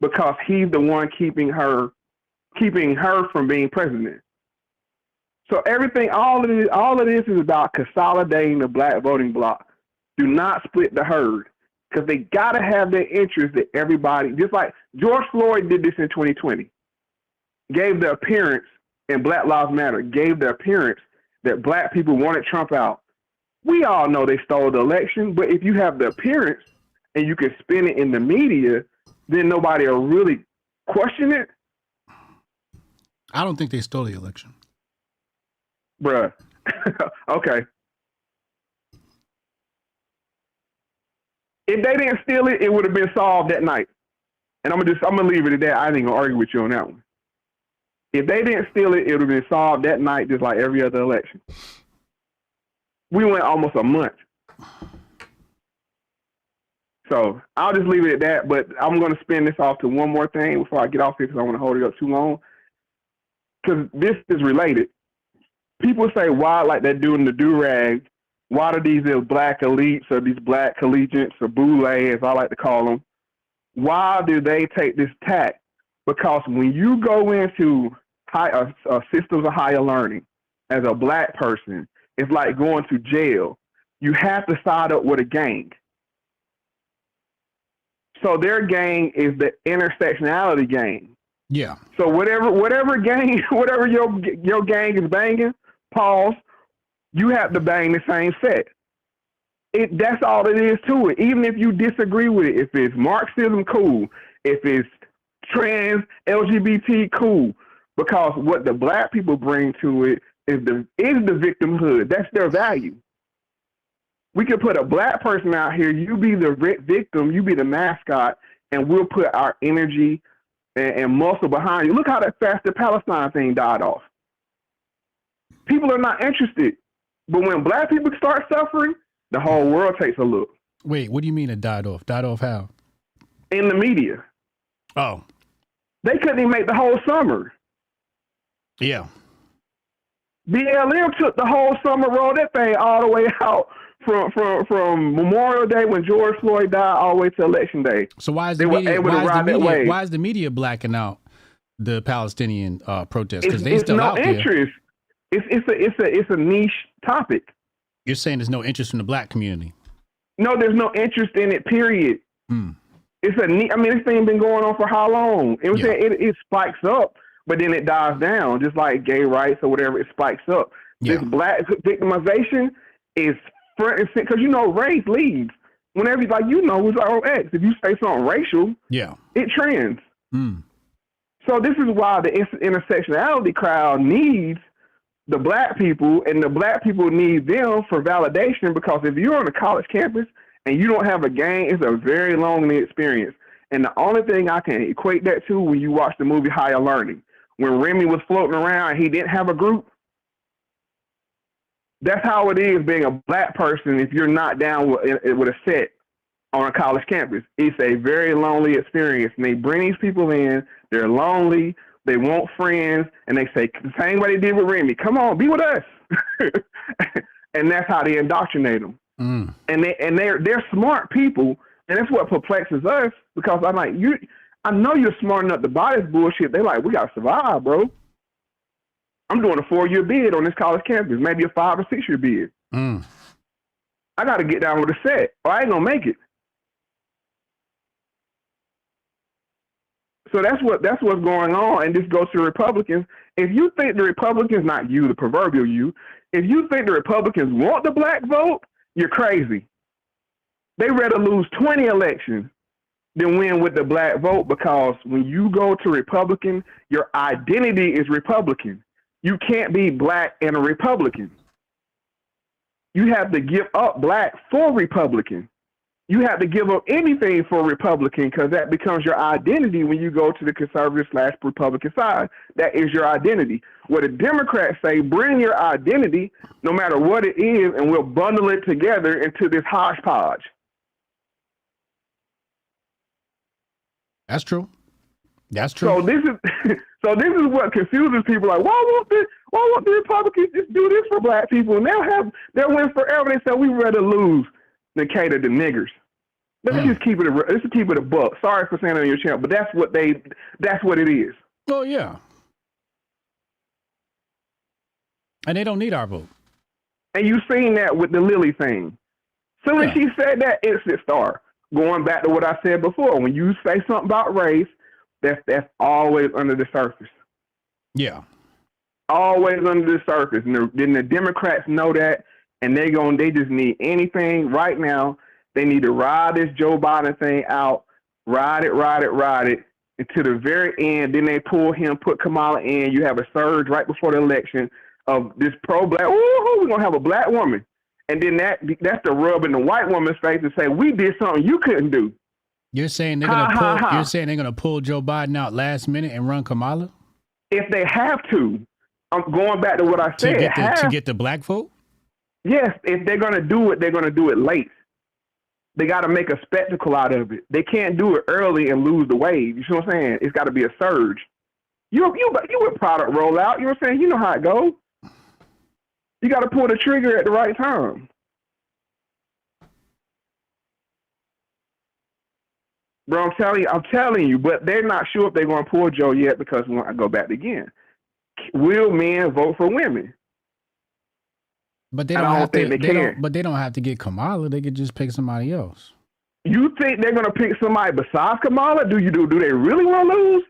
because he's the one keeping her from being president. So all of this is about consolidating the black voting bloc. Do not split the herd, because they got to have their interest that everybody, just like George Floyd did this in 2020, gave the appearance, and Black Lives Matter gave the appearance that black people wanted Trump out. We all know they stole the election, but if you have the appearance and you can spin it in the media, then nobody will really question it. I don't think they stole the election. Bruh. Okay. If they didn't steal it, it would have been solved that night. And I'm gonna leave it at that. I ain't gonna argue with you on that one. If they didn't steal it, it would have been solved that night, just like every other election. We went almost a month. So I'll just leave it at that, but I'm going to spin this off to one more thing before I get off here, because I want to hold it up too long. Because this is related. People say, why, like they're doing the do-rag, why do these black elites or these black collegians or boule, as I like to call them, why do they take this tack? Because when you go into systems of higher learning as a black person, it's like going to jail. You have to side up with a gang. So their gang is the intersectionality gang. Yeah. So whatever gang, whatever your gang is banging, pause, you have to bang the same set. That's all it is to it. Even if you disagree with it, if it's Marxism, cool. If it's trans, LGBT, cool. Because what the black people bring to it is the victimhood. That's their value. We could put a black person out here, you be the victim, you be the mascot, and we'll put our energy and muscle behind you. Look how that fast the Palestine thing died off. People are not interested. But when black people start suffering, the whole world takes a look. Wait, what do you mean it died off? Died off how? In the media. Oh. They couldn't even make the whole summer. Yeah. BLM took the whole summer, rolled that thing all the way out from Memorial Day when George Floyd died all the way to Election Day. So why is they the media, were able to ride that wave. Why is the media blacking out the Palestinian protests? Because they it's still no out interest. there. It's a niche topic. You're saying there's no interest from the black community. No, there's no interest in it. Period. It's I mean, this thing been going on for how long? It spikes up, but then it dies down, just like gay rights or whatever. It spikes up. This black victimization is front and center, because race leads. Whenever it's like who's our ex. If you say something racial, it trends. So this is why the intersectionality crowd needs the black people, and the black people need them for validation, because if you're on a college campus and you don't have a gang, it's a very lonely experience. And the only thing I can equate that to, when you watch the movie Higher Learning, when Remy was floating around and he didn't have a group, that's how it is being a black person if you're not down with a set on a college campus. It's a very lonely experience. And they bring these people in, they're lonely, they want friends, and they say, the same way they did with Remy, come on, be with us. And that's how they indoctrinate them. And they're smart people, and that's what perplexes us, because I'm like, I know you're smart enough to buy this bullshit. They're like, we gotta survive, bro. I'm doing a 4-year bid on this college campus, maybe a 5 or 6-year bid. I got to get down with a set, or I ain't gonna make it. So that's what's going on, and this goes to Republicans. If you think the Republicans, not you, the proverbial you, if you think the Republicans want the black vote, you're crazy. They rather lose 20 elections than win with the black vote, because when you go to Republican, your identity is Republican. You can't be black and a Republican. You have to give up black for Republican. You have to give up anything for Republican, because that becomes your identity when you go to the conservative/Republican side. That is your identity. What the Democrats say, bring your identity, no matter what it is, and we'll bundle it together into this hodgepodge. That's true. That's true. So this is what confuses people. Like, why won't the Republicans just do this for black people, and they'll win forever? They say we rather lose than cater to niggers. Let's just keep it a buck. Sorry for saying it on your channel, but that's what it is. Oh yeah. And they don't need our vote. And you've seen that with the Lily thing. Soon as she said that, instant star. Going back to what I said before, when you say something about race, that's always under the surface. Yeah. Always under the surface. And then the Democrats know that, and they just need anything right now. They need to ride this Joe Biden thing out, ride it until the very end. Then they put Kamala in. You have a surge right before the election of this pro-black. Ooh, we're gonna have a black woman, and then that's the rub in the white woman's face and say, we did something you couldn't do. You're saying they're gonna pull Joe Biden out last minute and run Kamala? If they have to. I'm going back to what I said. To get the black vote? Yes, if they're gonna do it, they're gonna do it late. They got to make a spectacle out of it. They can't do it early and lose the wave. You see what I'm saying? It's got to be a surge. You a product rollout. You know what I'm saying? You know how it goes. You got to pull the trigger at the right time. Bro, I'm telling you, but they're not sure if they're going to pull Joe yet, because when I go back again, will men vote for women? But they don't have to get Kamala. They could just pick somebody else. You think they're gonna pick somebody besides Kamala? Do they really want to lose?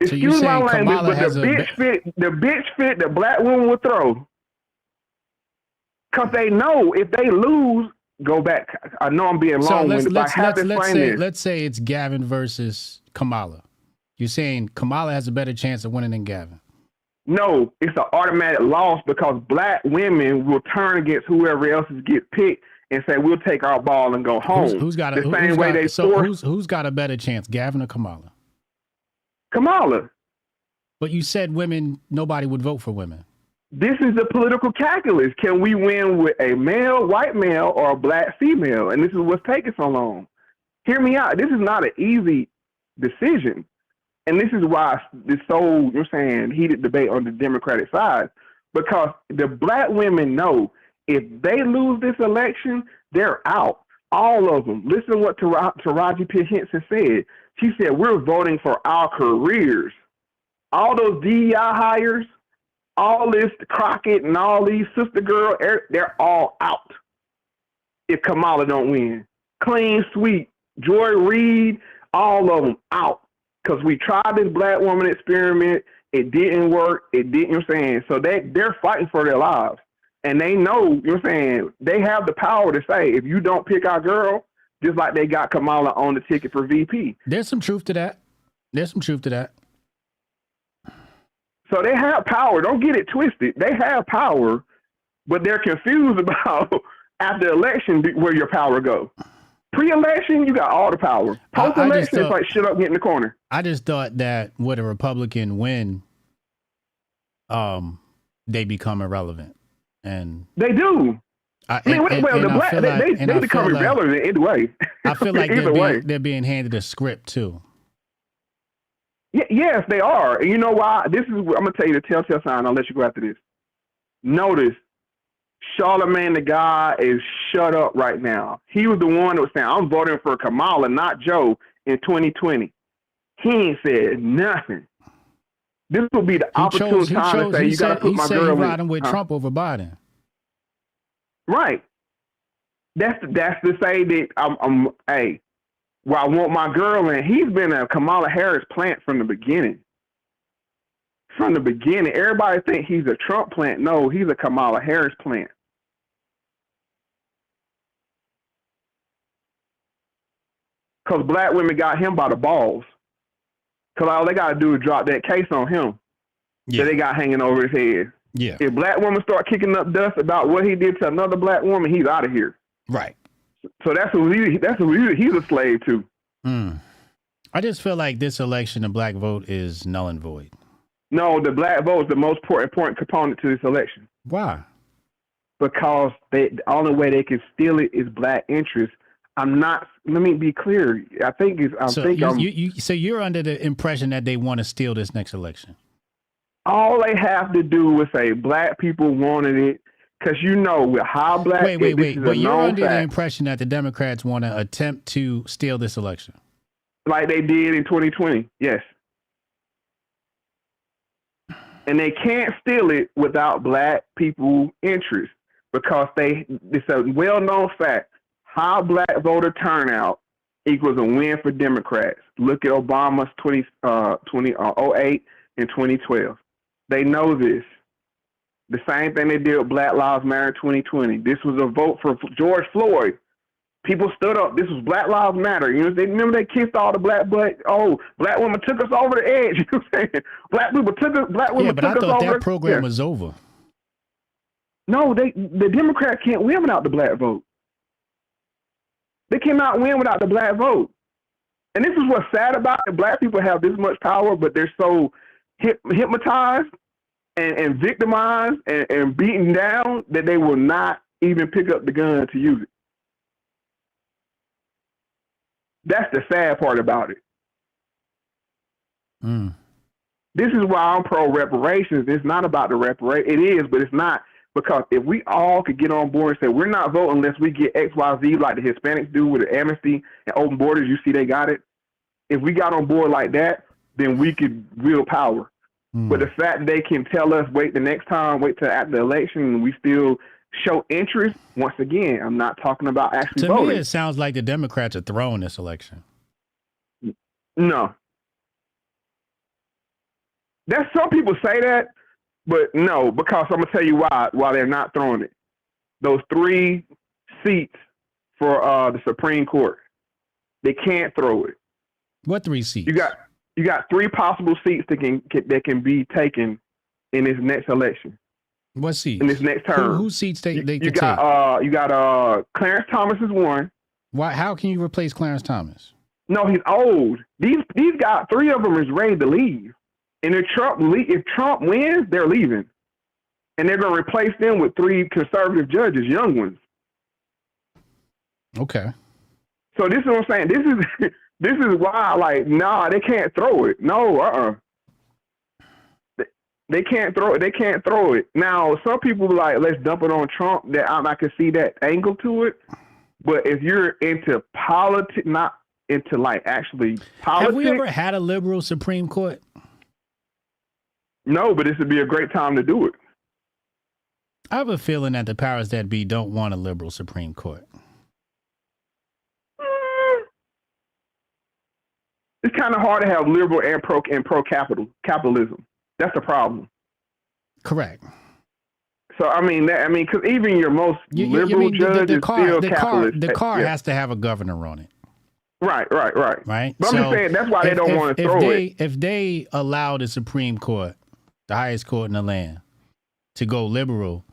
So you saying Kamala has the bitch fit the black woman will throw, because they know if they lose, go back. I know I'm being long-winded, but I have to explain this. Let's say it's Gavin versus Kamala. You're saying Kamala has a better chance of winning than Gavin? No, it's an automatic loss, because black women will turn against whoever else gets picked and say, we'll take our ball and go home. Who's got a better chance, Gavin or Kamala? Kamala. But you said women, nobody would vote for women. This is the political calculus. Can we win with a male, white male, or a black female? And this is what's taking so long. Hear me out. This is not an easy decision. And this is why this heated debate on the Democratic side, because the black women know If they lose this election, they're out. All of them. Listen to what Taraji P. Henson said. She said, we're voting for our careers. All those DEI hires, all this Crockett and all these sister girl, they're all out if Kamala don't win. Clean sweep. Joy Reid, all of them out. Because we tried this black woman experiment. It didn't work. It didn't, you know what I'm saying? So they're fighting for their lives. And they know, you know what I'm saying, they have the power to say, if you don't pick our girl, just like they got Kamala on the ticket for VP. There's some truth to that. So they have power. Don't get it twisted. They have power, but they're confused about after election where your power go. Pre-election, you got all the power. Post-election, it's like shut up, get in the corner. I just thought that with a Republican win, they become irrelevant. And they do. They become irrelevant either way. I feel like they're being handed a script too. Yes, they are. And you know why? I'm gonna tell you the telltale sign. I'll let you go after this. Notice, Charlemagne the God is shut up right now. He was the one that was saying, "I'm voting for Kamala, not Joe," in 2020. He ain't said nothing. This will be the opportune time to say, "You got to put my girl in." Riding with Trump over Biden. Right. That's to say that I want my girl in. He's been a Kamala Harris plant from the beginning. From the beginning. Everybody think he's a Trump plant. No, he's a Kamala Harris plant. Because black women got him by the balls. Because all they got to do is drop that case on him that they got hanging over his head. Yeah. If black women start kicking up dust about what he did to another black woman, he's out of here. Right. So that's who he's a slave to. I just feel like this election, the black vote is null and void. No, the black vote is the most important component to this election. Why? Because the only way they can steal it is black interest. Let me be clear. So you're under the impression that they want to steal this next election. All they have to do is say black people wanted it, because with how black. Wait. But you're under the impression that the Democrats want to attempt to steal this election, like they did in 2020. Yes, and they can't steal it without black people interest, because it's a well-known fact. High black voter turnout equals a win for Democrats. Look at Obama's 2008 and 2012. They know this. The same thing they did with Black Lives Matter in 2020. This was a vote for George Floyd. People stood up. This was Black Lives Matter. They remember they kissed all the black butt. Oh, black women took us over the edge. You know what I'm saying? Black women took us over. Yeah, but I thought that program was over. No, the Democrats can't win without the black vote. They cannot win without the black vote. And this is what's sad about it. Black people have this much power, but they're so hypnotized and victimized and beaten down that they will not even pick up the gun to use it. That's the sad part about it. This is why I'm pro reparations. It's not about the reparation. It is, but it's not. Because if we all could get on board and say, we're not voting unless we get X, Y, Z, like the Hispanics do with the amnesty and open borders, you see they got it. If we got on board like that, then we could wield power. But the fact that they can tell us, wait till after the election, and we still show interest, once again, I'm not talking about actually voting. To me, it sounds like the Democrats are throwing this election. No. Some people say that, but no, because I'm going to tell you why they're not throwing it. Those 3 seats for the Supreme Court, they can't throw it. What 3 seats? You got 3 possible seats that can be taken in this next election. What seats? In this next term. Whose seats they can take? You got Clarence Thomas is one. Why? How can you replace Clarence Thomas? No, he's old. These guys, 3 of them is ready to leave. And if Trump wins, they're leaving. And they're going to replace them with 3 conservative judges, young ones. Okay. So this is what I'm saying. This is why, they can't throw it. No, They can't throw it. They can't throw it. Now, some people like, let's dump it on Trump. That I can see that angle to it. But if you're into politics, not into like actually politics. Have we ever had a liberal Supreme Court? No, but this would be a great time to do it. I have a feeling that the powers that be don't want a liberal Supreme Court. It's kind of hard to have liberal and pro capitalism. That's the problem. Correct. So because even your most liberal judge is still capitalist. The car has to have a governor on it. Right. Right. But I'm just saying that's why they don't want to throw it. If they allow the Supreme Court, the highest court in the land, to go liberal,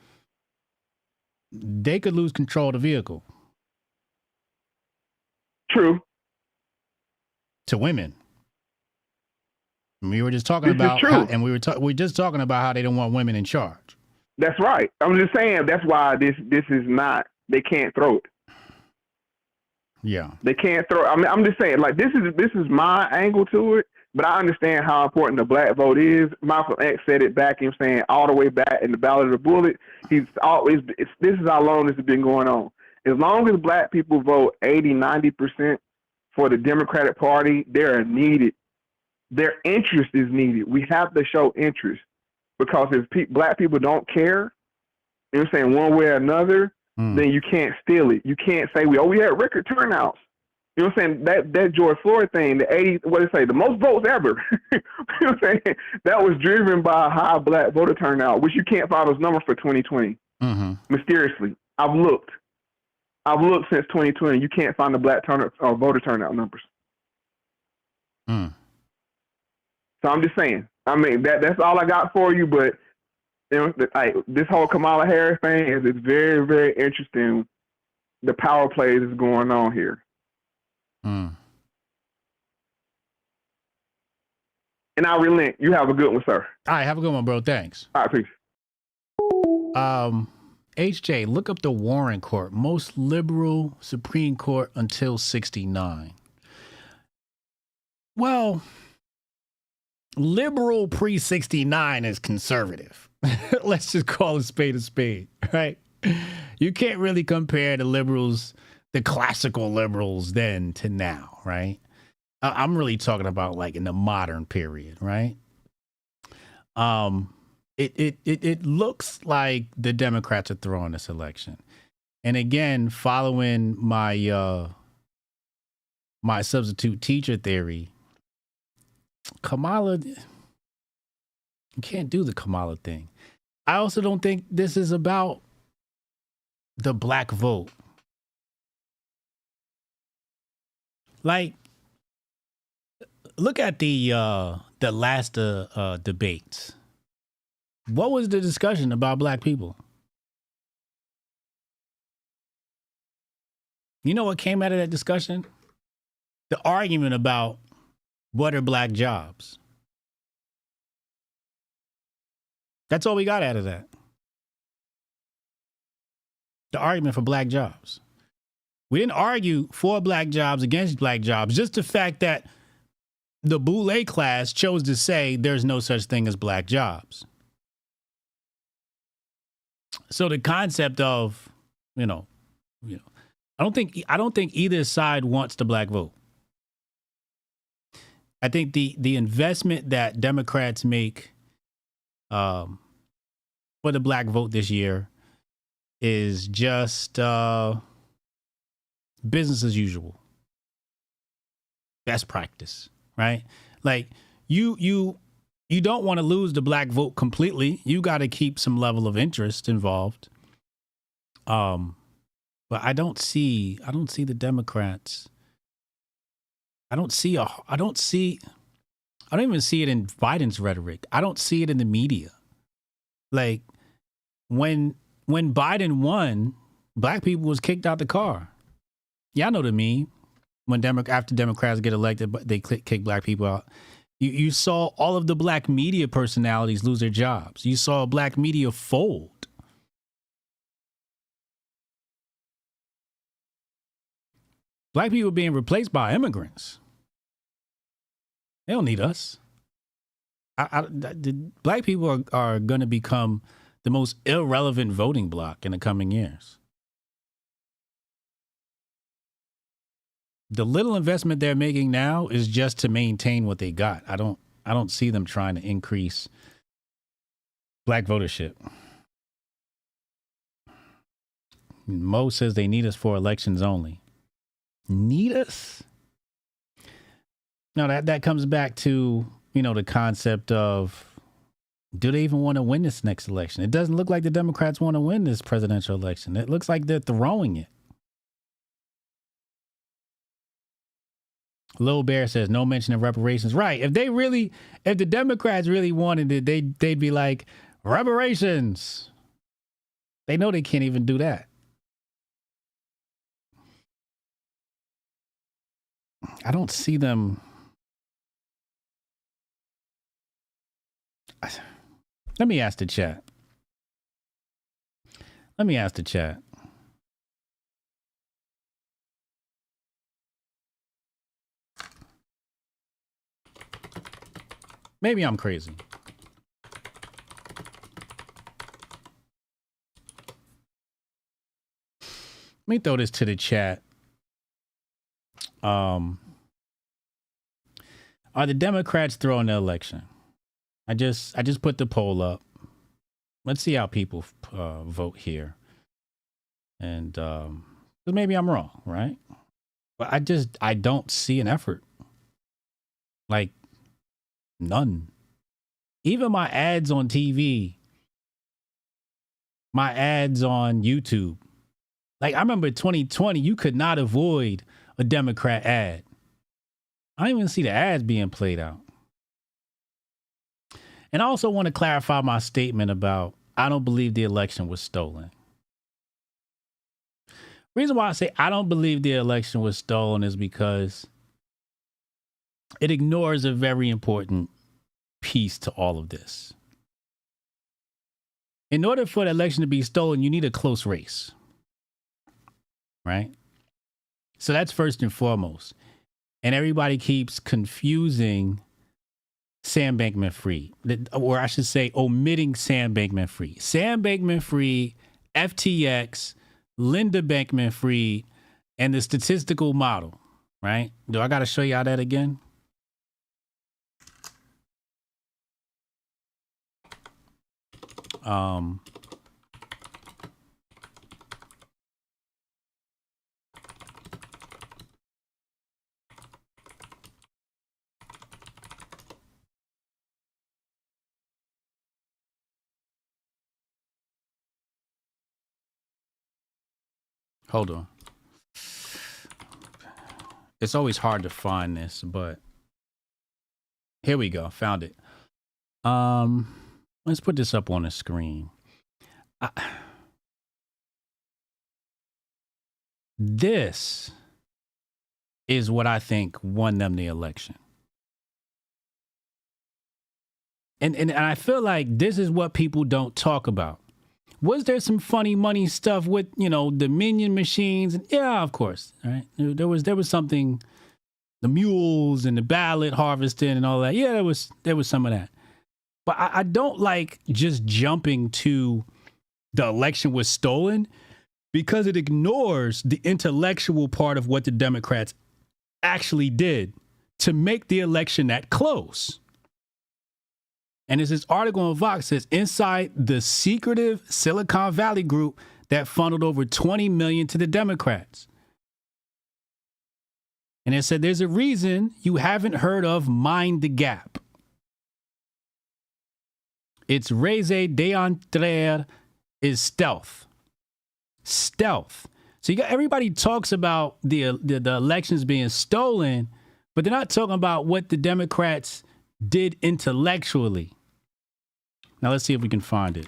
they could lose control of the vehicle. True. To women. We were just talking about we're just talking about how they don't want women in charge. That's right. I'm just saying that's why this is not. They can't throw it. Yeah. They can't throw. I'm just saying like this is my angle to it. But I understand how important the black vote is. Malcolm X said it back. Him saying all the way back in the Ballad of the Bullet. This is how long this has been going on. As long as black people vote 80-90% for the Democratic Party, they are needed. Their interest is needed. We have to show interest because if black people don't care, you know what I'm saying, one way or another, then you can't steal it. You can't say we had record turnouts. You know what I'm saying? That George Floyd thing, the most votes ever. You know what I'm saying? That was driven by a high black voter turnout, which you can't find those numbers for 2020. Mysteriously. I've looked since 2020. You can't find the black turnout or voter turnout numbers. So I'm just saying. I mean, that's all I got for you. But you know, this whole Kamala Harris thing is very, very interesting. The power plays is going on here. And I relent. You have a good one, sir. All right, have a good one, bro. Thanks. All right, peace. HJ, look up the Warren Court, most liberal Supreme Court until 69. Well, liberal pre-69 is conservative. Let's just call a spade, right? You can't really compare the liberals, the classical liberals then to now, right? I'm really talking about like in the modern period, right? It looks like the Democrats are throwing this election. And again, following my my substitute teacher theory, Kamala, you can't do the Kamala thing. I also don't think this is about the black vote. Like, look at the last debates. What was the discussion about black people? You know what came out of that discussion? The argument about what are black jobs. That's all we got out of that. The argument for black jobs. We didn't argue for black jobs against black jobs. Just the fact that the Boule class chose to say there's no such thing as black jobs. So the concept of, I don't think either side wants the black vote. I think the investment that Democrats make for the black vote this year is just business as usual. Best practice, right? Like you don't want to lose the black vote completely. You got to keep some level of interest involved. But I don't see the Democrats. I don't even see it in Biden's rhetoric. I don't see it in the media. Like when Biden won, black people was kicked out the car. Y'all know the meme. After Democrats get elected, they kick black people out. You saw all of the black media personalities lose their jobs. You saw black media fold. Black people being replaced by immigrants. They don't need us. Black people are going to become the most irrelevant voting bloc in the coming years. The little investment they're making now is just to maintain what they got. I don't see them trying to increase black votership. Mo says they need us for elections only. Need us? No, that comes back to, the concept of, do they even want to win this next election? It doesn't look like the Democrats want to win this presidential election. It looks like they're throwing it. Lil Bear says no mention of reparations. Right. If the Democrats really wanted it, they'd be like, reparations. They know they can't even do that. I don't see them. Let me ask the chat. Maybe I'm crazy. Let me throw this to the chat. Are the Democrats throwing the election? I just put the poll up. Let's see how people vote here. And maybe I'm wrong, right? But I don't see an effort. Like, none. Even my ads on TV, my ads on YouTube. Like, I remember 2020, you could not avoid a Democrat ad. I don't even see the ads being played out. And I also want to clarify my statement about I don't believe the election was stolen. Reason why I say I don't believe the election was stolen is because it ignores a very important piece to all of this. In order for the election to be stolen, you need a close race. Right? So that's first and foremost. And everybody keeps confusing Sam Bankman-Fried, or I should say omitting Sam Bankman-Fried. Sam Bankman-Fried, FTX, Linda Bankman-Fried, and the statistical model, right? Do I got to show y'all that again? Hold on. It's always hard to find this, but here we go. Found it. Let's put this up on the screen. This is what I think won them the election. And I feel like this is what people don't talk about. Was there some funny money stuff with, the minion machines? Yeah, of course. Right. There was something, the mules and the ballot harvesting and all that. Yeah, there was some of that. But I don't like just jumping to the election was stolen because it ignores the intellectual part of what the Democrats actually did to make the election that close. And as this article on Vox says, inside the secretive Silicon Valley group that funneled over $20 million to the Democrats. And it said, there's a reason you haven't heard of Mind the Gap. Its raison d'être is stealth. Stealth. So you got everybody talks about the elections being stolen, but they're not talking about what the Democrats did intellectually. Now let's see if we can find it.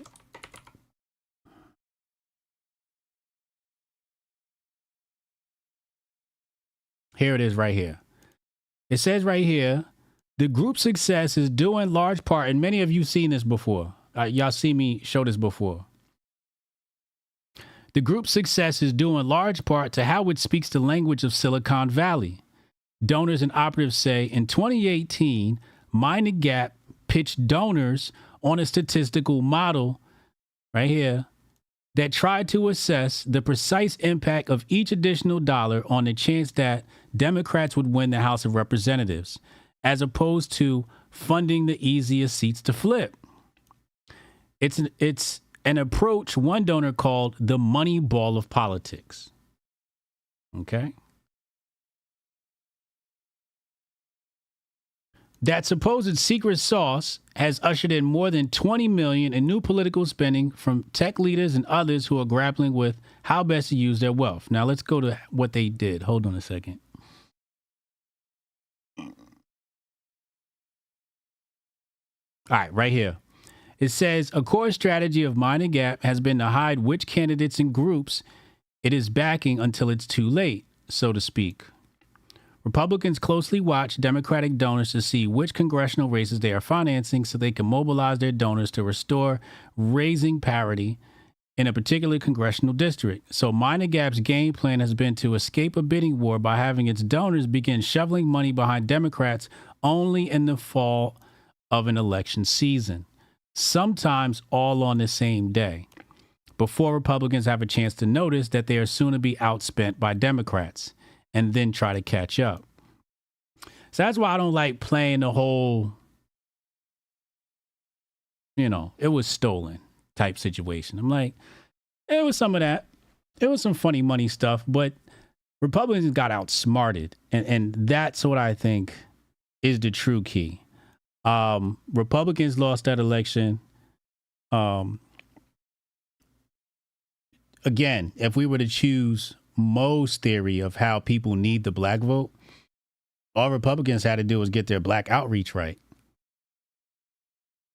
Here it is right here. It says right here, the group's success is due in large part, and many of you seen this before. Y'all see me show this before. The group's success is due in large part to how it speaks the language of Silicon Valley. Donors and operatives say in 2018, Mind the Gap pitched donors on a statistical model right here that tried to assess the precise impact of each additional dollar on the chance that Democrats would win the House of Representatives, as opposed to funding the easiest seats to flip. It's an approach one donor called the money ball of politics. Okay? That supposed secret sauce has ushered in more than $20 million in new political spending from tech leaders and others who are grappling with how best to use their wealth. Now let's go to what they did. Hold on a second. All right, right here. It says a core strategy of Mind and Gap has been to hide which candidates and groups it is backing until it's too late, so to speak. Republicans closely watch Democratic donors to see which congressional races they are financing so they can mobilize their donors to restore raising parity in a particular congressional district. So Mind and Gap's game plan has been to escape a bidding war by having its donors begin shoveling money behind Democrats only in the fall of an election season, sometimes all on the same day, before Republicans have a chance to notice that they are soon to be outspent by Democrats, and then try to catch up. So that's why I don't like playing the whole, it was stolen type situation. I'm like, it was some of that. It was some funny money stuff, but Republicans got outsmarted. And that's what I think is the true key. Republicans lost that election. Again, if we were to choose Mo's theory of how people need the black vote, all Republicans had to do was get their black outreach right.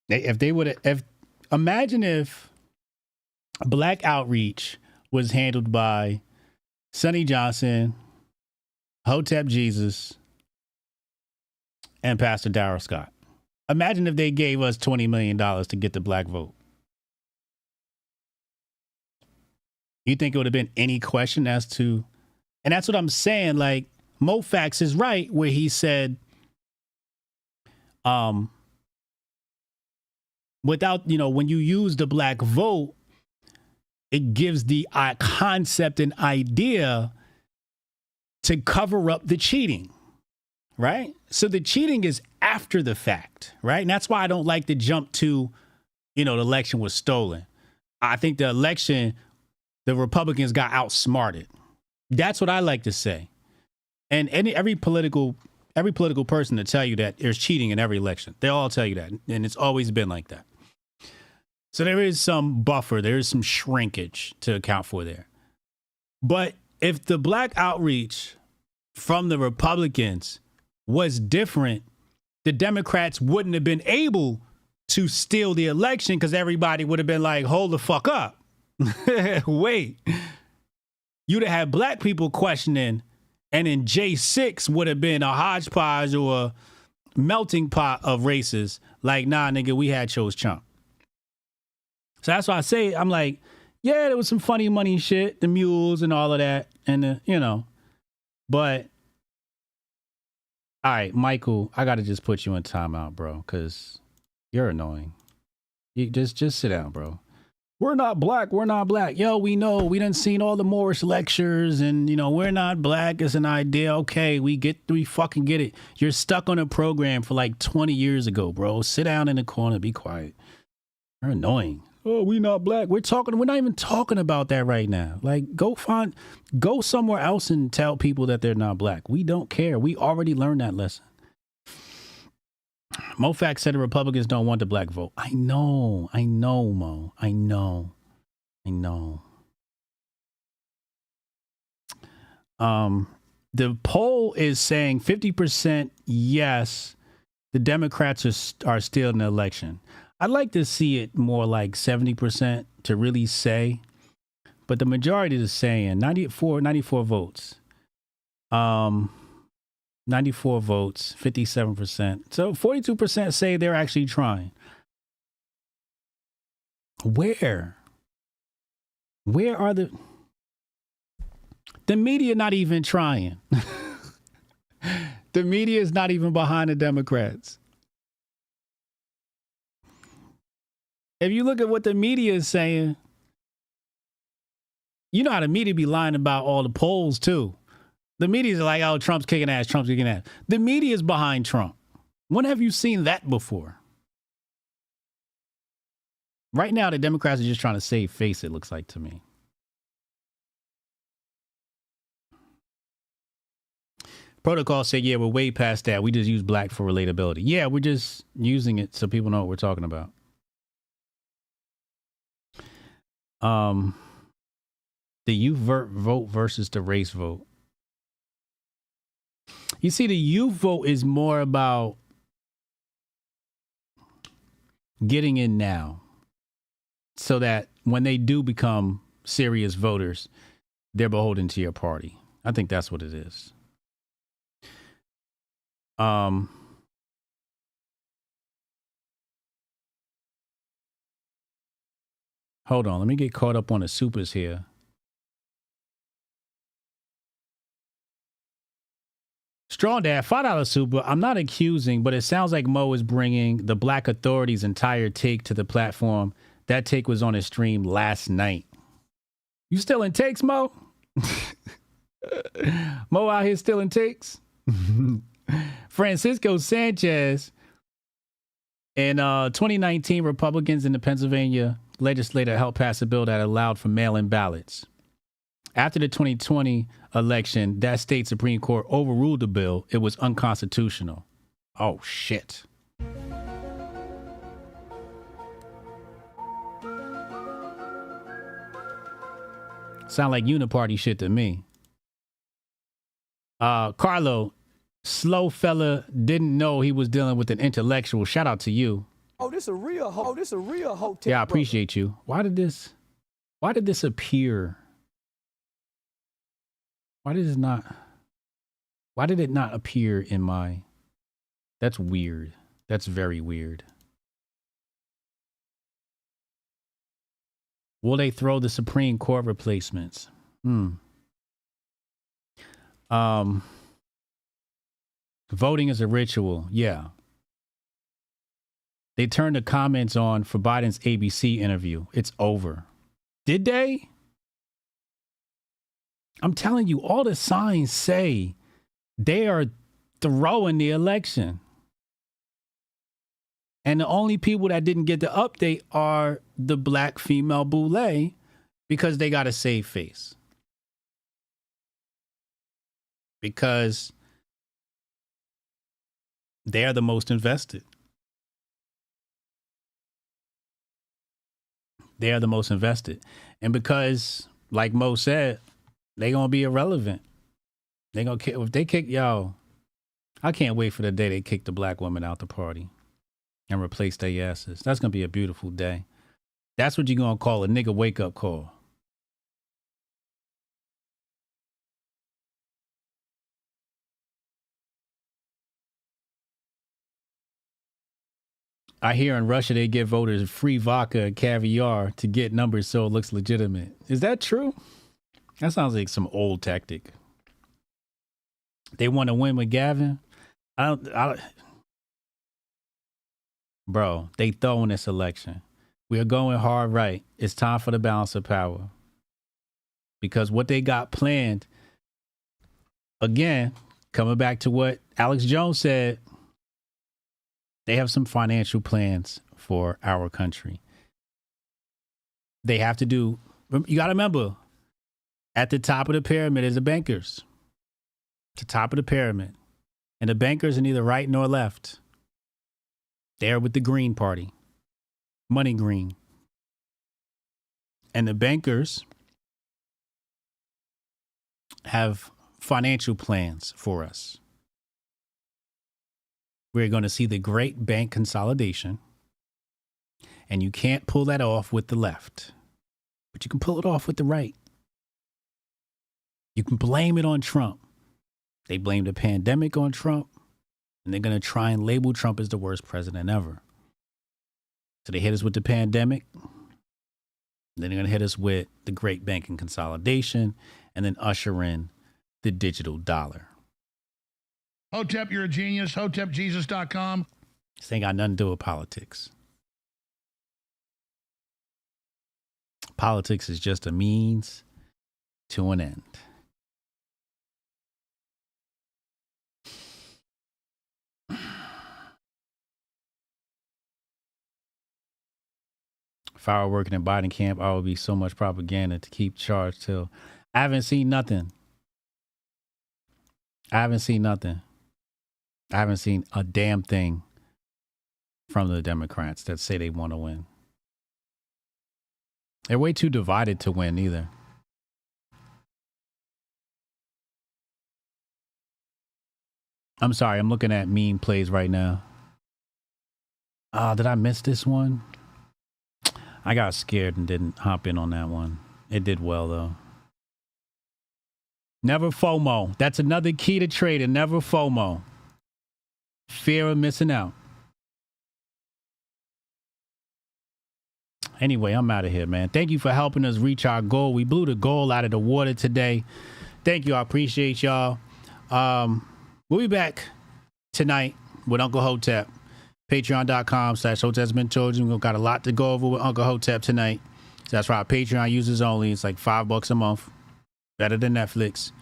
Imagine if black outreach was handled by Sonny Johnson, Hotep Jesus, and Pastor Darrell Scott. Imagine if they gave us $20 million to get the black vote. You think it would have been any question as to, and that's what I'm saying, like, Mofax is right where he said, without, when you use the black vote, it gives the concept and idea to cover up the cheating, right? So the cheating is after the fact, right? And that's why I don't like to jump to, the election was stolen. I think the election, the Republicans got outsmarted. That's what I like to say. And every political person to tell you that there's cheating in every election. They all tell you that. And it's always been like that. So there is some buffer. There is some shrinkage to account for there. But if the black outreach from the Republicans was different, the Democrats wouldn't have been able to steal the election because everybody would have been like, hold the fuck up. Wait. You'd have had black people questioning, and then J6 would have been a hodgepodge or a melting pot of races. Like, nah, nigga, we had chose Trump. So that's why I say, I'm like, yeah, there was some funny money shit, the mules and all of that. And, but, all right, Michael, I got to just put you in timeout, bro, because you're annoying. You just sit down, bro. We're not black. We're not black. Yo, we know. We done seen all the Morris lectures and, we're not black is an idea. Okay, we fucking get it. You're stuck on a program for like 20 years ago, bro. Sit down in the corner. Be quiet. You're annoying. Oh, we not black. We're not even talking about that right now. Like, go somewhere else and tell people that they're not black. We don't care. We already learned that lesson. Mofax said the Republicans don't want the black vote. I know, Mo. I know. The poll is saying 50% yes, the Democrats are still in the election. I'd like to see it more like 70% to really say, but the majority is saying 94 votes. 94 votes, 57%. So 42% say they're actually trying. Where are the media not even trying? The media is not even behind the Democrats. If you look at what the media is saying, you know how the media be lying about all the polls too. The media is like, oh, Trump's kicking ass, Trump's kicking ass. The media is behind Trump. When have you seen that before? Right now, the Democrats are just trying to save face, it looks like to me. Protocol said, yeah, we're way past that. We just use black for relatability. Yeah, we're just using it so people know what we're talking about. The youth vote versus the race vote. You see, the youth vote is more about getting in now so that when they do become serious voters, they're beholden to your party. I think that's what it is. Hold on, let me get caught up on the supers here. Strong Dad, $5 super. I'm not accusing, but it sounds like Mo is bringing the Black Authority's entire take to the platform. That take was on his stream last night. You still in takes, Mo? Mo out here still in takes? Francisco Sanchez. In 2019, Republicans in the Pennsylvania legislature helped pass a bill that allowed for mail-in ballots. After the 2020 election, that state Supreme Court overruled the bill. It was unconstitutional. Oh, shit. Sound like uniparty shit to me. Carlo, slow fella didn't know he was dealing with an intellectual. Shout out to you. Oh, this a real Hotep. Yeah, I appreciate you. Why did this appear? Why did it not appear in my? That's weird. That's very weird. Will they throw the Supreme Court replacements? Voting is a ritual. Yeah. They turned the comments on for Biden's ABC interview. It's over. Did they? I'm telling you, all the signs say they are throwing the election. And the only people that didn't get the update are the black female boule because they got to save face. Because they are the most invested. They are the most invested. And because, like Mo said, they going to be irrelevant. They going to, if they kick, yo, I can't wait for the day they kick the black women out the party and replace their asses. That's going to be a beautiful day. That's what you're going to call a nigga wake up call. I hear in Russia they give voters free vodka and caviar to get numbers so it looks legitimate. Is that true? That sounds like some old tactic. They want to win with Gavin? Bro, they throwing this election. We are going hard right. It's time for the balance of power. Because what they got planned, again, coming back to what Alex Jones said, they have some financial plans for our country. They have to do, you got to remember, at the top of the pyramid is the bankers. The top of the pyramid. And the bankers are neither right nor left. They're with the Green Party. Money green. And the bankers have financial plans for us. We're going to see the great bank consolidation. And you can't pull that off with the left. But you can pull it off with the right. You can blame it on Trump. They blame the pandemic on Trump. And they're going to try and label Trump as the worst president ever. So they hit us with the pandemic. Then they're going to hit us with the great banking consolidation. And then usher in the digital dollar. Hotep, you're a genius. HotepJesus.com. This ain't got nothing to do with politics. Politics is just a means to an end. If I were working in Biden camp, I would be so much propaganda to keep charge till. I haven't seen nothing. I haven't seen a damn thing from the Democrats that say they want to win. They're way too divided to win either. I'm sorry, I'm looking at meme plays right now. Did I miss this one? I got scared and didn't hop in on that one. It did well, though. Never FOMO. That's another key to trading. Never FOMO. Fear of missing out. Anyway, I'm out of here, man. Thank you for helping us reach our goal. We blew the goal out of the water today. Thank you. I appreciate y'all. We'll be back tonight with Uncle Hotep. Patreon.com/Hotep's Been Told You. We've got a lot to go over with Uncle Hotep tonight. So that's right. Patreon users only. It's like $5 a month. Better than Netflix.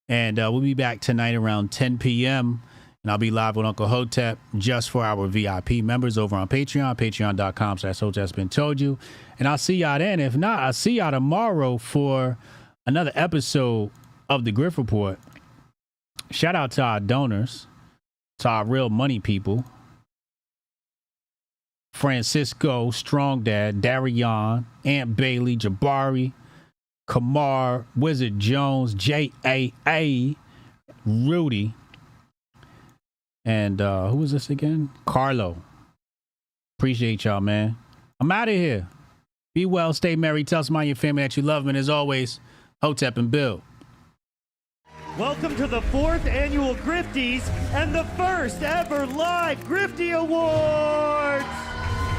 And we'll be back tonight around 10 p.m. And I'll be live with Uncle Hotep just for our VIP members over on Patreon. Patreon.com/Hotep's Been Told You. And I'll see y'all then. If not, I'll see y'all tomorrow for another episode of the Grift Report. Shout out to our donors, to our real money people. Francisco, Strong Dad, Darion, Aunt Bailey, Jabari, Kamar, Wizard Jones, J.A.A., Rudy, and who was this again? Carlo. Appreciate y'all, man. I'm out of here. Be well, stay merry, tell somebody in your family that you love them, and as always, Hotep and Bill. Welcome to the 4th annual Grifties and the first ever live Grifty Awards.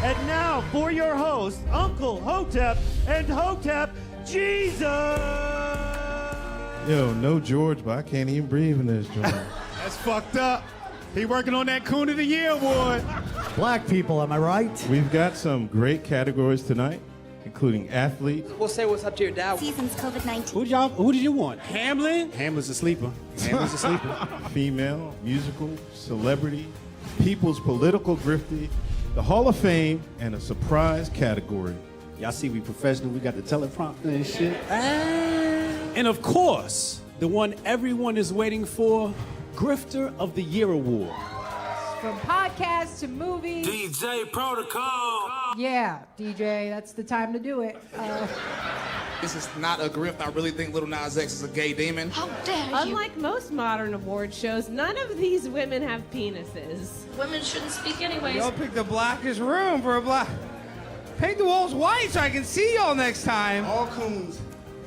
And now for your host, Uncle Hotep and Hotep Jesus. Yo, no George, but I can't even breathe in this joint. That's fucked up. He working on that Coon of the Year award. Black people, am I right? We've got some great categories tonight, including athletes. We'll say what's up to your dad. Season's COVID-19. Who did you want? Hamlin? Hamlin's a sleeper. Hamlin's a sleeper. Female, musical, celebrity, people's political grifty, the Hall of Fame, and a surprise category. Y'all see we professional. We got the teleprompter and shit. And of course, the one everyone is waiting for, Grifter of the Year Award. From podcasts to movies. DJ Protocol. Yeah, DJ, that's the time to do it. This is not a grift. I really think Lil Nas X is a gay demon. How dare you? Unlike most modern award shows, none of these women have penises. Women shouldn't speak anyways. Y'all picked the blackest room for a black. Paint the walls white so I can see y'all next time. All coons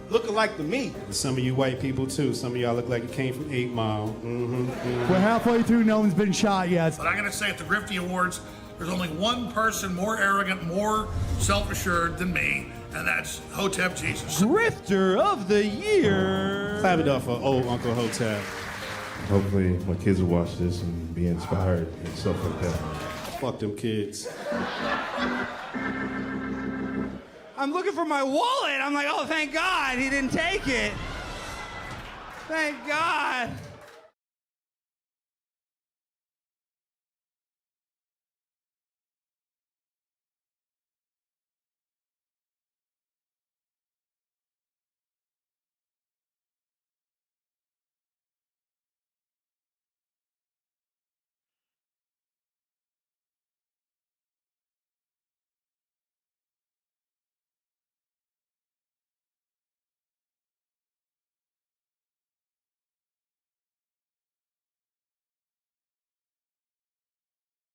look alike to me. Some of you white people too. Some of y'all look like you came from 8 Mile. We're halfway through. No one's been shot yet. But I'm going to say at the Grifty Awards, there's only one person more arrogant, more self-assured than me, and that's Hotep Jesus. Grifter of the Year. Clap it up for old Uncle Hotep. Hopefully my kids will watch this and be inspired and stuff like that. Fuck them kids. I'm looking for my wallet. I'm like, oh, thank God he didn't take it. Thank God.